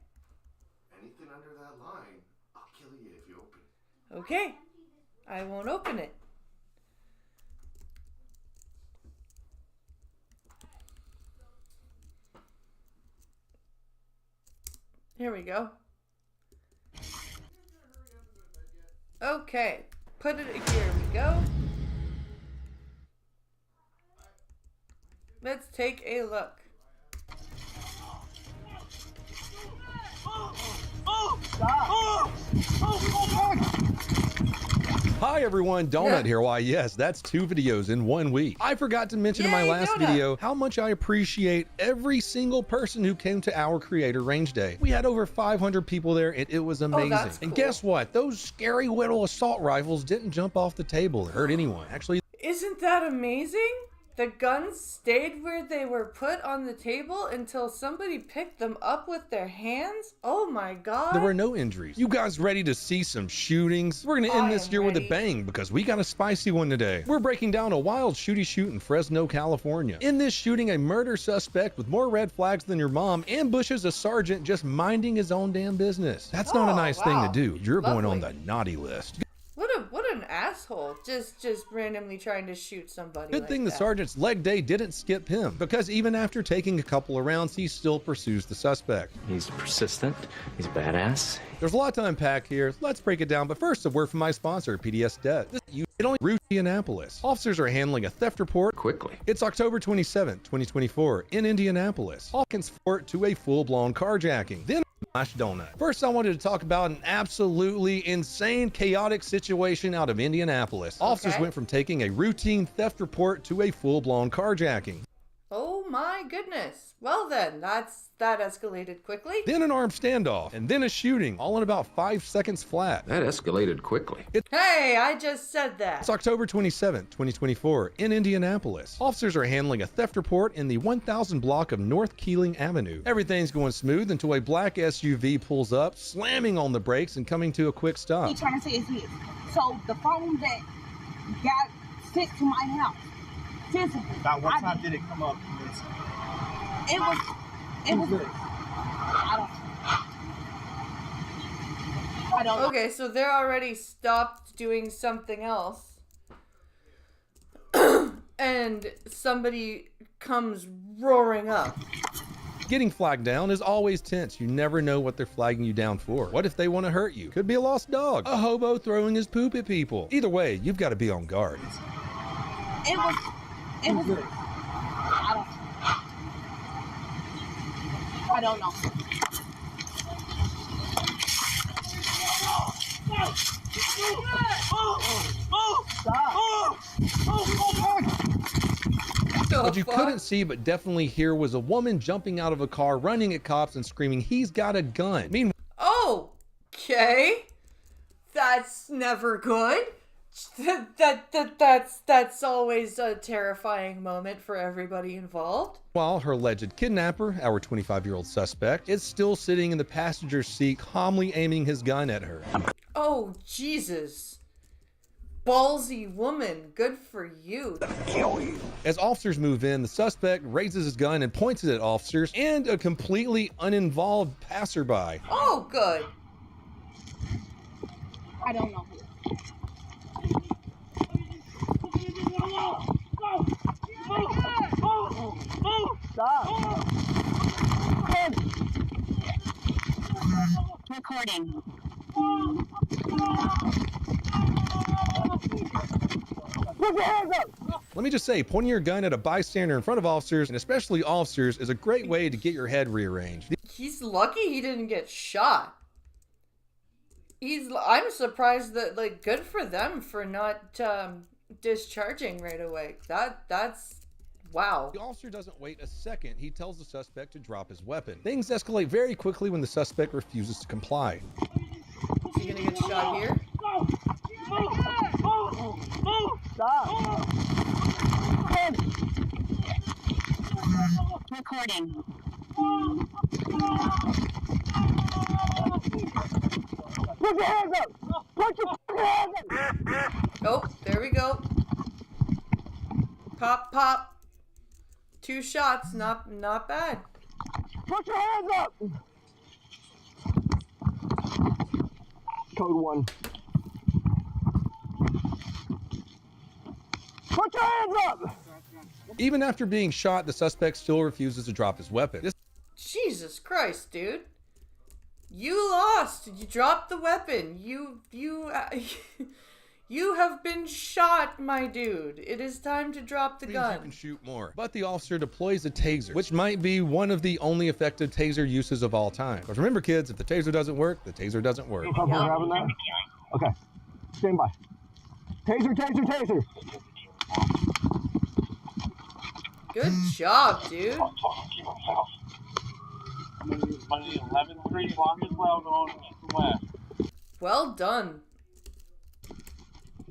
Anything under that line, I'll kill you if you open it. Okay. I won't open it. Here we go. Okay, put it here we go. Let's take a look. Hi everyone, Donut here. Why yes, that's 2 videos in 1 week. I forgot to mention in my last video how much I appreciate every single person who came to our Creator Range Day. We had over 500 people there and it was amazing. That's And cool. guess what? Those scary Whittle assault rifles didn't jump off the table or hurt anyone. Actually, Isn't that amazing? The guns stayed where they were put on the table until somebody picked them up with their hands? Oh my god. there were no injuries. You guys ready to see some shootings? We're gonna end this year with a bang because we got a spicy one today. We're breaking down a wild shooty shoot in Fresno, California. In this shooting, a murder suspect with more red flags than your mom ambushes a sergeant just minding his own damn business. That's not a nice thing to do. You're going on the naughty list. What an ass asshole. Just randomly trying to shoot somebody. Good thing the sergeant's leg day didn't skip him, because even after taking a couple of rounds, he still pursues the suspect. He's persistent. He's a badass. There's a lot to unpack here. Let's break it down, but first a word from my sponsor, PDS Debt. It only Route Indianapolis. Officers are handling a theft report quickly. It's October 27, 2024 in Indianapolis. Hawkins fort to a full-blown carjacking. Then donut. First, I wanted to talk about an absolutely insane, chaotic situation out of Indianapolis. Officers went from taking a routine theft report to a full-blown carjacking. Oh my goodness. Well then, that escalated quickly. Then an armed standoff, and then a shooting, all in about 5 seconds flat. That escalated quickly. Hey, I just said that. It's October 27, 2024 in Indianapolis. Officers are handling a theft report in the 1000 block of North Keeling Avenue. Everything's going smooth until a black SUV pulls up, slamming on the brakes and coming to a quick stop. He trying to say it's his. So the phone that got sent to my house, physically. About what time did it come up? It was. I don't know. Okay, so they're already stopped doing something else. And somebody comes roaring up. Getting flagged down is always tense. You never know what they're flagging you down for. What if they want to hurt you? Could be a lost dog, a hobo throwing his poop at people. Either way, you've got to be on guard. It was. I don't know. What you couldn't see but definitely hear was a woman jumping out of a car, running at cops and screaming, "He's got a gun." Oh, okay. That's never good. That's always a terrifying moment for everybody involved. While her alleged kidnapper, our 25-year-old suspect, is still sitting in the passenger seat, calmly aiming his gun at her. Oh, Jesus. Ballsy woman. Good for you. As officers move in, the suspect raises his gun and points it at officers and a completely uninvolved passerby. Oh, good. I don't know. Recording. Put your hands up! Let me just say, pointing your gun at a bystander in front of officers, and especially officers, is a great way to get your head rearranged. He's lucky he didn't get shot. I'm surprised that, like, good for them for not discharging right away. That's wow. The officer doesn't wait a second. He tells the suspect to drop his weapon. Things escalate very quickly when the suspect refuses to comply. Is he gonna get shot here? Stop. Recording. Put your hands up! Put your hands up! Oh, there we go. Pop, pop. 2 shots, not bad. Put your hands up! Code 1. Put your hands up! Even after being shot, the suspect still refuses to drop his weapon. Jesus Christ, dude. You lost. You dropped the weapon. You have been shot, my dude. It is time to drop the gun. You can shoot more. But the officer deploys a taser, which might be one of the only effective taser uses of all time. But remember, kids, if the taser doesn't work, the taser doesn't work. Grabbing that? Okay. Stand by. Taser, taser, taser. Good job, dude. 11-3, longest well going west. Well done.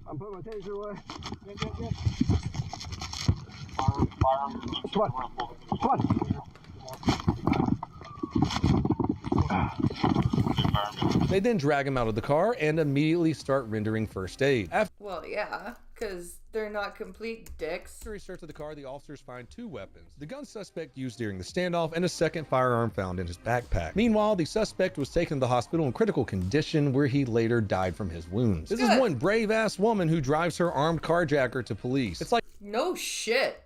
I'm putting my taser away. Come on. They then drag him out of the car and immediately start rendering first aid. Well, yeah, because they're not complete dicks. After a search of the car, the officers find 2 weapons. The gun suspect used during the standoff and a second firearm found in his backpack. Meanwhile, the suspect was taken to the hospital in critical condition where he later died from his wounds. This is one brave-ass woman who drives her armed carjacker to police. It's like, no shit.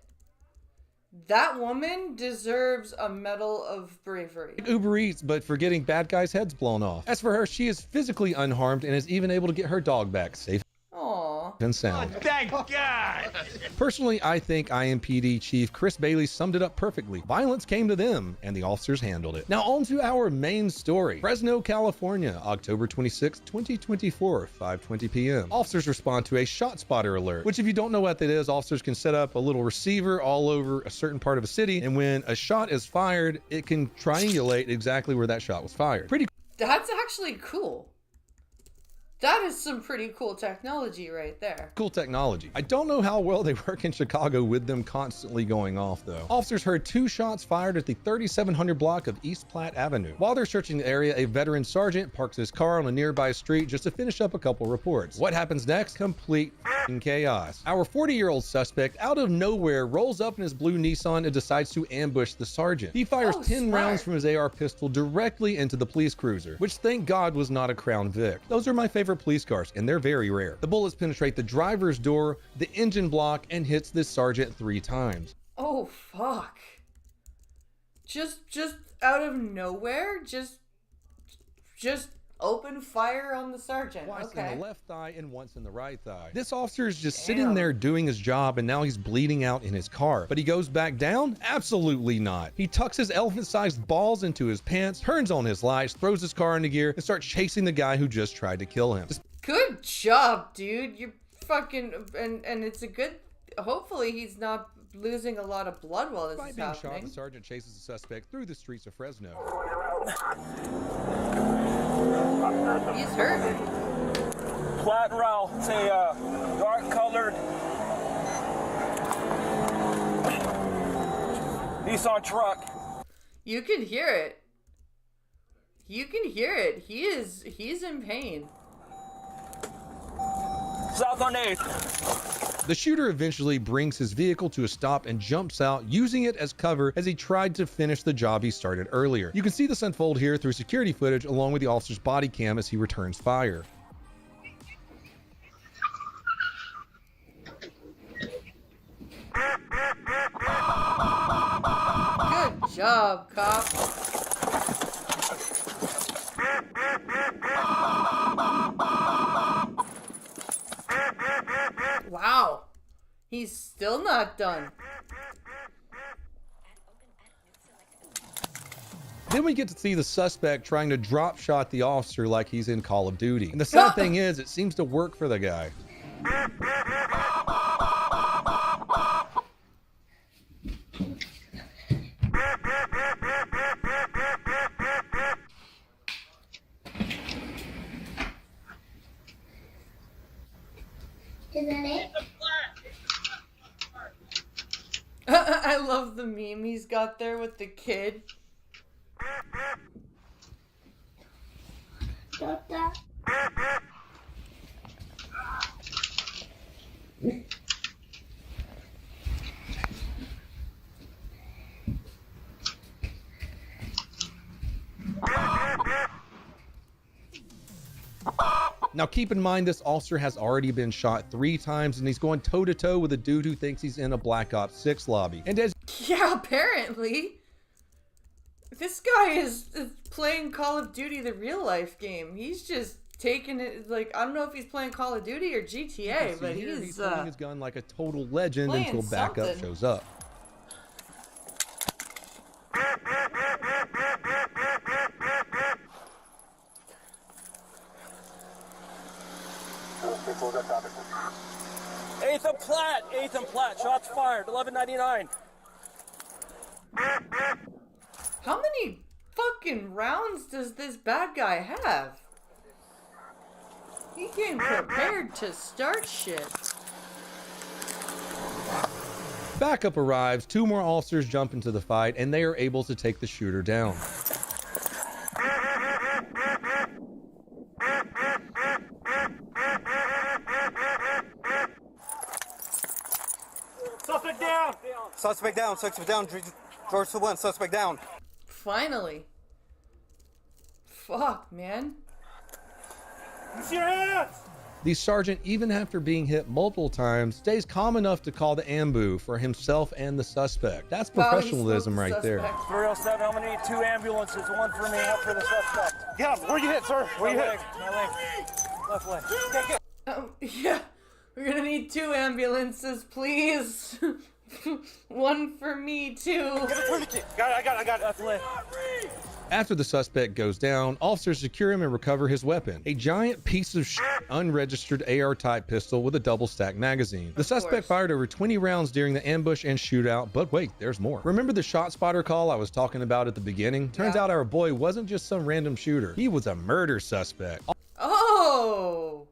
That woman deserves a Medal of Bravery. Uber Eats, but for getting bad guys' heads blown off. As for her, she is physically unharmed and is even able to get her dog back safe and sound. Thank God! Personally, I think IMPD Chief Chris Bailey summed it up perfectly. Violence came to them, and the officers handled it. Now on to our main story. Fresno, California, October 26, 2024, 5:20 p.m. Officers respond to a shot spotter alert, which if you don't know what that is, officers can set up a little receiver all over a certain part of a city, and when a shot is fired, it can triangulate exactly where that shot was fired. Pretty That's actually cool. That is some pretty cool technology right there. cool technology. I don't know how well they work in Chicago with them constantly going off though. Officers heard 2 shots fired at the 3700 block of East Platte Avenue. While they're searching the area, a veteran sergeant parks his car on a nearby street just to finish up a couple reports. What happens next? Complete chaos. Our 40-year-old suspect out of nowhere rolls up in his blue Nissan and decides to ambush the sergeant. He fires 10 rounds from his AR pistol directly into the police cruiser, which thank God was not a Crown Vic. Those are my favorite police cars, and they're very rare. The bullets penetrate the driver's door, the engine block, and hits this sergeant 3 times. Oh fuck. Just out of nowhere, just open fire on the sergeant. Twice Okay. in the left thigh and once in the right thigh. This officer is just sitting there doing his job, and now he's bleeding out in his car. But he goes back down? Absolutely not. He tucks his elephant-sized balls into his pants, turns on his lights, throws his car into gear, and starts chasing the guy who just tried to kill him. Good job, dude. You're fucking and it's a good. Hopefully, he's not losing a lot of blood while this Despite is being shot, happening. the sergeant chases the suspect through the streets of Fresno. He's hurt. Platte Row. It's a dark colored Nissan truck. You can hear it. You can hear it. He's in pain. South on 8th. The shooter eventually brings his vehicle to a stop and jumps out, using it as cover as he tried to finish the job he started earlier. You can see this unfold here through security footage along with the officer's body cam as he returns fire. Good job, cop. Wow. He's still not done. Then we get to see the suspect trying to drop shot the officer like he's in Call of Duty. And the sad thing is, it seems to work for the guy. Is that it? I love the meme he's got there with the kid. Now keep in mind this officer has already been shot 3 times and he's going toe to toe with a dude who thinks he's in a Black Ops 6 lobby. And as Yeah, apparently. This guy is playing Call of Duty, the real life game. He's just taking it, like, I don't know if he's playing Call of Duty or GTA, but he's holding his gun like a total legend playing until backup something. shows up. Eighth and Platte. Shots fired. 1199. How many fucking rounds does this bad guy have? He came prepared to start shit. Backup arrives, 2 more officers jump into the fight, and they are able to take the shooter down. Suspect down. Suspect down. George to 1. Suspect down. Finally. Fuck, man. Use your hands! The sergeant, even after being hit multiple times, stays calm enough to call the ambu for himself and the suspect. That's professionalism right there. 307, I'm gonna need 2 ambulances, 1 for me, 1 for the suspect. Yeah, where you hit, sir? Where you hit? My leg. Left leg. Take it. Yeah. We're gonna need 2 ambulances, please. 1 for me, too. Get a tourniquet. I got it. Left leg. After the suspect goes down, officers secure him and recover his weapon, a giant piece of unregistered AR-type pistol with a double-stack magazine. The suspect fired over 20 rounds during the ambush and shootout, but wait, there's more. Remember the shot spotter call I was talking about at the beginning? Turns out our boy wasn't just some random shooter. He was a murder suspect. Oh!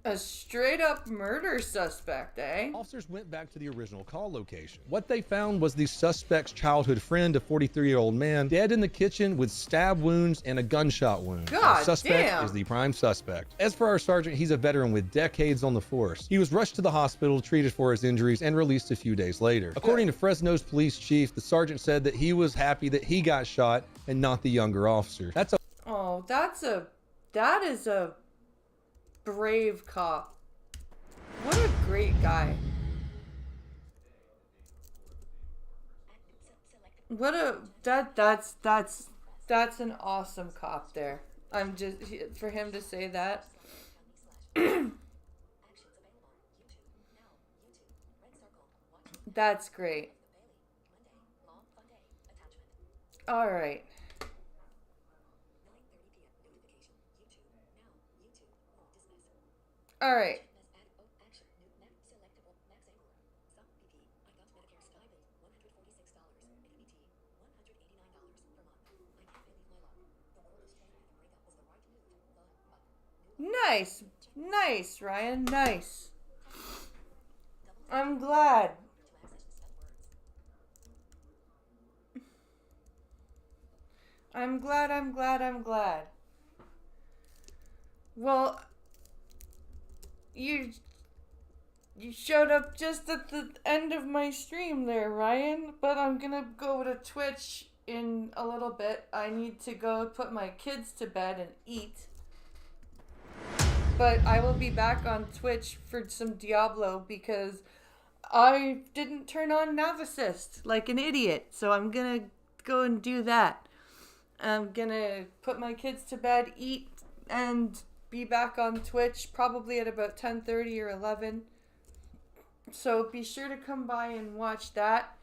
A straight-up murder suspect, eh? Officers went back to the original call location. What they found was the suspect's childhood friend, a 43-year-old man, dead in the kitchen with stab wounds and a gunshot wound. God the suspect damn. is the prime suspect. As for our sergeant, he's a veteran with decades on the force. He was rushed to the hospital, treated for his injuries, and released a few days later. According to Fresno's police chief, the sergeant said that he was happy that he got shot and not the younger officer. Oh, that is a brave cop. What a great guy. That's an awesome cop there. I'm just, for him to say that. That's great. All right. All right. Nice, Ryan, nice. I'm glad. I'm glad. Well, you showed up just at the end of my stream there, Ryan, but I'm gonna go to Twitch in a little bit. I need to go put my kids to bed and eat. But I will be back on Twitch for some Diablo because I didn't turn on Nav Assist like an idiot. So I'm gonna go and do that. I'm gonna put my kids to bed, eat, and be back on Twitch probably at about 10:30 or 11. So be sure to come by and watch that.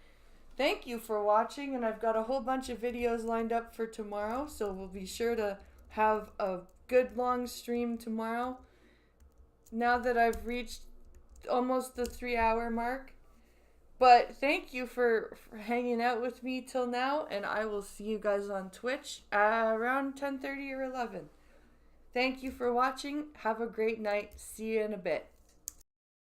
Thank you for watching, and I've got a whole bunch of videos lined up for tomorrow, so we'll be sure to have a good long stream tomorrow. Now that I've reached almost the 3-hour mark. But thank you for hanging out with me till now, and I will see you guys on Twitch around 10:30 or 11. Thank you for watching. Have a great night. See you in a bit.